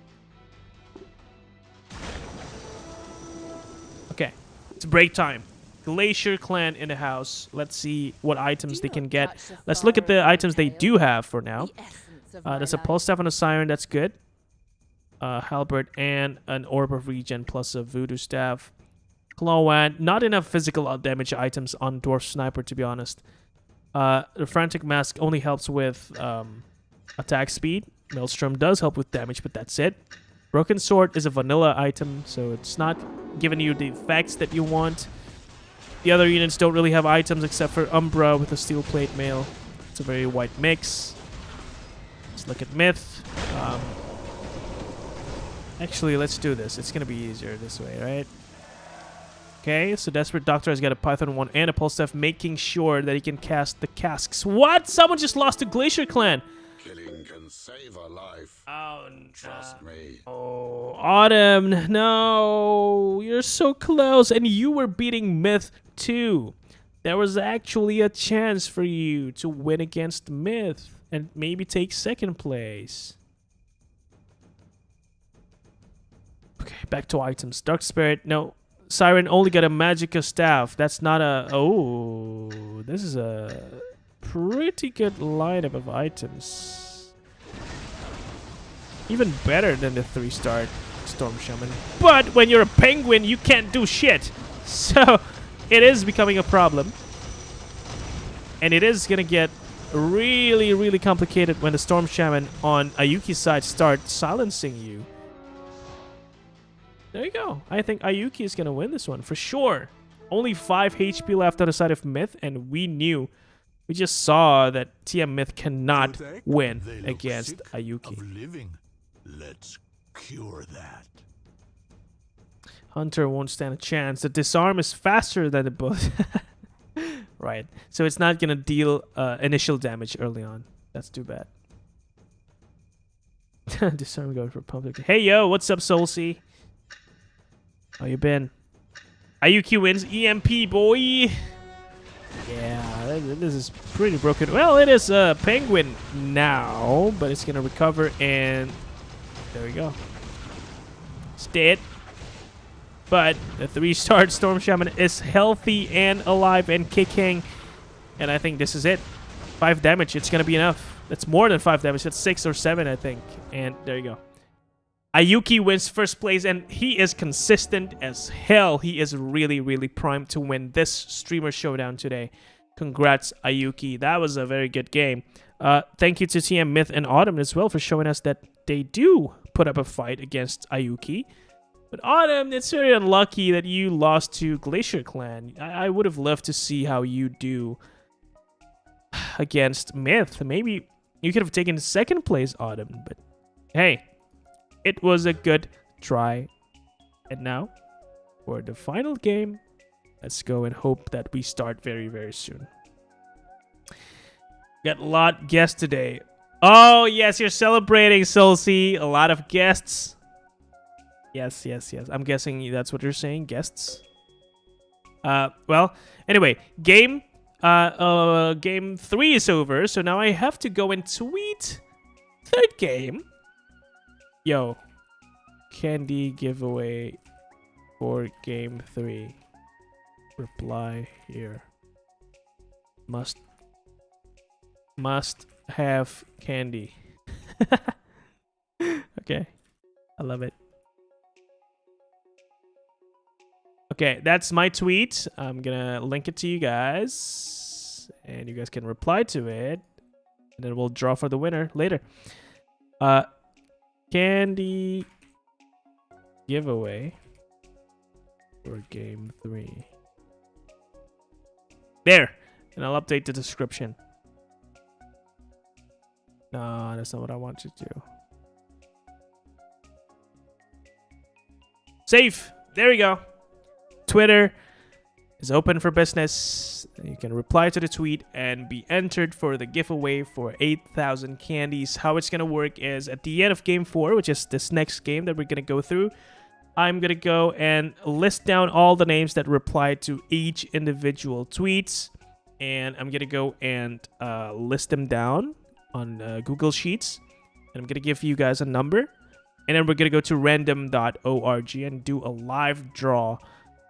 S1: Okay, it's break time. Glacier Clan in the house. Let's see what items they can get. Let's look at the items they do have for now. There's a Pulse Staff and a Siren. That's good. Halberd and an Orb of Regen plus a Voodoo Staff. Clawwand. Not enough physical damage items on Dwarf Sniper, to be honest. The Frantic Mask only helps with attack speed. Maelstrom does help with damage, but that's it. Broken Sword is a vanilla item, so it's not giving you the effects that you want. The other units don't really have items except for Umbra with a Steel Plate Mail. It's a very white mix. Let's look at Myth. Actually, let's do this. It's going to be easier this way, right? Okay, so Desperate Doctor has got a Python 1 and a Pulse Staff, making sure that he can cast the casks. What? Someone just lost to Glacier Clan.
S4: Killing can save a life.
S1: Oh,
S4: Trust me.
S1: Oh, Autumn, no. You're so close, and you were beating Myth too. There was actually a chance for you to win against Myth and maybe take 2nd place. Okay, back to items. Dark Spirit, no. Siren only got a Magicka Staff. That's not a... Oh, this is a pretty good lineup of items. Even better than the 3-star Storm Shaman. But when you're a penguin, you can't do shit. So it is becoming a problem. And it is going to get really, really complicated when the Storm Shaman on aYuukï's side starts silencing you. There you go. I think aYuukï is going to win this one for sure. Only 5 HP left on the side of Myth, and we just saw that TM Myth cannot win against aYuukï.
S7: Let's cure that.
S1: Hunter won't stand a chance. The disarm is faster than the bullet. Right. So it's not going to deal initial damage early on. That's too bad. Disarm goes for public. Hey, yo, what's up, Soulsea? How you been? aYuukï wins EMP, boy. Yeah, this is pretty broken. Well, it is a penguin now, but it's going to recover, and there we go. It's dead. But the 3-star Storm Shaman is healthy and alive and kicking. And I think this is it. 5 damage. It's going to be enough. That's more than 5 damage. That's 6 or 7, I think. And there you go. aYuukï wins 1st place, and he is consistent as hell. He is really, really primed to win this streamer showdown today. Congrats, aYuukï. That was a very good game. Thank you to TM Myth and Autumn as well for showing us that they do put up a fight against aYuukï. But Autumn, it's very unlucky that you lost to Glacier Clan. I would have loved to see how you do against Myth. Maybe you could have taken 2nd place, Autumn. But hey, it was a good try. And now, for the final game, let's go and hope that we start very, very soon. Got a lot of guests today. Oh, yes, you're celebrating, Soulsea. A lot of guests. Yes, yes, yes. I'm guessing that's what you're saying, guests. Well, anyway, game 3 is over, so now I have to go and tweet 3rd game. Yo, candy giveaway for game 3. Reply here. Must have candy. Okay, I love it. Okay, that's my tweet. I'm gonna link it to you guys, and you guys can reply to it, and then we'll draw for the winner later. Candy giveaway for game 3. There, and I'll update the description. No, that's not what I want you to do. Save. There we go. Twitter, is open for business. You can reply to the tweet and be entered for the giveaway for 8,000 candies. How it's going to work is at the end of game 4, which is this next game that we're going to go through, I'm going to go and list down all the names that replied to each individual tweets. And I'm going to go and list them down on Google Sheets. And I'm going to give you guys a number. And then we're going to go to random.org and do a live draw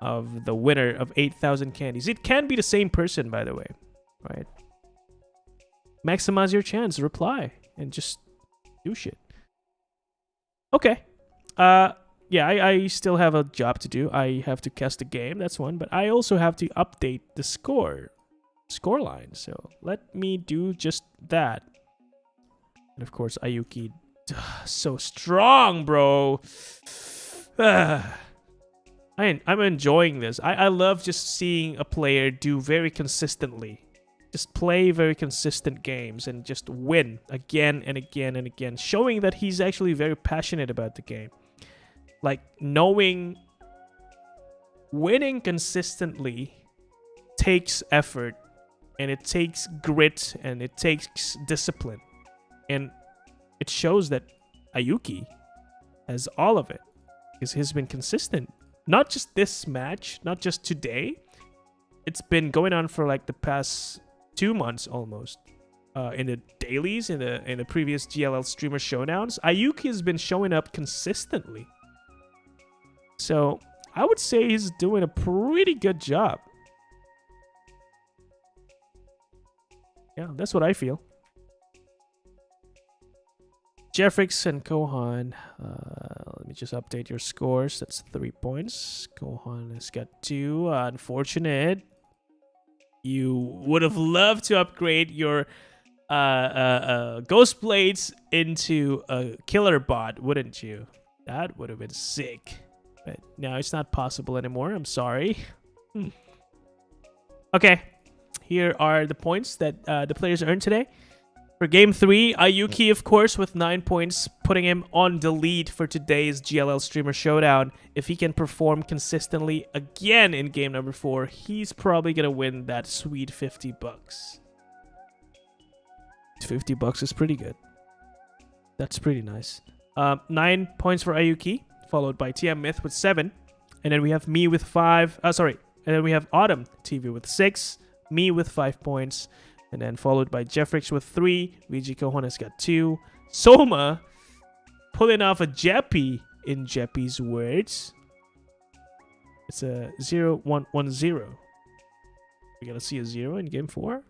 S1: of the winner of 8,000 candies. It can be the same person, by the way. Right? Maximize your chance. Reply. And just do shit. Okay. Yeah, I still have a job to do. I have to cast the game. That's one. But I also have to update the scoreline. So let me do just that. And of course, aYuukï. So strong, bro. I'm enjoying this. I love just seeing a player do very consistently. Just play very consistent games and just win again and again and again. Showing that he's actually very passionate about the game. Like, knowing winning consistently takes effort. And it takes grit. And it takes discipline. And it shows that aYuukï has all of it. Because he's been consistent. Not just this match. Not just today. It's been going on for like the past 2 months almost. In the dailies, in the previous GLL streamer showdowns, aYuukï has been showing up consistently. So I would say he's doing a pretty good job. Yeah, that's what I feel. Jeffrix and Côhon. Let me just update your scores. That's 3 points. Côhon has got 2. Unfortunate. You would have loved to upgrade your Ghost Blades into a Killer Bot, wouldn't you? That would have been sick. But now it's not possible anymore. I'm sorry. Okay. Here are the points that the players earned today. For game 3, aYuukï, of course, with 9 points, putting him on the lead for today's GLL Streamer Showdown. If he can perform consistently again in game number 4, he's probably going to win that sweet $50. $50 is pretty good. That's pretty nice. 9 points for aYuukï, followed by TM Myth with 7. And then we have Mii with 5. And then we have Autumn TV with 6. Mii with 5 points. And then followed by Jeffrix with 3. VG.Côhon has got 2. Soma pulling off a Jeppy in Jeppy's words. It's a 0-1-1-0. We gotta see a 0 in game 4.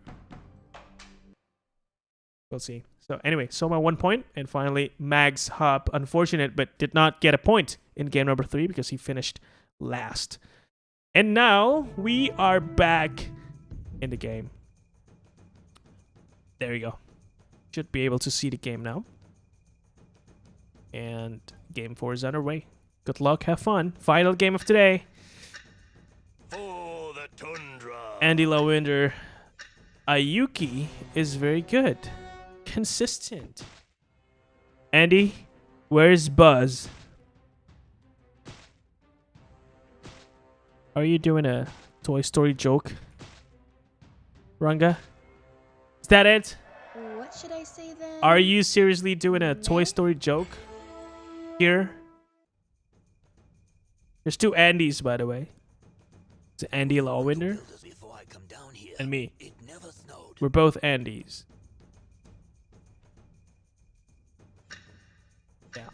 S1: We'll see. So anyway, Soma 1 point. And finally, Mags Hop, unfortunate, but did not get a point in game number 3 because he finished last. And now we are back in the game. There you go. Should be able to see the game now. And game 4 is underway. Good luck, have fun. Final game of today.
S8: For the tundra.
S1: Andy Lowinder. aYuukï is very good. Consistent. Andy, where's Buzz? Are you doing a Toy Story joke? Runga? Is that it?
S3: What should I say then?
S1: Are you seriously doing a Toy Story joke here? There's 2 Andys, by the way. It's Andy Lowinder and me. We're both Andys. Yeah.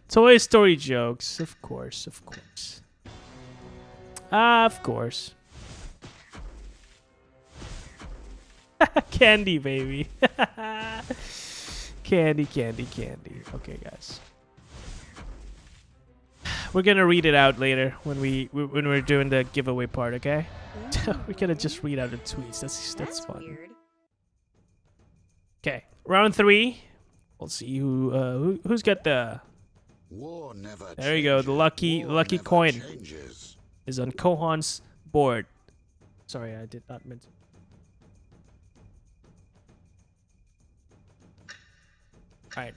S1: Toy Story jokes, of course, of course. Of course. Candy, baby. Candy. Okay, guys. We're gonna read it out later when we're doing the giveaway part, okay? We're gonna just read out the tweets. That's fun.
S3: Weird.
S1: Okay, round 3. We'll see who's got the.
S4: War never
S1: There you go. The lucky
S4: never
S1: coin
S4: changes.
S1: is on Côhon's board. Sorry, I did not mean to. All right.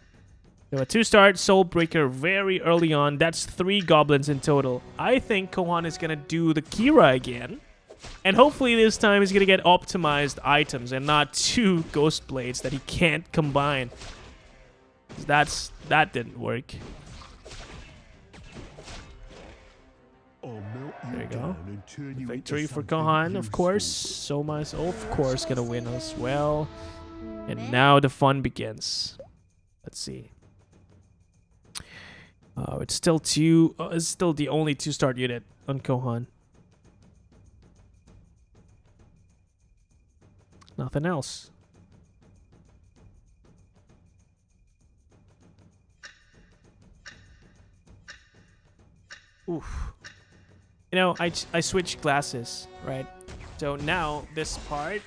S1: So a 2-star Soul Breaker very early on. That's 3 goblins in total. I think Côhon is going to do the Kira again. And hopefully this time he's going to get optimized items and not 2 Ghost Blades that he can't combine. That didn't work. There you go. Victory for Côhon, of course. Soma is of course going to win as well. And now the fun begins. Let's see. It's still it's still the only 2-star unit on Côhon. Nothing else. Oof. You know, I switched glasses, right? So now this part,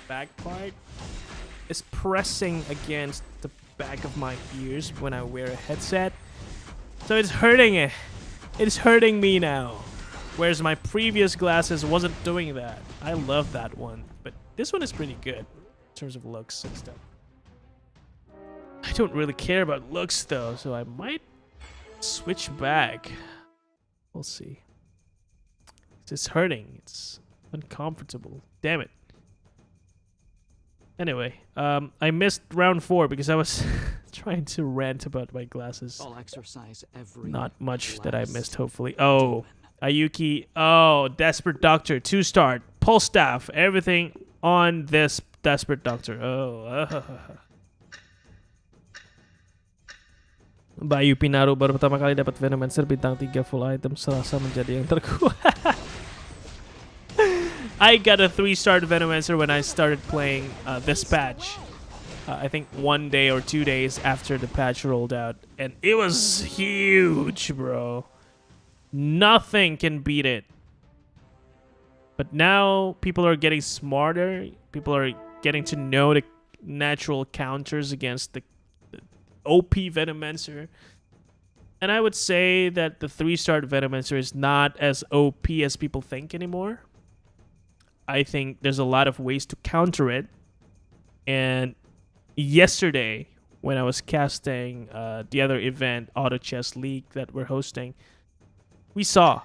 S1: back part, is pressing against the back of my ears when I wear a headset. So it's hurting it. It's hurting me now. Whereas my previous glasses wasn't doing that. I love that one. But this one is pretty good in terms of looks and stuff. I don't really care about looks though, so I might switch back. We'll see. It's hurting. It's uncomfortable. Damn it. Anyway, I missed round 4 because I was trying to rant about my glasses.
S6: I'll exercise every
S1: Not much that I missed, hopefully. Oh, aYuukï. Oh, Desperate Doctor. 2-star. Pulse Staff. Everything on this Desperate Doctor. Oh. Bayu Pinaro baru pertama kali dapat Venomancer bintang 3 full item serasa menjadi yang terkuat. I got a 3-star Venomancer when I started playing this patch. I think 1 day or 2 days after the patch rolled out. And it was huge, bro. Nothing can beat it. But now people are getting smarter. People are getting to know the natural counters against the OP Venomancer. And I would say that the 3-star Venomancer is not as OP as people think anymore. I think there's a lot of ways to counter it. And yesterday, when I was casting the other event, Auto Chess League, that we're hosting, we saw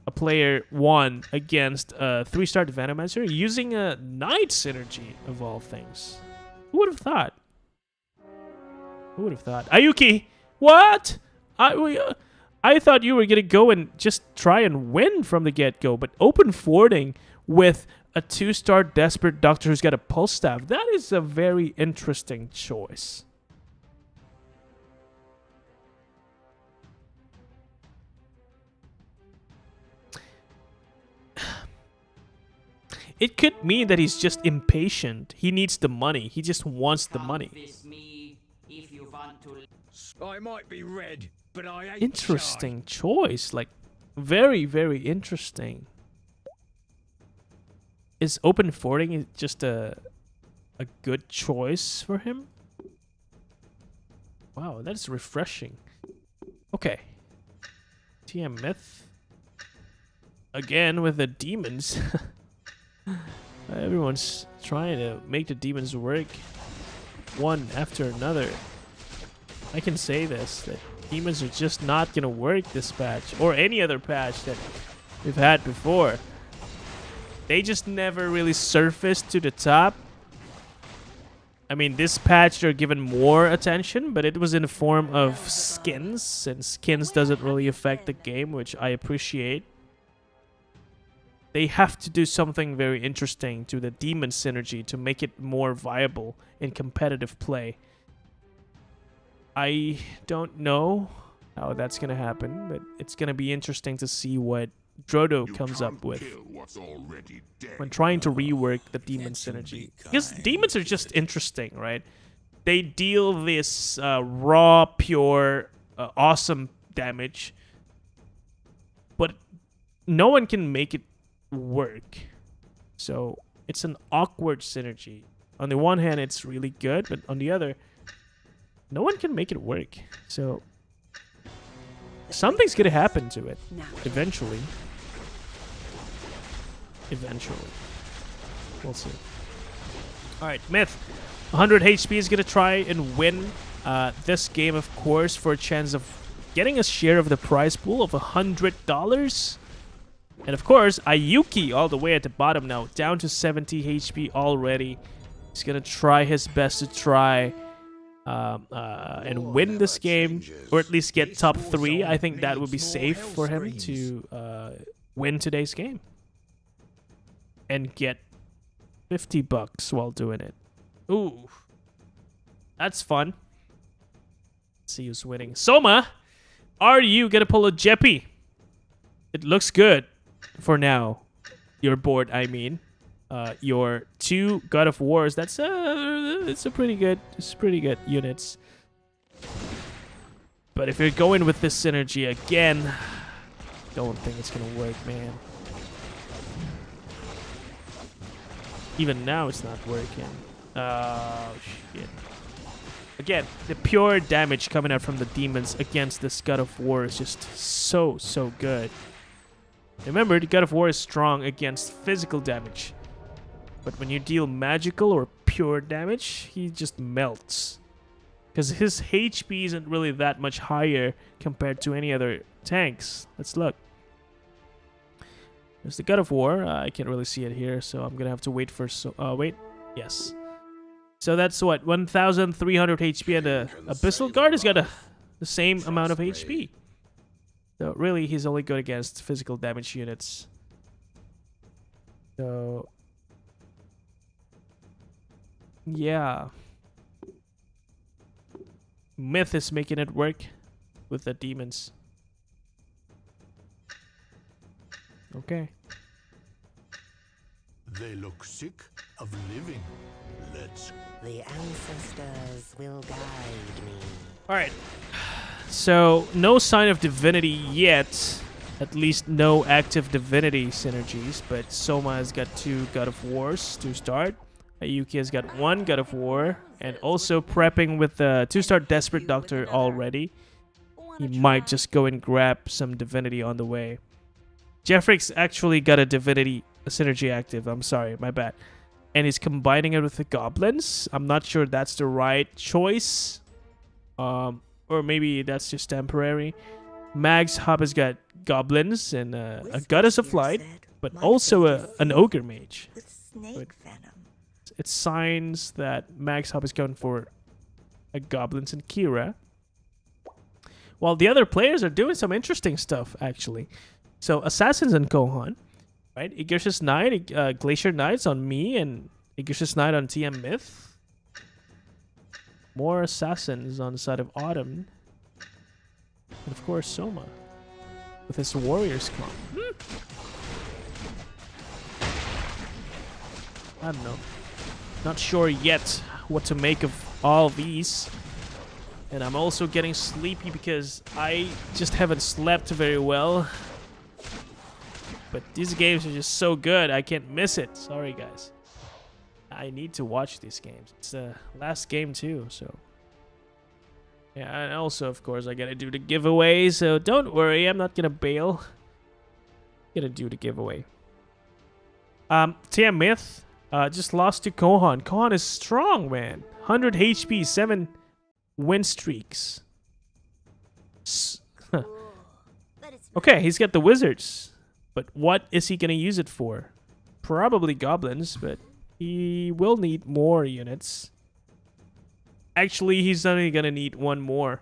S1: a player won against a 3-star Venomancer using a Knight synergy, of all things. Who would have thought? Who would have thought? aYuukï! What? I thought you were going to go and just try and win from the get-go, but open fording with a 2-star Desperate Doctor who's got a Pulse Staff. That is a very interesting choice. It could mean that he's just impatient. He needs the money. He just wants the money.
S8: I might be red, but I ain't
S1: Interesting choice. Like, very, very interesting. Is open fording just a good choice for him? Wow, that's refreshing. Okay. TM Myth. Again with the demons. Everyone's trying to make the demons work one after another. I can say this, that demons are just not going to work this patch or any other patch that we've had before. They just never really surfaced to the top. I mean, this patch they're given more attention, but it was in the form of skins, and skins doesn't really affect the game, which I appreciate. They have to do something very interesting to the demon synergy to make it more viable in competitive play. I don't know how that's going to happen, but it's going to be interesting to see what Drodo comes up with when trying to rework the demon synergy. Because demons are just interesting, right? They deal this raw, pure, awesome damage, but no one can make it work. So it's an awkward synergy. On the one hand, it's really good, but on the other, no one can make it work. So something's gonna happen to it eventually. We'll see. Alright, Myth. 100 HP is gonna try and win this game, of course, for a chance of getting a share of the prize pool of $100. And of course, aYuukï all the way at the bottom now, down to 70 HP already. He's gonna try his best to try and win this game, or at least get top 3. I think that would be safe for him to win today's game and get $50 while doing it. Ooh, that's fun. Let's see who's winning. Soma, are you gonna pull a Jeppy? It looks good for now. Your board, I mean. Your 2 God of Wars. That's it's pretty good units. But if you're going with this synergy again, don't think it's gonna work, man. Even now, it's not working. Oh shit! Again, the pure damage coming out from the demons against this God of War is just so good. Remember, the God of War is strong against physical damage. But when you deal magical or pure damage, he just melts. Because his HP isn't really that much higher compared to any other tanks. Let's look. There's the God of War. I can't really see it here, so I'm going to have to wait for... wait. Yes. So that's what? 1,300 HP, and the Abyssal Guard has got the same amount of HP. So really, he's only good against physical damage units. So... yeah. Myth is making it work with the demons. Okay.
S7: They look sick of living. Let's...
S9: The ancestors will guide me.
S1: Alright. So, no sign of divinity yet. At least no active divinity synergies. But Soma has got 2 God of Wars to start. aYuukï has got 1 God of War, and also prepping with the 2-star Desperate Doctor already. He might just go and grab some divinity on the way. Jeffrick's actually got a divinity synergy active. I'm sorry, my bad. And he's combining it with the goblins. I'm not sure that's the right choice. Or maybe that's just temporary. Mag's Hub has got goblins and a Goddess of Light, but also an Ogre Mage. It signs that Mag's Hub is going for a Goblins and Kira. While the other players are doing some interesting stuff, actually. So, Assassins and Côhon, right? Igir's Knight, Glacier Knights on Mii, and Igir's Knight on TM Myth. More Assassins on the side of Autumn. And of course, Soma. With his Warriors Club. I don't know. Not sure yet what to make of all these. And I'm also getting sleepy because I just haven't slept very well. But these games are just so good, I can't miss it. Sorry, guys. I need to watch these games. It's the last game too, so... yeah, and also, of course, I gotta do the giveaway, so don't worry, I'm not gonna bail. Gonna do the giveaway. TM Myth just lost to Côhon. Côhon is strong, man. 100 HP, 7 win streaks. Okay, he's got the wizards. But what is he gonna use it for? Probably goblins, but he will need more units. Actually, he's only gonna need 1 more.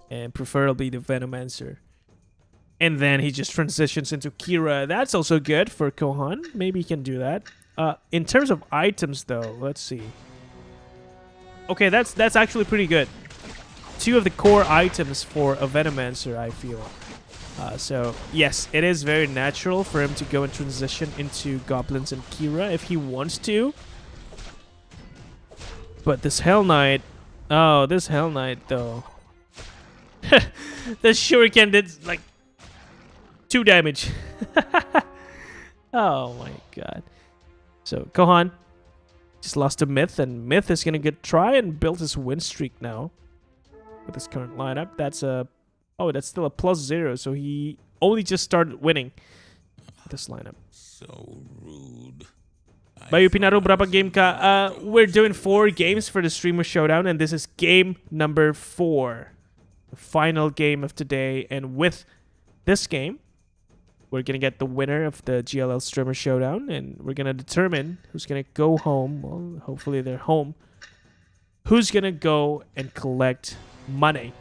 S1: And preferably the Venomancer. And then he just transitions into Kira. That's also good for Côhon. Maybe he can do that. In terms of items, though, let's see. Okay, that's actually pretty good. 2 of the core items for a Venomancer, I feel. So, yes, it is very natural for him to go and transition into Goblins and Kira if he wants to. But this Hell Knight... oh, this Hell Knight, though. The Shuriken did, like, 2 damage. Oh, my God. So, Côhon just lost to Myth, and Myth is going to try and build his win streak now. With his current lineup. That's a... oh, that's still a +0, so he only just started winning with this lineup.
S8: So rude.
S1: Bayu Pinaro, berapa game ka? We're doing 4 games for the Streamer Showdown, and this is game number 4. The final game of today. And with this game, we're going to get the winner of the GLL Streamer Showdown, and we're going to determine who's going to go home. Well, hopefully they're home. Who's going to go and collect money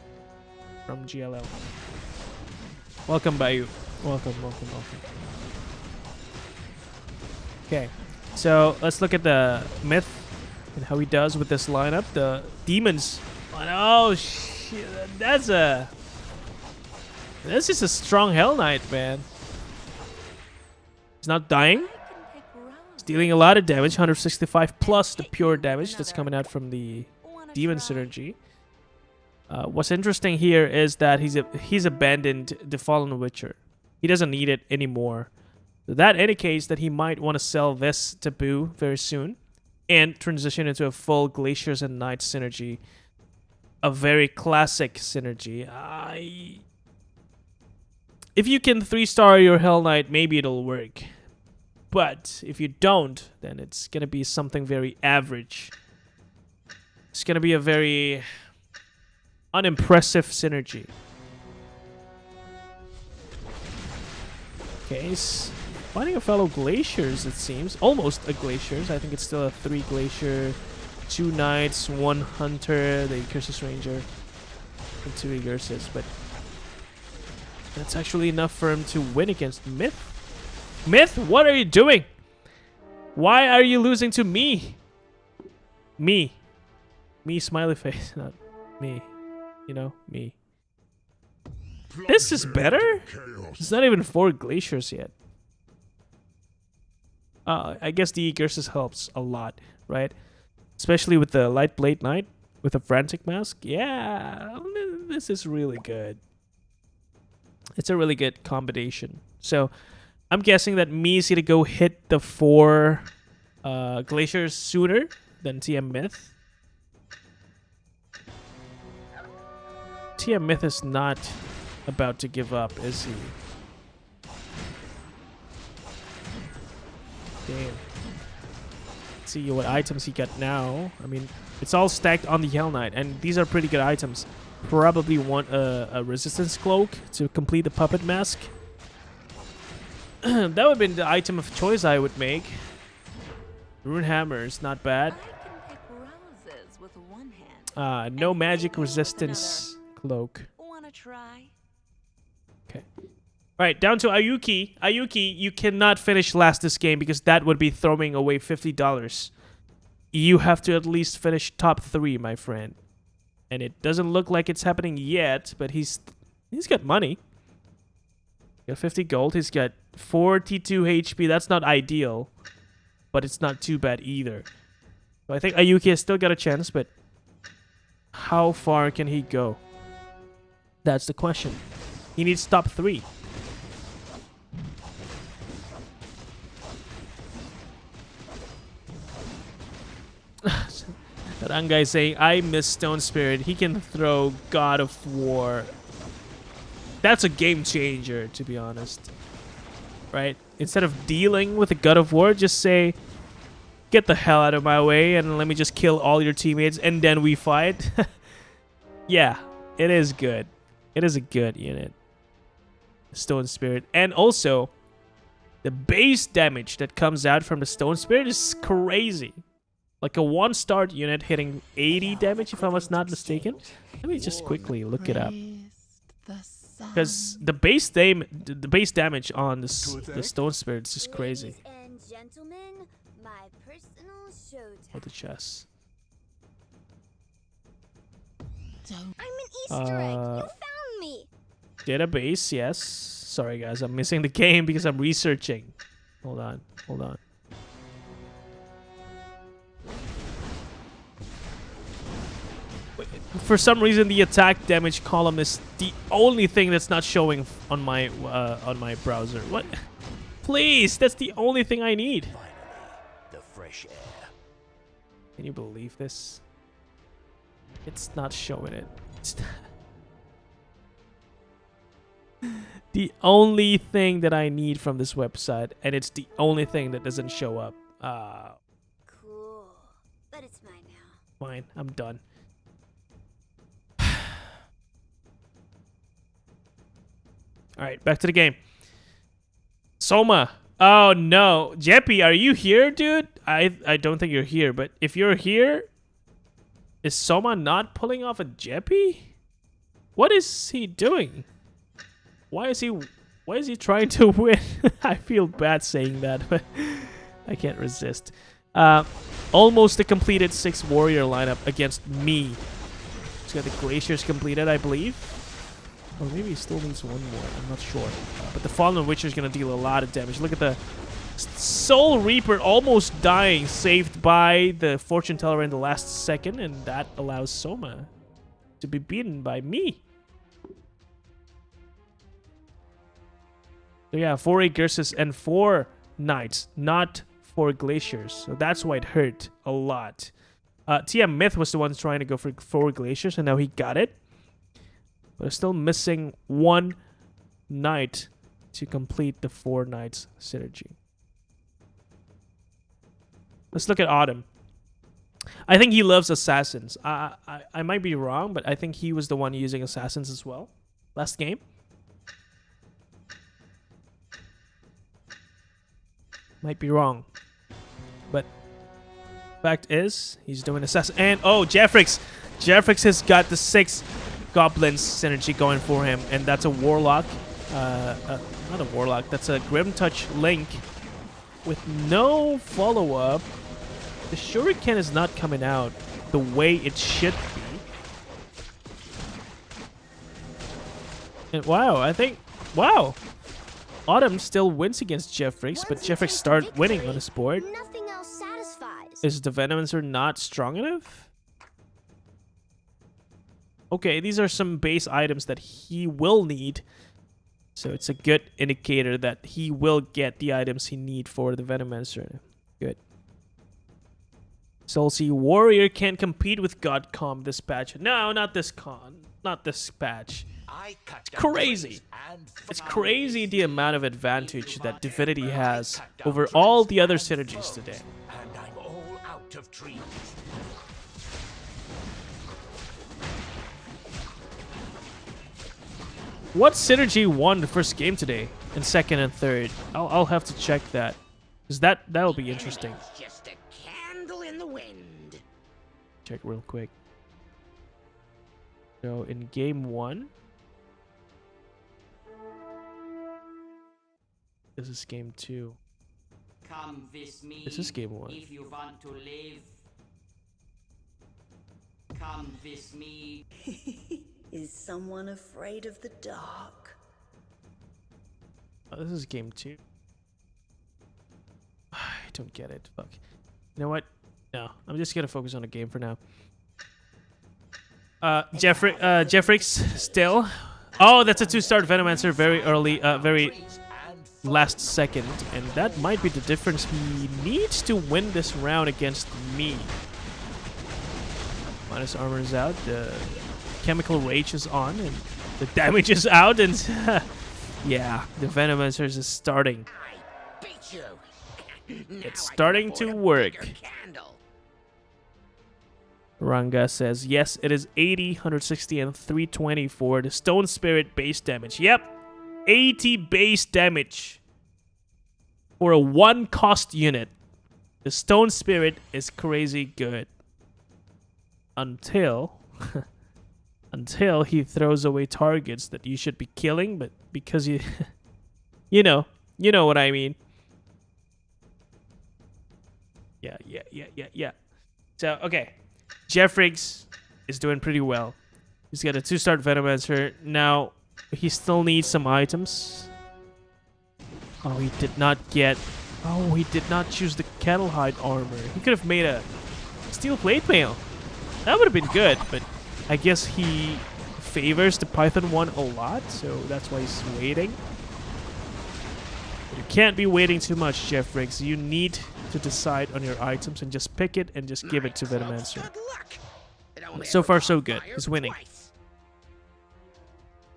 S1: from GLL. Welcome, Bayu. Welcome. Okay, so let's look at the myth and how he does with this lineup. The demons. Oh, shit. That's just a strong Hell Knight, man. He's not dying. He's dealing a lot of damage, 165 plus the pure damage that's coming out from the demon synergy. What's interesting here is that he's abandoned the Fallen Witcher. He doesn't need it anymore. So that indicates that he might want to sell this taboo very soon and transition into a full Glaciers and Knights synergy. A very classic synergy. If you can 3-star your Hell Knight, maybe it'll work. But if you don't, then it's going to be something very average. It's going to be a very unimpressive synergy. Okay, he's fighting a fellow Glaciers, it seems. Almost a Glaciers. I think it's still a 3 Glacier, 2 Knights, 1 Hunter, the Cursus Ranger, and 2 Egurses. But that's actually enough for him to win against Myth. Myth, what are you doing? Why are you losing to me? Me, smiley face, not me. You know, me. This is better? It's not even 4 Glaciers yet. I guess the Egursus helps a lot, right? Especially with the Light Blade Knight with a Frantic Mask. Yeah, this is really good. It's a really good combination. So, I'm guessing that Mii is going to go hit the 4 Glaciers sooner than TM Myth. TM Myth is not about to give up, is he? Damn. Let's see what items he got now. I mean, it's all stacked on the Hell Knight, and these are pretty good items. Probably want a Resistance Cloak to complete the Puppet Mask. That would have been the item of choice I would make. Rune Hammer is not bad. No magic resistance cloak. Okay. Alright, down to aYuukï. aYuukï, you cannot finish last this game because that would be throwing away $50. You have to at least finish top 3, my friend. And it doesn't look like it's happening yet, but he's got money. Got 50 gold. He's got 42 HP. That's not ideal, but it's not too bad either. So I think aYuukï has still got a chance, but how far can he go? That's the question. He needs top 3. That guy saying, I miss Stone Spirit. He can throw God of War. That's a game changer, to be honest. Right? Instead of dealing with a God of War, just say, get the hell out of my way and let me just kill all your teammates and then we fight. Yeah, it is good. It is a good unit. Stone Spirit. And also, the base damage that comes out from the Stone Spirit is crazy. Like a 1-star unit hitting 80 damage, if I was not mistaken. Let me just quickly look it up. Because the base damage on the Stone Spirit is just crazy. Oh, the chest.
S3: I'm an Easter egg. You found me.
S1: Database, yes. Sorry, guys. I'm missing the game because I'm researching. Hold on. For some reason, the attack damage column is the only thing that's not showing on my browser. What? Please, that's the only thing I need.
S10: Finally, the fresh air.
S1: Can you believe this? It's not showing it. The only thing that I need from this website, and it's the only thing that doesn't show up
S3: Cool. But it's mine now.
S1: Fine, I'm done. Alright, back to the game. Soma. Oh no. Jeppy, are you here, dude? I don't think you're here, but if you're here, is Soma not pulling off a Jeppy? What is he doing? Why is he trying to win? I feel bad saying that, but I can't resist. Almost a completed 6 warrior lineup against Mii. He's got the glaciers completed, I believe. Or maybe he still needs one more. I'm not sure. But the Fallen Witcher is going to deal a lot of damage. Look at the Soul Reaper almost dying, saved by the Fortune Teller in the last second, and that allows Soma to be beaten by Mii. So yeah, 4 Agurses and 4 Knights, not 4 Glaciers. So that's why it hurt a lot. TM Myth was the one trying to go for 4 Glaciers, and now he got it. But still missing 1 Knight to complete the 4 Knights synergy. Let's look at Autumn. I think he loves Assassins. I might be wrong, but I think he was the one using Assassins as well last game. Might be wrong. But fact is, he's doing Assassin. And, oh, Jeffrix. Jeffrix has got the 6 Goblins synergy going for him. And that's a Warlock. Not a Warlock. That's a Grim Touch Link with no follow-up. The Shuriken is not coming out the way it should be. And wow, I think... Wow. Autumn still wins against Jeffrix, but Jeffrix started winning on his board.
S3: Nothing else satisfies.
S1: Is the Venomancer not strong enough? Okay, these are some base items that he will need. So it's a good indicator that he will get the items he needs for the Venomancer. Good. Soulsea Warrior can't compete with GLL this patch. No, not this not this patch. It's crazy. It's crazy the amount of advantage that Divinity has over all the other synergies today.
S10: And I'm all out of trees.
S1: What synergy won the first game today and second and third? I'll have to check that. Because that'll be interesting.
S9: Just a candle in the wind.
S1: Check real quick. So in game 1. This is game 2.
S11: Come with me.
S1: This is game 1.
S11: If you want to live. Come with me.
S5: Is someone afraid of the dark?
S1: Oh, this is game 2. I don't get it. Fuck. You know what? No, I'm just gonna focus on the game for now. Jeffrix still. Oh, that's a 2-star Venomancer, very early, very last second, and that might be the difference. He needs to win this round against Mii. Minus armor is out. The Chemical Rage is on, and the damage is out, and yeah, the Venomancer is starting. It's starting to work. Ranga says, yes, it is 80, 160, and 320 for the Stone Spirit base damage. Yep, 80 base damage for a 1-cost unit. The Stone Spirit is crazy good. Until he throws away targets that you should be killing, but because you you know what I mean. Yeah. So, okay. Jeffrix is doing pretty well. He's got a 2-star Venomancer. Now, he still needs some items. Oh, he did not get... Oh, he did not choose the Kettlehide armor. He could have made a Steel Plate Mail. That would have been good, but I guess he favors the Python one a lot, so that's why he's waiting. But you can't be waiting too much, Jeffrix. You need to decide on your items and just pick it and just give it to Venomancer. So far, so good. He's winning.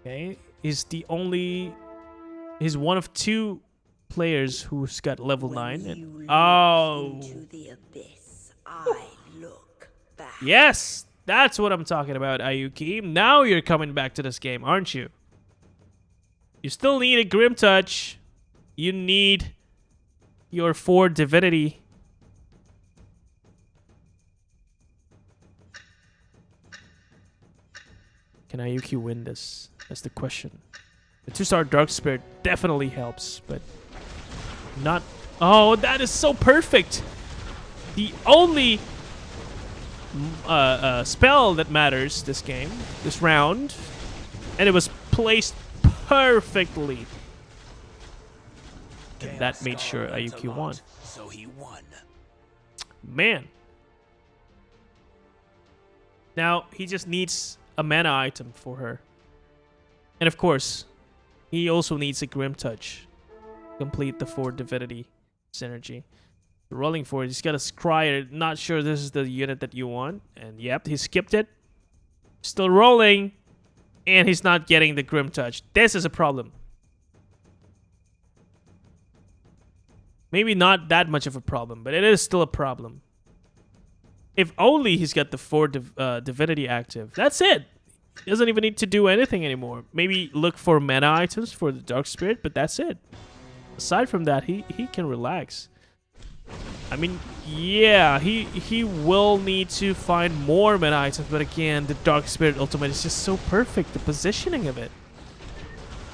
S1: Okay, he's one of 2 players who's got level 9.
S5: When
S1: And,
S5: you look
S1: oh,
S5: into the abyss, I look back.
S1: yes, that's what I'm talking about, aYuukï. Now you're coming back to this game, aren't you? You still need a Grim Touch. You need your 4 Divinity. Can aYuukï win this? That's the question. The 2-star Dark Spirit definitely helps, but not... Oh, that is so perfect! The only spell that matters this game, this round, and it was placed perfectly. And that made sure aYuukï won.
S10: So he won.
S1: Man. Now, he just needs a mana item for her. And of course, he also needs a Grim Touch to complete the 4 Divinity synergy. Rolling for it, he's got a Scryer. Not sure this is the unit that you want. And yep, he skipped it. Still rolling. And he's not getting the Grim Touch. This is a problem. Maybe not that much of a problem, but it is still a problem. If only he's got the 4 Divinity active. That's it. He doesn't even need to do anything anymore. Maybe look for mana items for the Dark Spirit, but that's it. Aside from that, he can relax. I mean, yeah, he will need to find more mana items, but again, the Dark Spirit ultimate is just so perfect. The positioning of it.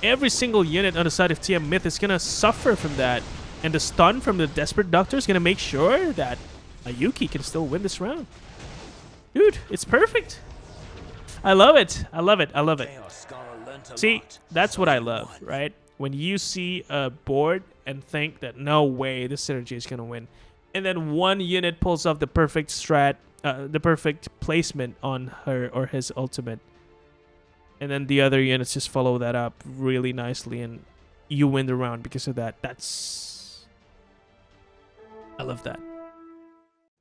S1: Every single unit on the side of TM Myth is going to suffer from that. And the stun from the Desperate Doctor is going to make sure that aYuukï can still win this round. Dude, it's perfect. I love it. I love it. I love it. See, that's what I love, right? When you see a board and think that no way this synergy is going to win. And then one unit pulls off the perfect strat, the perfect placement on her or his ultimate. And then the other units just follow that up really nicely and you win the round because of that. I love that.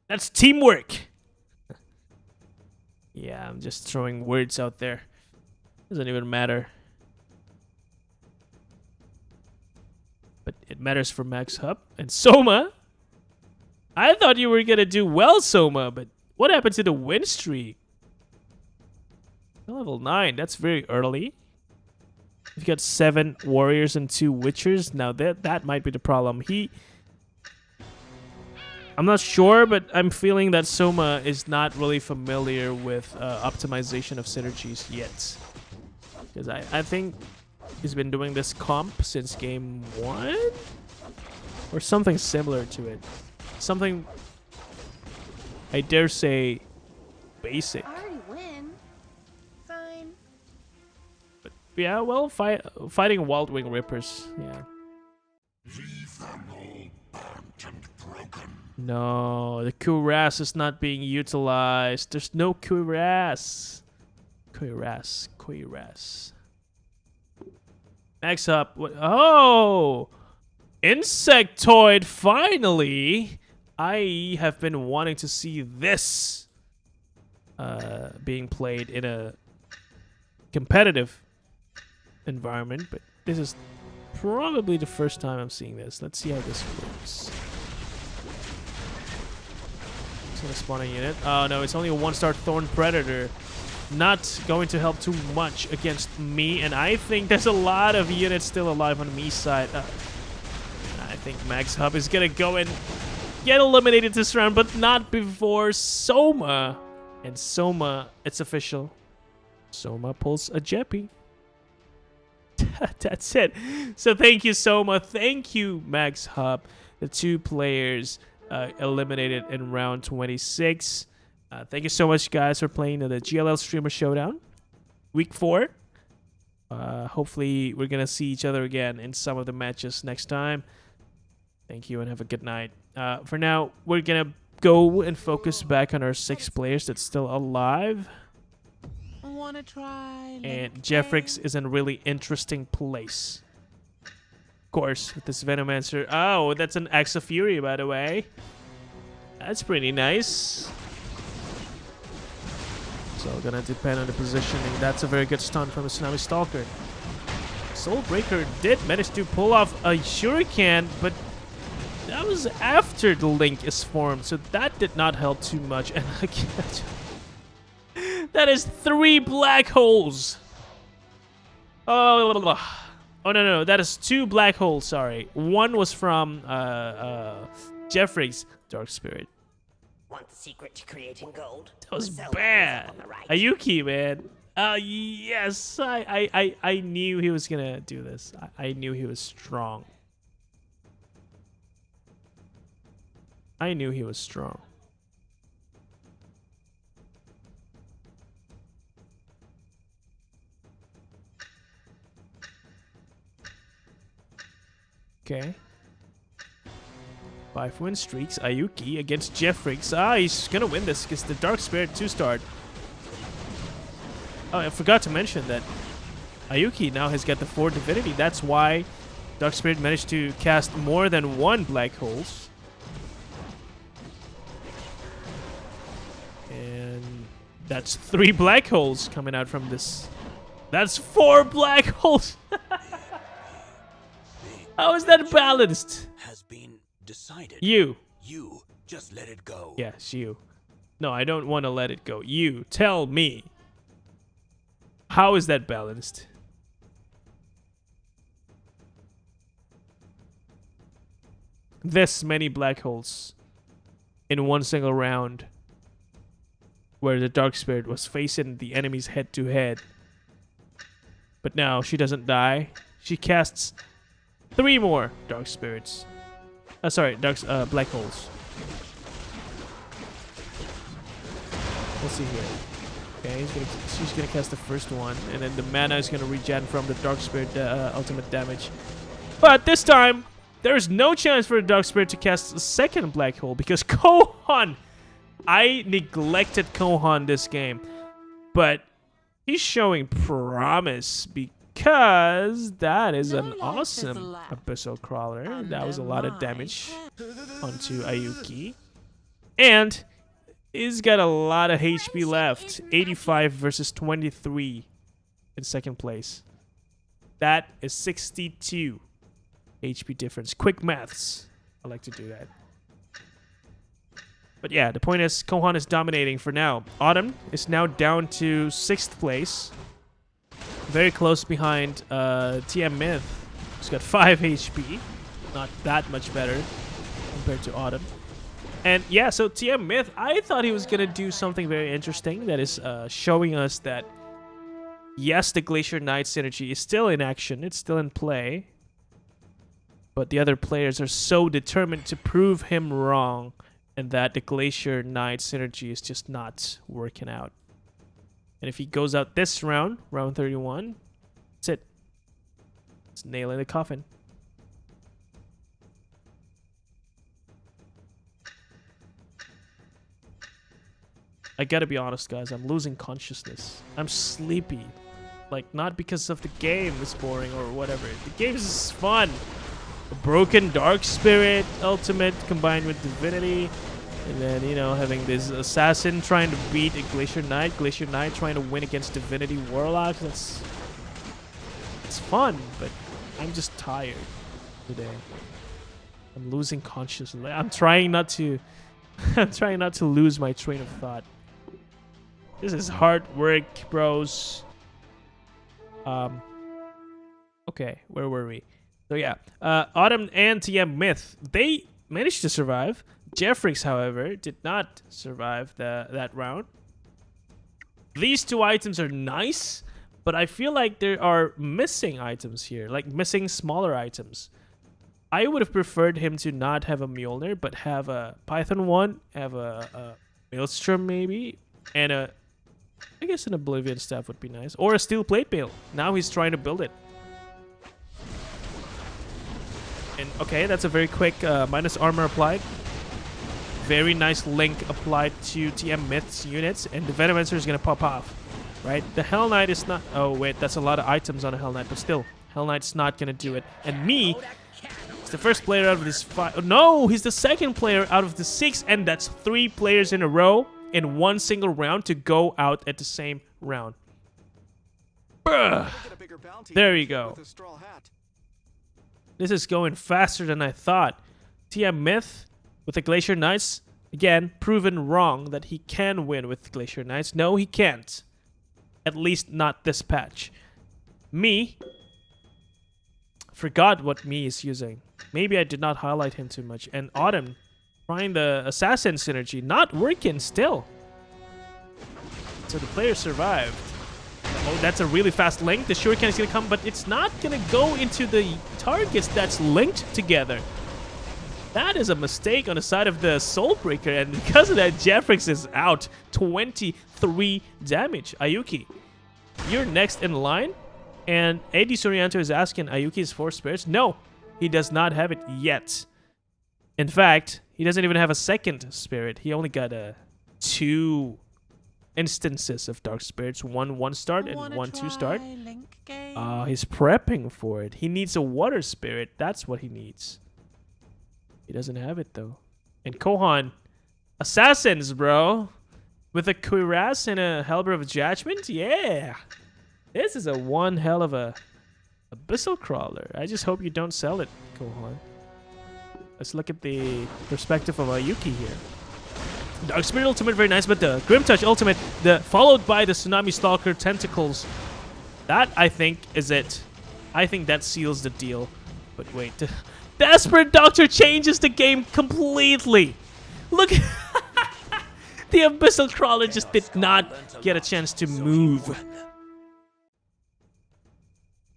S1: That's teamwork. Yeah, I'm just throwing words out there. Doesn't even matter. But it matters for Max Hub. And Soma. I thought you were going to do well, Soma. But what happened to the win streak? Level 9. That's very early. You've got 7 warriors and 2 witchers. Now that might be the problem. I'm not sure, but I'm feeling that Soma is not really familiar with optimization of synergies yet. Because I think he's been doing this comp since game 1? Or something similar to it. Something, I dare say, basic.
S3: I already win. Fine.
S1: But yeah, well, fighting Wild Wing Rippers, yeah.
S4: Leave them all burnt and broken.
S1: No, the cuirass is not being utilized. There's no cuirass. Cuirass. Next up, oh! Insectoid, finally! I have been wanting to see this being played in a competitive environment, but this is probably the first time I'm seeing this. Let's see how this works. It's gonna spawn a unit. Oh no, it's only a 1-star Thorn Predator. Not going to help too much against Mii, and I think there's a lot of units still alive on Mii's side. I think Max Hub is gonna go and get eliminated this round, but not before Soma. And Soma, it's official. Soma pulls a Jeppy. That's it. So thank you, Soma. Thank you, Max Hub. The 2 players eliminated in round 26. Thank you so much, guys, for playing the GLL Streamer Showdown. Week 4. Hopefully, we're going to see each other again in some of the matches next time. Thank you and have a good night. For now, we're going to go and focus back on our 6 players that's still alive.
S6: Wanna try?
S1: And Jeffrix is in a really interesting place. Of course, with this Venomancer. Oh, that's an Axe of Fury, by the way. That's pretty nice. So, gonna depend on the positioning. That's a very good stun from a Tsunami Stalker. Soulbreaker did manage to pull off a Shuriken, but that was after the link is formed, so that did not help too much. And again, that is 3 black holes. Oh no, that is 2 black holes. Sorry, one was from Jeffrey's Dark Spirit.
S9: Want the secret to creating gold?
S1: That was
S9: Sell
S1: bad.
S9: on the right.
S1: aYuukï, man. Yes, I knew he was gonna do this. I knew he was strong. I knew he was strong. Okay. 5 win streaks. aYuukï against Jeffrix. He's gonna win this because the Dark Spirit 2-starred. Oh, I forgot to mention that aYuukï now has got the 4 Divinity. That's why Dark Spirit managed to cast more than 1 black holes. And that's 3 black holes coming out from this. That's 4 black holes. How is that balanced?
S10: Has been decided.
S1: You
S10: just let it go.
S1: Yes, you. No, I don't want to let it go. You tell me. How is that balanced? This many black holes in one single round, where the Dark Spirit was facing the enemies head to head. But now she doesn't die. She casts 3 more Dark Spirits. Sorry, black holes. Let's see here. Okay, she's gonna cast the first one, and then the mana is gonna regen from the Dark Spirit ultimate damage. But this time, there's no chance for the Dark Spirit to cast a second black hole because Côhon. I neglected Côhon this game, but he's showing promise because that is an awesome Abyssal Crawler. That was a lot of damage onto aYuukï. And he's got a lot of HP left. 85 versus 23 in second place. That is 62 HP difference. Quick maths. I like to do that. But yeah, the point is Côhon is dominating for now. Autumn is now down to 6th place. Very close behind TM Myth, who's got 5 HP. Not that much better compared to Autumn. And yeah, so TM Myth, I thought he was going to do something very interesting. That is showing us that, yes, the Glacier Knight synergy is still in action. It's still in play. But the other players are so determined to prove him wrong. And that the Glacier Knight synergy is just not working out. And if he goes out this round, round 31, that's it. It's nail in the coffin. I gotta be honest, guys. I'm losing consciousness. I'm sleepy. Like, not because of the game is boring or whatever. The game is fun. A broken Dark Spirit ultimate combined with Divinity. And then, you know, having this assassin trying to beat a Glacier Knight. Glacier Knight trying to win against Divinity Warlock. It's fun, but I'm just tired today. I'm losing consciousness. I'm trying not to lose my train of thought. This is hard work, bros. Okay, where were we? So yeah, Autumn and TM Myth, they managed to survive. Jeffrix, however, did not survive that round. These 2 items are nice, but I feel like there are missing items here, like missing smaller items. I would have preferred him to not have a Mjolnir, but have a Python one, have a Maelstrom maybe, and I guess an Oblivion Staff would be nice. Or a Steel Plate Mail. Now he's trying to build it. And okay, that's a very quick minus armor applied. Very nice link applied to TM Myth's units, and the Venomancer is going to pop off, right? The Hell Knight is not... Oh, wait, that's a lot of items on a Hell Knight, but still, Hell Knight's not going to do it. And Mii is the first player out of this 5... Oh, no, he's the second player out of the 6, and that's 3 players in a row in one single round to go out at the same round. Bruh. There you go. This is going faster than I thought. TM Myth with the Glacier Knights. Again, proven wrong that he can win with Glacier Knights. No, he can't. At least not this patch. Mii. Forgot what Mii is using. Maybe I did not highlight him too much. And Autumn trying the Assassin synergy. Not working still. So the player survived. Oh, that's a really fast link. The Shuriken is going to come, but it's not going to go into the targets that's linked together. That is a mistake on the side of the Soulbreaker, and because of that, Jeffrix is out. 23 damage. aYuukï, you're next in line, and AD Sorianto is asking aYuukï's 4 spirits. No, he does not have it yet. In fact, he doesn't even have a second spirit. He only got 2 instances of Dark Spirits. One 1-star and one 2-star. He's prepping for it. He needs a Water Spirit. That's what he needs. He doesn't have it though. And Côhon, Assassins, bro. With a Cuirass and a Helper of Judgment? Yeah. This is a one hell of a Abyssal Crawler. I just hope you don't sell it, Côhon. Let's look at the perspective of aYuukï here. Dark Spirit ultimate, very nice, but the Grim Touch ultimate, followed by the Tsunami Stalker Tentacles. That, I think, is it. I think that seals the deal. But wait. Desperate Doctor changes the game completely. Look. The Abyssal Crawler just did not get a chance to move.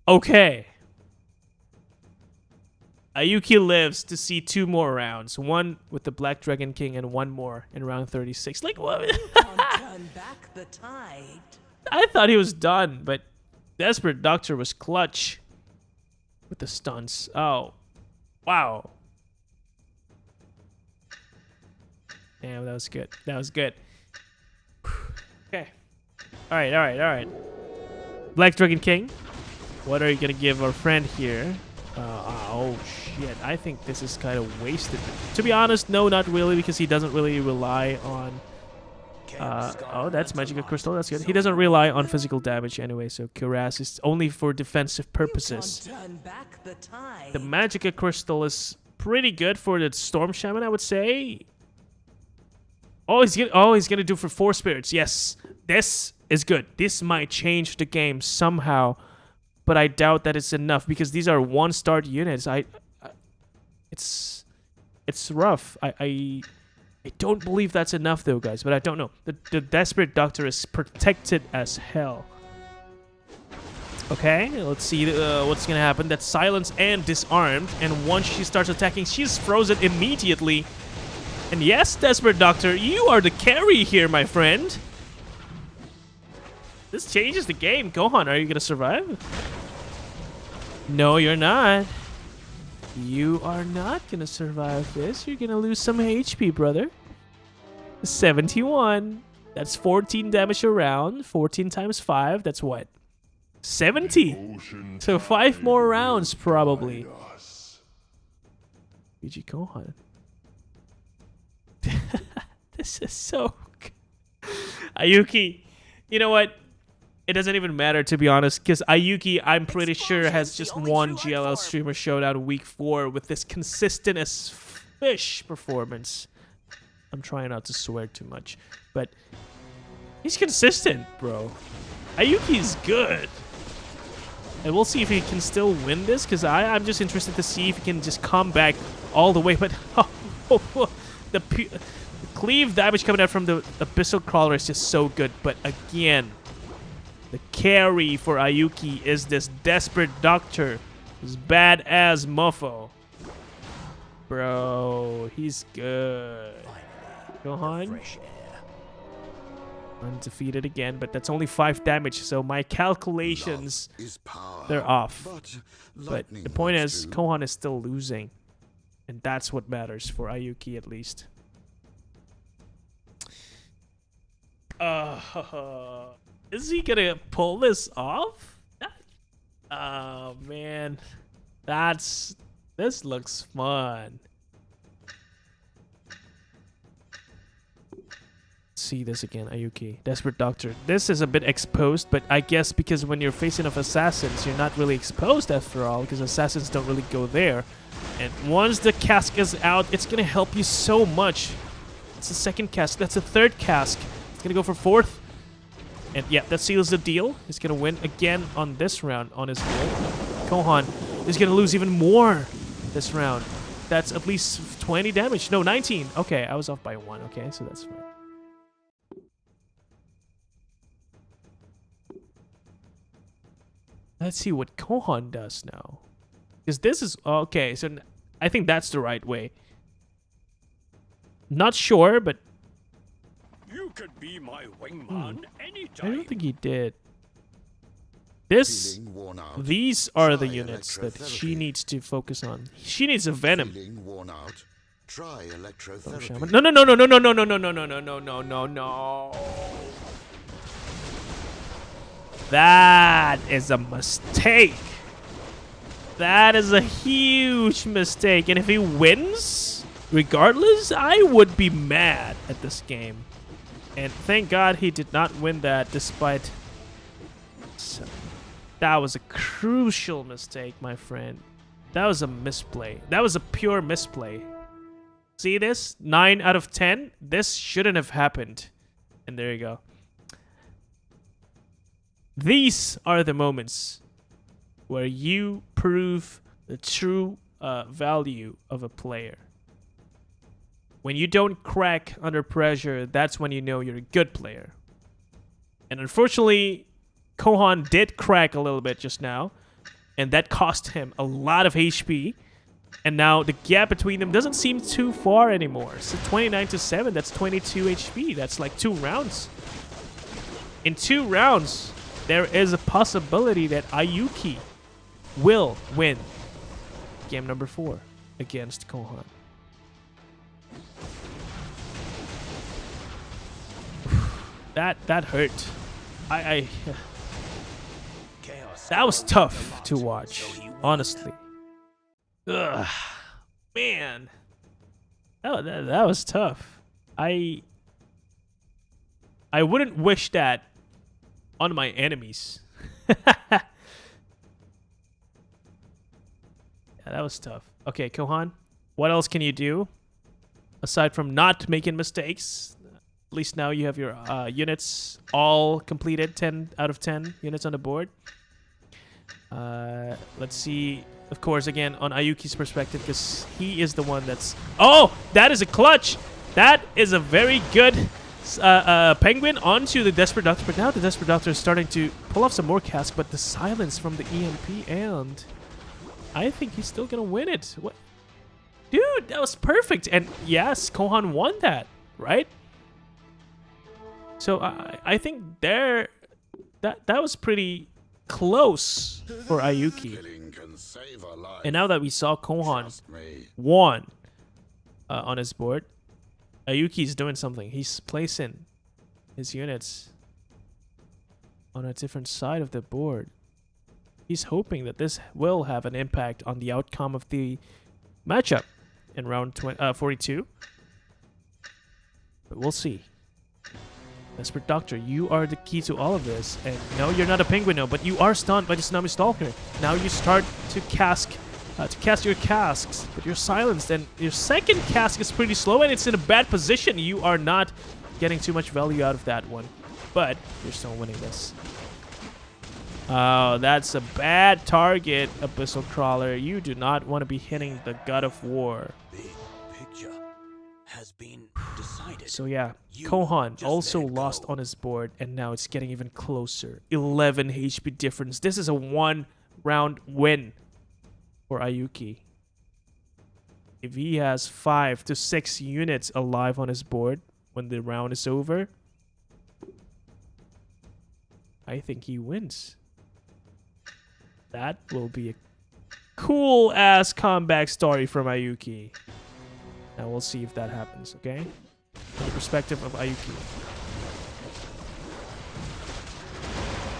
S1: Okay. aYuukï lives to see 2 more rounds. One with the Black Dragon King and one more in round 36. Like, what?
S9: Turn back the tide.
S1: I thought he was done, but Desperate Doctor was clutch with the stunts. Oh. Wow. Damn, that was good. That was good. Okay. Alright. Black Dragon King. What are you going to give our friend here? Oh, shit. I think this is kind of wasted. To be honest, no, not really, because he doesn't really rely on... oh, that's Magical Crystal. That's good. He doesn't rely on physical damage anyway, so Cuirass is only for defensive purposes. The Magical Crystal is pretty good for the Storm Shaman, I would say. Oh, he's gonna do for 4 spirits. Yes, this is good. This might change the game somehow, but I doubt that it's enough because these are 1-star units. It's rough. I don't believe that's enough though, guys, but I don't know. The Desperate Doctor is protected as hell. Okay, let's see what's gonna happen. That's silenced and disarmed, and once she starts attacking, she's frozen immediately. And yes, Desperate Doctor, you are the carry here, my friend. This changes the game. Côhon, are you gonna survive? No, you're not. You are not gonna survive this. You're gonna lose some HP, brother. 71. That's 14 damage a round. 14 times 5. That's what? 70. So 5 more rounds, probably. VG.Côhon. This is so good. aYuukï, you know what? It doesn't even matter, to be honest, because aYuukï, I'm pretty sure, has just won GLL Streamer Showdown Week 4 with this consistent as fish performance. I'm trying not to swear too much, but he's consistent, bro. aYuukï's good. And we'll see if he can still win this, because I'm just interested to see if he can just come back all the way. But the cleave damage coming out from the Abyssal Crawler is just so good. But again, the carry for aYuukï is this Desperate Doctor. This badass muffo. Bro, he's good. Côhon. Undefeated again, but that's only 5 damage, so my calculations, they're off. But the point is, Côhon is still losing. And that's what matters for aYuukï, at least. Is he gonna pull this off? Oh man, this looks fun. Let's see this again, aYuukï. Desperate Doctor. This is a bit exposed, but I guess because when you're facing off assassins, you're not really exposed after all, because assassins don't really go there. And once the cask is out, it's going to help you so much. It's the second cask. That's the third cask. It's going to go for fourth. And yeah, that seals the deal. He's going to win again on this round on his board. Côhon is going to lose even more this round. That's at least 20 damage. No, 19. Okay, I was off by 1. Okay, so that's fine. Let's see what Côhon does now. Because this is... Okay, so I think that's the right way. Not sure, but...
S8: You could be my wingman anytime.
S1: I don't think he did. This... These are the units that she needs to focus on. She needs a Venom.
S4: Worn out? Try
S1: Oh,
S4: electrotherapy.
S1: no, no, no, no, no, no, no, no, no, no, no, no, no, no, no, no. That is a mistake. That is a huge mistake. And if he wins, regardless, I would be mad at this game. And thank God he did not win that despite... So, that was a crucial mistake, my friend. That was a misplay. That was a pure misplay. See this? 9 out of 10. This shouldn't have happened. And there you go. These are the moments where you prove the true value of a player. When you don't crack under pressure, that's when you know you're a good player. And unfortunately, Côhon did crack a little bit just now, and that cost him a lot of HP. And now the gap between them doesn't seem too far anymore. So 29 to 7, that's 22 HP. That's like 2 rounds. In 2 rounds, there is a possibility that aYuukï will win game number 4 against Côhon. That hurt. That was tough to watch, honestly. Ugh, man, that was tough. I wouldn't wish that on my enemies. Yeah, that was tough. Okay, Côhon, what else can you do aside from not making mistakes? At least now you have your units all completed. 10 out of 10 units on the board. Let's see, of course, again, on aYuukï's perspective, because he is the one that's... Oh, that is a clutch. That is a very good penguin onto the Desperate Doctor. But now the Desperate Doctor is starting to pull off some more cask, but the silence from the EMP, and I think he's still going to win it. What? Dude, that was perfect. And yes, Côhon won that, right? So I think that was pretty close for aYuukï. And now that we saw Côhon won on his board, aYuukï is doing something. He's placing his units on a different side of the board. He's hoping that this will have an impact on the outcome of the matchup in round 42. But we'll see. Desperate Doctor, you are the key to all of this. And no, you're not a penguin, but you are stunned by the Tsunami Stalker. Now you start to cast your casks, but you're silenced, and your second cask is pretty slow, and it's in a bad position. You are not getting too much value out of that one, but you're still winning this. Oh, that's a bad target, Abyssal Crawler. You do not want to be hitting the God of War.
S10: Has been decided.
S1: So yeah, Côhon also lost on his board, and now it's getting even closer. 11 HP difference. This is a 1-round win for aYuukï. If he has 5 to 6 units alive on his board when the round is over, I think he wins. That will be a cool-ass comeback story from aYuukï. Now we'll see if that happens, okay? From the perspective of aYuukï.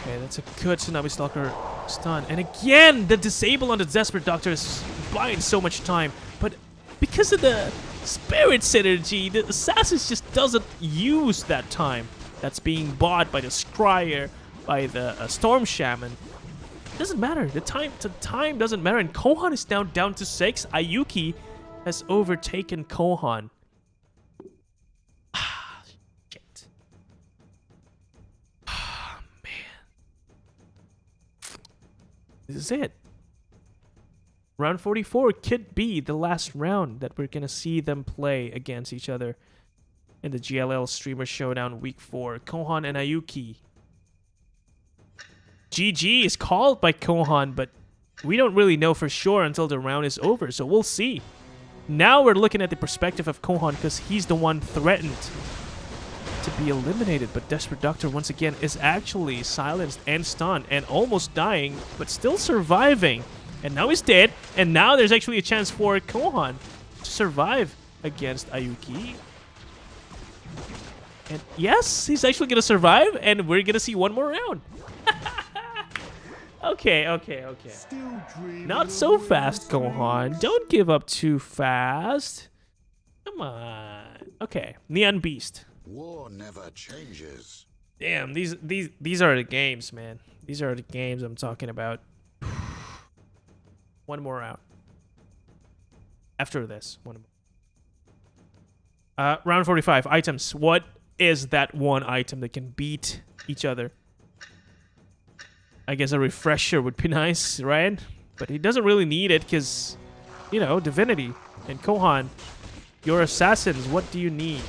S1: Okay, that's a good Tsunami Stalker stun. And again, the disable on the Desperate Doctor is buying so much time. But because of the Spirit synergy, the assassins just doesn't use that time that's being bought by the Scryer, by the Storm Shaman. It doesn't matter. The time doesn't matter. And Côhon is now down to 6. aYuukï has overtaken Côhon. Ah, shit. Ah, man. This is it. Round 44 could be the last round that we're going to see them play against each other in the GLL Streamer Showdown Week 4. Côhon and aYuukï. GG is called by Côhon, but we don't really know for sure until the round is over, so we'll see. Now we're looking at the perspective of Côhon because he's the one threatened to be eliminated, but Desperate Doctor once again is actually silenced and stunned and almost dying, but still surviving. And now he's dead, and now there's actually a chance for Côhon to survive against aYuukï. And yes, he's actually going to survive, and we're going to see one more round. Okay. Not so fast, Côhon. Don't give up too fast. Come on. Okay, Neon Beast.
S4: War never changes.
S1: Damn, these are the games, man. These are the games I'm talking about. One more round. After this, one more. Round 45, items. What is that one item that can beat each other? I guess a refresher would be nice, right? But he doesn't really need it because, you know, Divinity. And Côhon, your assassins, what do you need?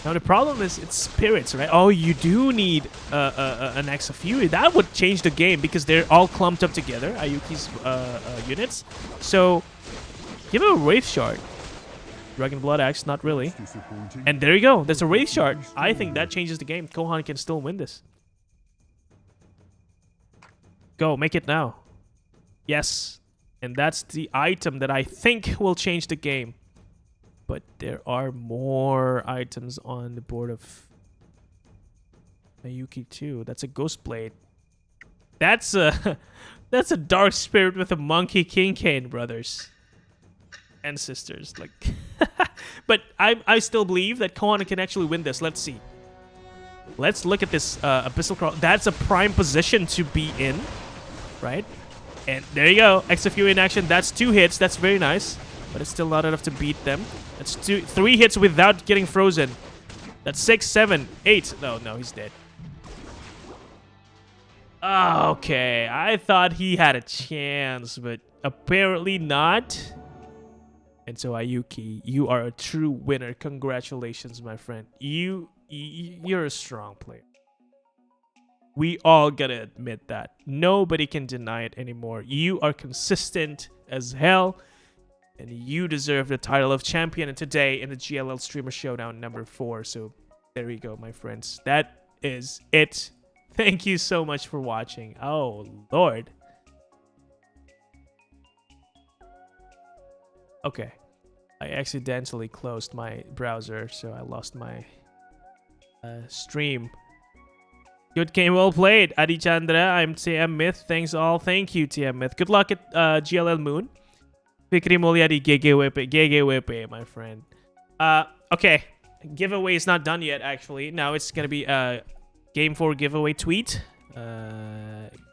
S1: Now the problem is it's spirits, right? Oh, you do need an Axe of Fury. That would change the game because they're all clumped up together, aYuukï's units. So give him a Wraith Shard. Dragon Blood Axe, not really. And there you go. That's a Wraith Shard. I think that changes the game. Côhon can still win this. Go, make it now. Yes. And that's the item that I think will change the game. But there are more items on the board of aYuukï too. That's a Ghost Blade. That's a Dark Spirit with a Monkey King Cane, brothers and sisters. Like, but I still believe that Côhon can actually win this. Let's see. Let's look at this Abyssal Crawl. That's a prime position to be in, right? And there you go. Axe of Fury in action. That's 2 hits. That's very nice. But it's still not enough to beat them. That's 3 hits without getting frozen. That's 6, 7, 8. No, he's dead. Okay, I thought he had a chance, but apparently not. And so aYuukï, you are a true winner. Congratulations, my friend. You're a strong player. We all gotta admit that. Nobody can deny it anymore. You are consistent as hell. And you deserve the title of champion. And today in the GLL Streamer Showdown number 4. So there you go, my friends. That is it. Thank you so much for watching. Oh, Lord. Okay. I accidentally closed my browser, so I lost my stream. Good game, well played. Adi Chandra, I'm TM Myth. Thanks all. Thank you, TM Myth. Good luck at GLL Moon. Fikri Mulyadi, GGWP, my friend. Okay. Giveaway is not done yet, actually. Now it's going to be a Game 4 giveaway tweet.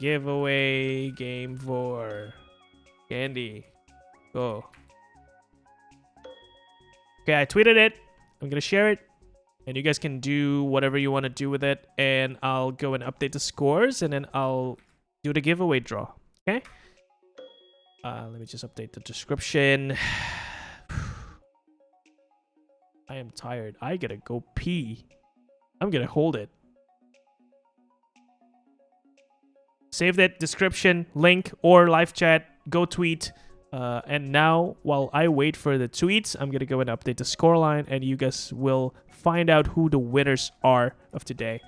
S1: Giveaway Game 4. Candy. Go. Okay, I tweeted it. I'm going to share it. And you guys can do whatever you want to do with it. And I'll go and update the scores. And then I'll do the giveaway draw. Okay? Let me just update the description. I am tired. I gotta go pee. I'm gonna hold it. Save that description, link, or live chat. Go tweet. And now, while I wait for the tweets, I'm gonna go and update the scoreline, and you guys will find out who the winners are of today.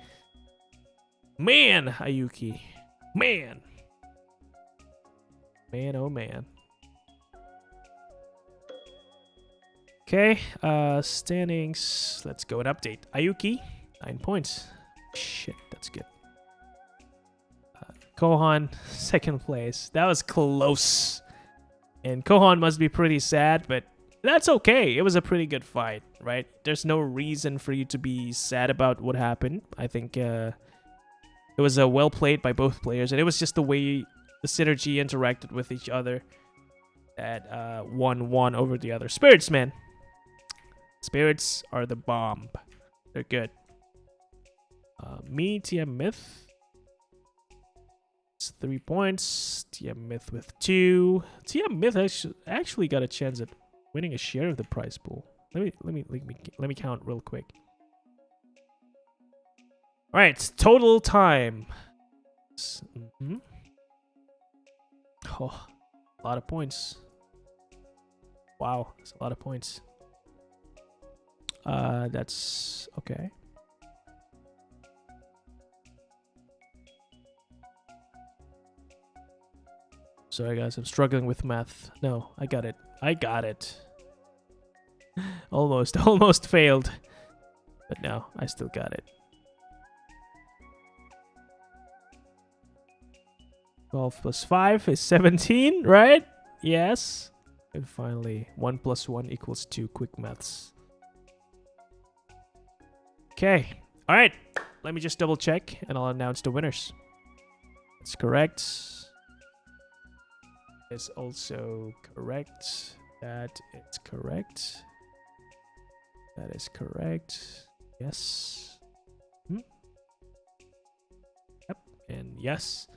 S1: Man, aYuukï. Man. Man, oh man. Okay, standings. Let's go and update. aYuukï, 9 points. Shit, that's good. Côhon, 2nd place. That was close. And Côhon must be pretty sad, but That's okay. It was a pretty good fight, right? There's no reason for you to be sad about what happened. I think it was well played by both players, and it was just the way the synergy interacted with each other that one won over the other. Spirits, man. Spirits are the bomb. They're good. Mii TM Myth. It's 3 points. TM Myth with 2. TM Myth actually got a chance at winning a share of the prize pool. Let me count real quick. All right, total time. Oh, a lot of points. Wow, that's a lot of points. That's okay. Sorry guys, I'm struggling with math. No, I got it. I got it. Almost failed. But no, I still got it. 12 plus 5 is 17, right? Yes. And finally, 1 plus 1 equals 2. Quick maths. Okay. All right. Let me just double check and I'll announce the winners. That's correct. Is also correct. That is correct. That is correct. Yes. Yep. And yes.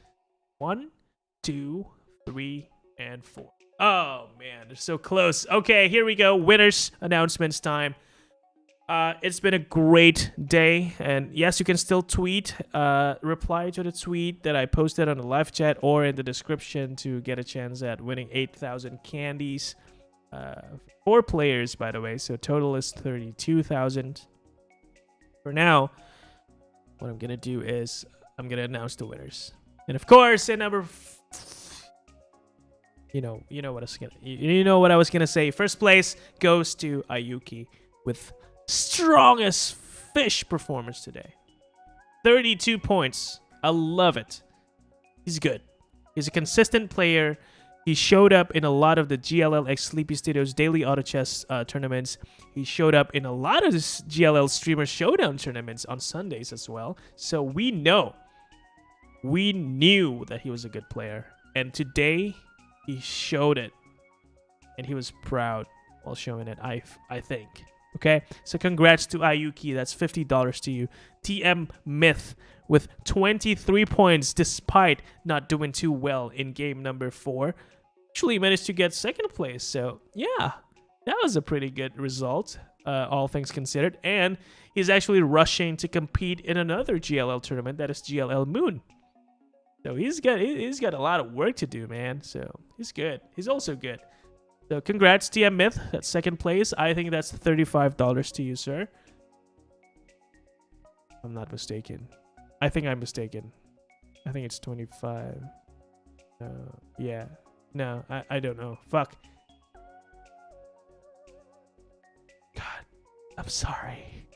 S1: 1, 2, 3, and 4. Oh man, they're so close. Okay, here we go. Winners announcements time. It's been a great day, and yes, you can still tweet. Reply to the tweet that I posted on the live chat or in the description to get a chance at winning 8,000 candies. 4 players, by the way, so total is 32,000. For now, what I'm gonna do is I'm gonna announce the winners, and of course, at number. You know what I was gonna say. First place goes to aYuukï with strongest fish performance today. 32 points. I love it. He's good. He's a consistent player. He showed up in a lot of the GLL X Sleepy Studios daily auto chess tournaments. He showed up in a lot of this GLL streamer Showdown tournaments on Sundays as well. So we knew that he was a good player. And today, he showed it. And he was proud while showing it, I think. Okay? So congrats to aYuukï. That's $50 to you. TM Myth with 23 points despite not doing too well in game number 4. Actually managed to get second place. So, yeah. That was a pretty good result, all things considered. And he's actually rushing to compete in another GLL tournament. That is GLL Moon. So he's got a lot of work to do, man. So he's good. He's also good. So congrats, TM Myth. That's second place. I think that's $35 to you, sir. I'm not mistaken. I think I'm mistaken. I think it's 25. Yeah. No, I don't know. Fuck. God, I'm sorry.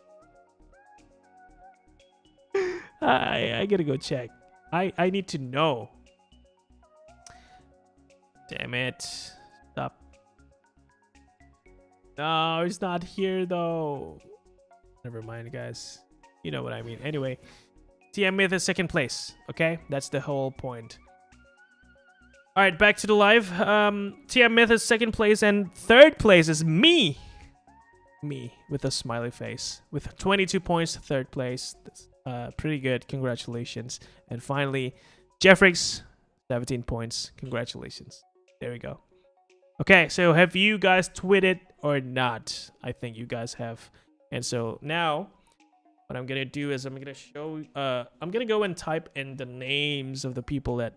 S1: I gotta go check. I need to know. Damn it. Stop. No, he's not here though. Never mind, guys. You know what I mean. Anyway, TM Myth is second place. Okay? That's the whole point. Alright, back to the live. TM Myth is second place, and third place is me. Me with a smiley face. With 22 points, third place. Pretty good. Congratulations. And finally, Jeffrix, 17 points. Congratulations. There we go. Okay, so have you guys tweeted or not? I think you guys have. And so now, what I'm gonna do is I'm gonna go and type in the names of the people that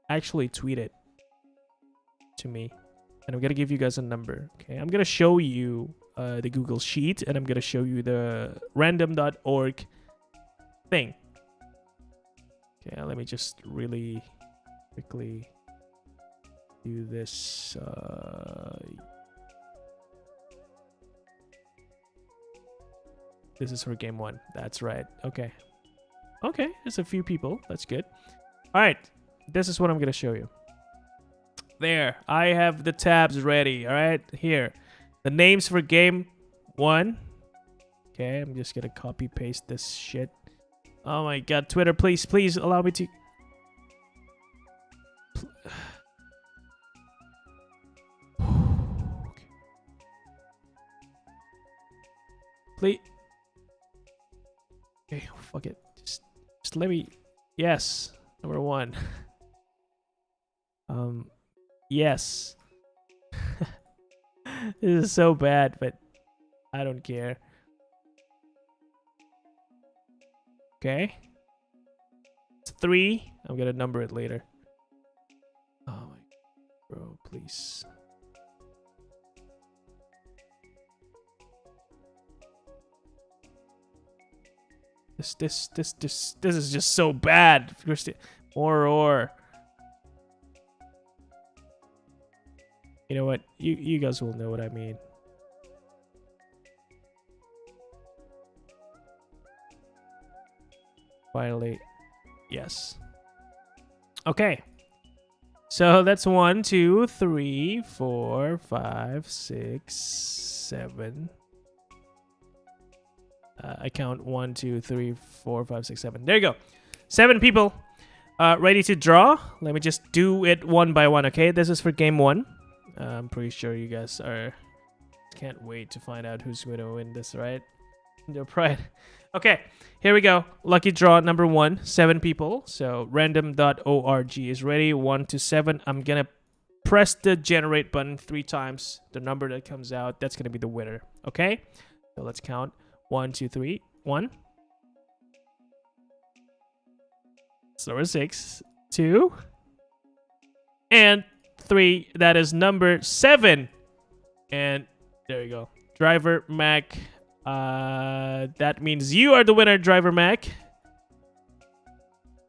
S1: actually tweeted to me. And I'm gonna give you guys a number. Okay, I'm gonna show you the Google Sheet, and I'm gonna show you the random.org thing. Okay, let me just really quickly do this. This is for game 1. That's right. Okay. Okay, there's a few people. That's good. All right, this is what I'm gonna show you. There, I have the tabs ready. All right, here. The names for game 1. Okay, I'm just gonna copy paste this shit. Oh my god, Twitter, please allow me to. Please. Okay, fuck it. Just let me. Yes, number 1. Yes. This is so bad, but I don't care. Okay. It's 3. I'm gonna number it later. Oh my, bro, please. This is just so bad. Or. You know what? You guys will know what I mean. Finally, yes. Okay. So that's 1, 2, 3, 4, 5, 6, 7. I count 1, 2, 3, 4, 5, 6, 7. There you go. 7 people ready to draw. Let me just do it one by one, okay? This is for game 1. I'm pretty sure you guys are... Can't wait to find out who's going to win this, right? No pride. Okay, here we go. Lucky draw number 1. 7 people. So random.org is ready. 1 to 7. I'm going to press the generate button 3 times. The number that comes out, that's going to be the winner. Okay? So let's count. 1, 2, 3. 1. So number 6. 2. And 3. That is number 7. And there you go. Driver Mac. That means you are the winner, Driver Mac.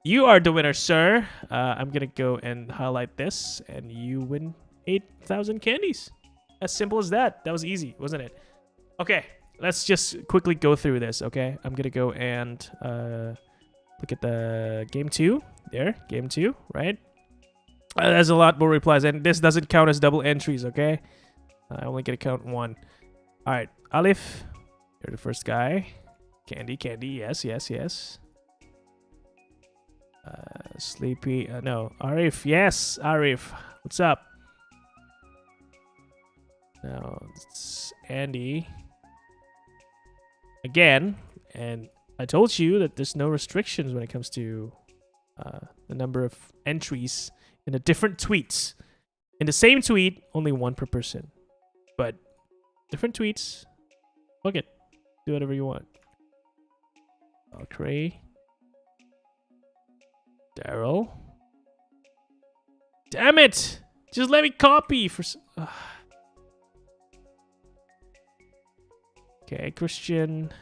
S1: You are the winner, sir. I'm gonna go and highlight this, and you win 8,000 candies. As simple as that. That was easy, wasn't it? Okay, let's just quickly go through this. Okay, I'm gonna go and look at the game 2. There, game 2, right? There's a lot more replies, and this doesn't count as double entries. Okay, I only get to count 1. All right, Alif. You're the first guy. Candy, yes. Sleepy, no. Arif, yes, Arif. What's up? Now, it's Andy. Again, and I told you that there's no restrictions when it comes to the number of entries in the different tweets. In the same tweet, only 1 per person. But different tweets, fuck it. Do whatever you want. Okay. Daryl. Damn it! Just let me copy for. Okay, Christian.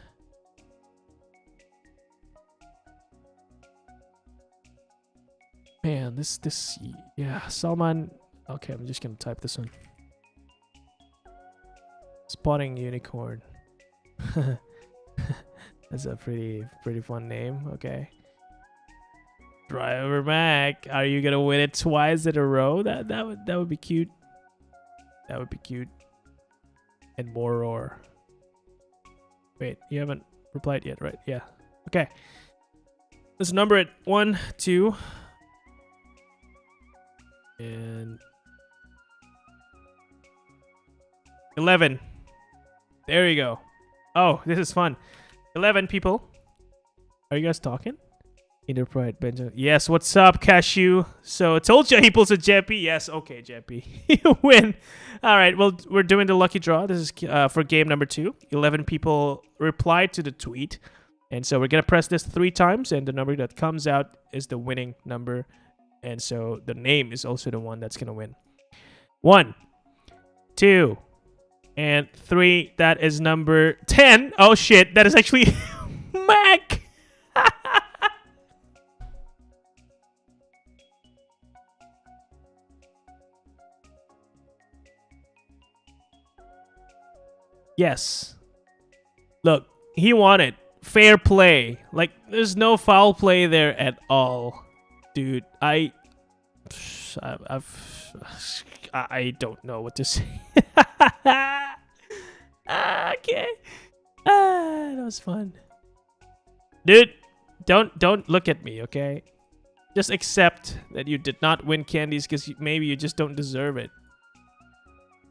S1: Man, this, yeah, Salman. Okay, I'm just gonna type this one. Spotting unicorn. That's a pretty fun name. Okay. Driver Mac, are you gonna win it twice in a row? That would be cute. That would be cute. And more. Wait, you haven't replied yet, right? Yeah. Okay. Let's number it. 1, 2, and 11. There you go. Oh, this is fun. 11 people. Are you guys talking? Inner Pride, Benjamin. Yes, what's up, Cashew? So, I told you he pulls a Jeppy. Yes, okay, Jeppy. You win. All right, well, we're doing the lucky draw. This is for game number 2. 11 people replied to the tweet. And so, we're going to press this 3 times. And the number that comes out is the winning number. And so, the name is also the one that's going to win. 1, 2, and 3. That is number 10. Oh, shit. That is actually Mac. Yes. Look, he won it. Fair play. Like, there's no foul play there at all. Dude, I don't know what to say. Okay. That was fun. Dude, don't look at me, okay? Just accept that you did not win candies because maybe you just don't deserve it.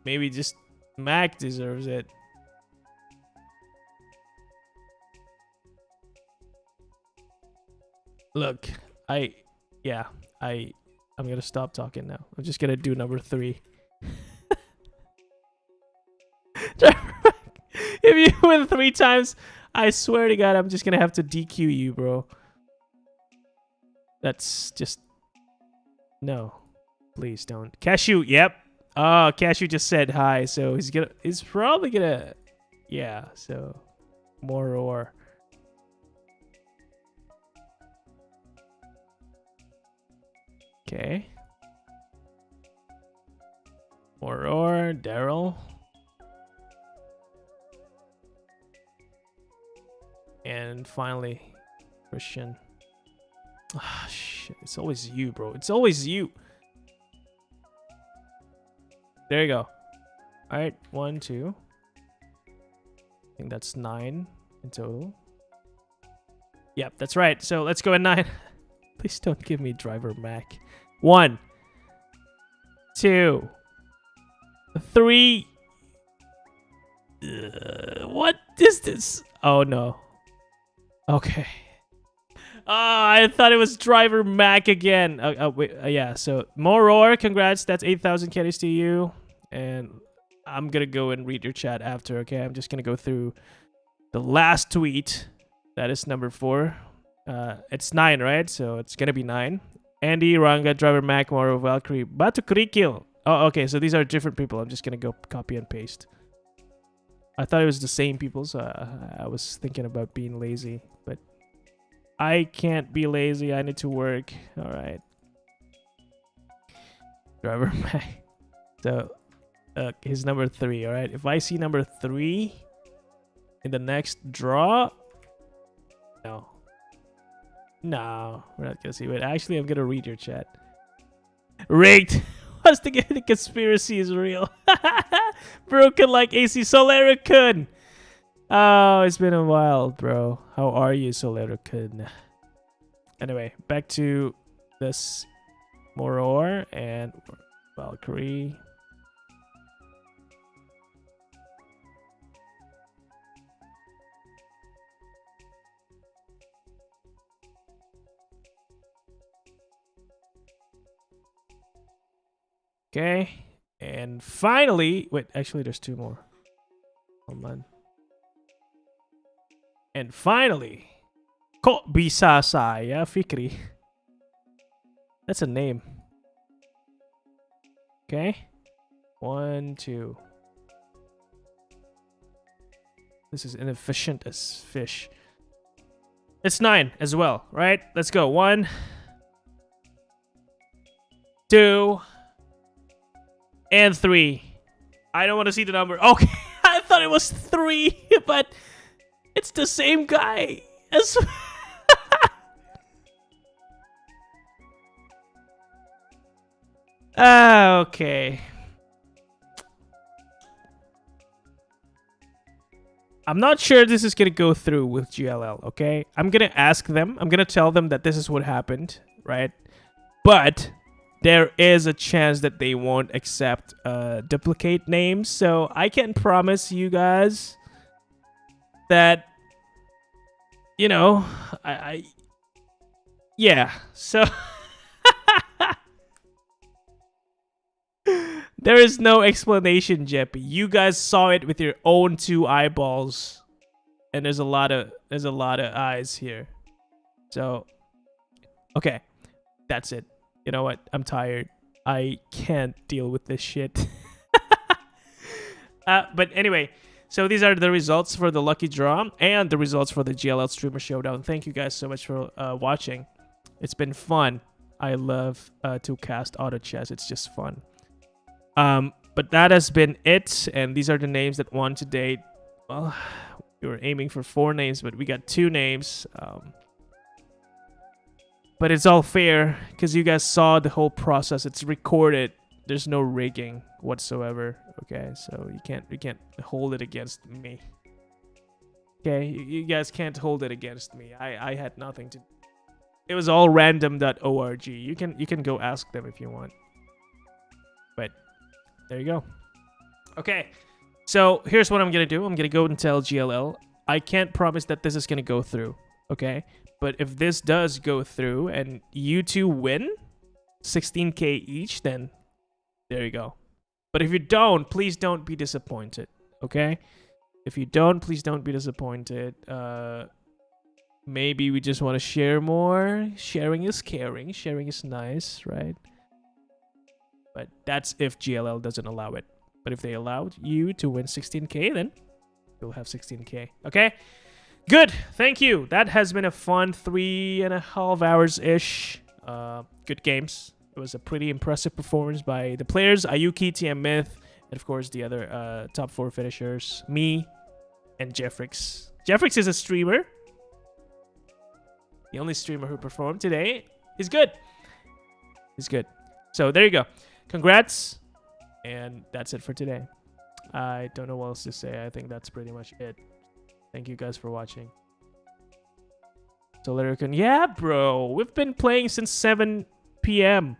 S1: Maybe just Mac deserves it. Look, I'm gonna stop talking now. I'm just gonna do number 3. If you win 3 times, I swear to God, I'm just gonna have to DQ you, bro. That's just... No. Please don't. Cashew, yep. Oh, Cashew just said hi, so he's probably gonna... Yeah, so... More ore. Okay. More ore, Daryl. And finally, Christian. Ah, shit. It's always you, bro. It's always you. There you go. Alright, 1, 2. I think that's 9 in total. Yep, that's right. So let's go at 9. Please don't give me driver Mac. 1, 2, 3. What is this? Oh no. Okay. I thought it was driver Mac again. Wait, yeah, so more ore, congrats. That's 8,000 candies to you. And I'm gonna go and read your chat after, okay? I'm just gonna go through the last tweet. That is number 4. It's 9, right? So it's gonna be 9. Andy, Ranga, driver Mac, Moro, Valkyrie, Batu Kurikil. Oh, okay, so these are different people. I'm just gonna go copy and paste. I thought it was the same people, so I was thinking about being lazy, but I can't be lazy. I need to work. All right. Driver Mac. So, his number 3. All right. If I see number 3 in the next draw, no. No, we're not gonna see it. Actually, I'm gonna read your chat. Rigged. What's the conspiracy is real? Broken like AC Solera-kun. Oh, it's been a while, bro. How are you, Solera-kun? Anyway, back to this Moror and Valkyrie. Okay, and finally, wait, actually there's 2 more. Oh man. And finally, Kok bisa saya Fikri. That's a name. Okay, 1, 2. This is inefficient as fish. It's 9 as well, right? Let's go. 1, 2. And 3. I don't want to see the number. Okay, I thought it was 3, but it's the same guy. As okay. I'm not sure this is going to go through with GLL, okay? I'm going to ask them. I'm going to tell them that this is what happened, right? But there is a chance that they won't accept duplicate names. So I can promise you guys that, you know, yeah. So there is no explanation, Jeppy. You guys saw it with your own 2 eyeballs. And there's a lot of eyes here. So okay. That's it. You know what? I'm tired. I can't deal with this shit. But anyway, so these are the results for the lucky draw and the results for the GLL Streamer Showdown. Thank you guys so much for watching. It's been fun. I love to cast auto chess. It's just fun. But that has been it. And these are the names that won to date. Well, we were aiming for 4 names, but we got 2 names. But it's all fair because you guys saw the whole process. It's recorded. There's no rigging whatsoever. Okay, so you can't hold it against me. Okay, you guys can't hold it against me. I had nothing to. It was all random.org. You can go ask them if you want. But there you go. Okay, so here's what I'm gonna do. I'm gonna go and tell GLL. I can't promise that this is gonna go through. Okay, but if this does go through and you two win 16K each, then there you go. But if you don't, please don't be disappointed. Okay, if you don't, please don't be disappointed. Maybe we just want to share more. Sharing is caring. Sharing is nice, right? But that's if GLL doesn't allow it. But if they allowed you to win 16K, then you'll have 16K. Okay? Good. Thank you. That has been a fun 3.5 hours-ish. Good games. It was a pretty impressive performance by the players. aYuukï, TM Myth, and of course the other top 4 finishers. Mii and Jeffrix. Jeffrix is a streamer. The only streamer who performed today. He's good. He's good. So there you go. Congrats. And that's it for today. I don't know what else to say. I think that's pretty much it. Thank you guys for watching. So Lyricon, yeah, bro. We've been playing since 7 p.m.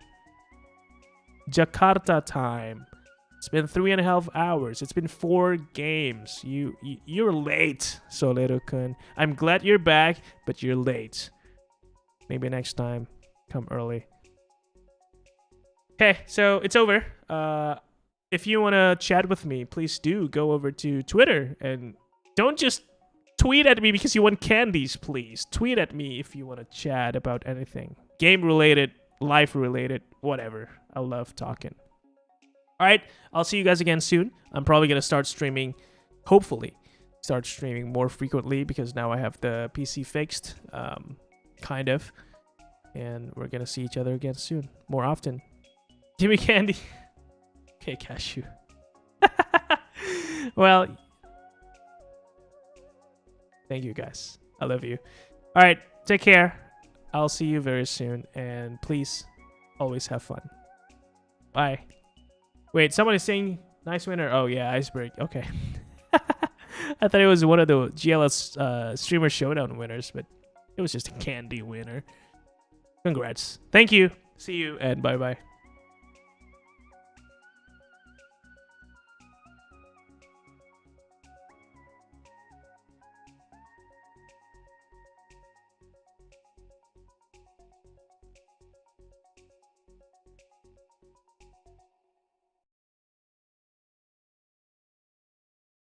S1: Jakarta time. It's been 3.5 hours. It's been 4 games. You're late, So Lyricon. I'm glad you're back, but you're late. Maybe next time, come early. Okay, so it's over. If you want to chat with me, please do go over to Twitter. And don't just tweet at me because you want candies, please. Tweet at me if you want to chat about anything. Game-related, life-related, whatever. I love talking. All right, I'll see you guys again soon. I'm probably going to start streaming, hopefully, start streaming more frequently because now I have the PC fixed. Kind of. And we're gonna see each other again soon. More often. Give me candy. Okay, cashew. Well, thank you guys. I love you. Alright, take care. I'll see you very soon. And please, always have fun. Bye. Wait, someone is saying nice winner. Oh yeah, Iceberg. Okay. I thought it was one of the GLL streamer showdown winners, but it was just a candy winner. Congrats. Thank you. See you and bye-bye.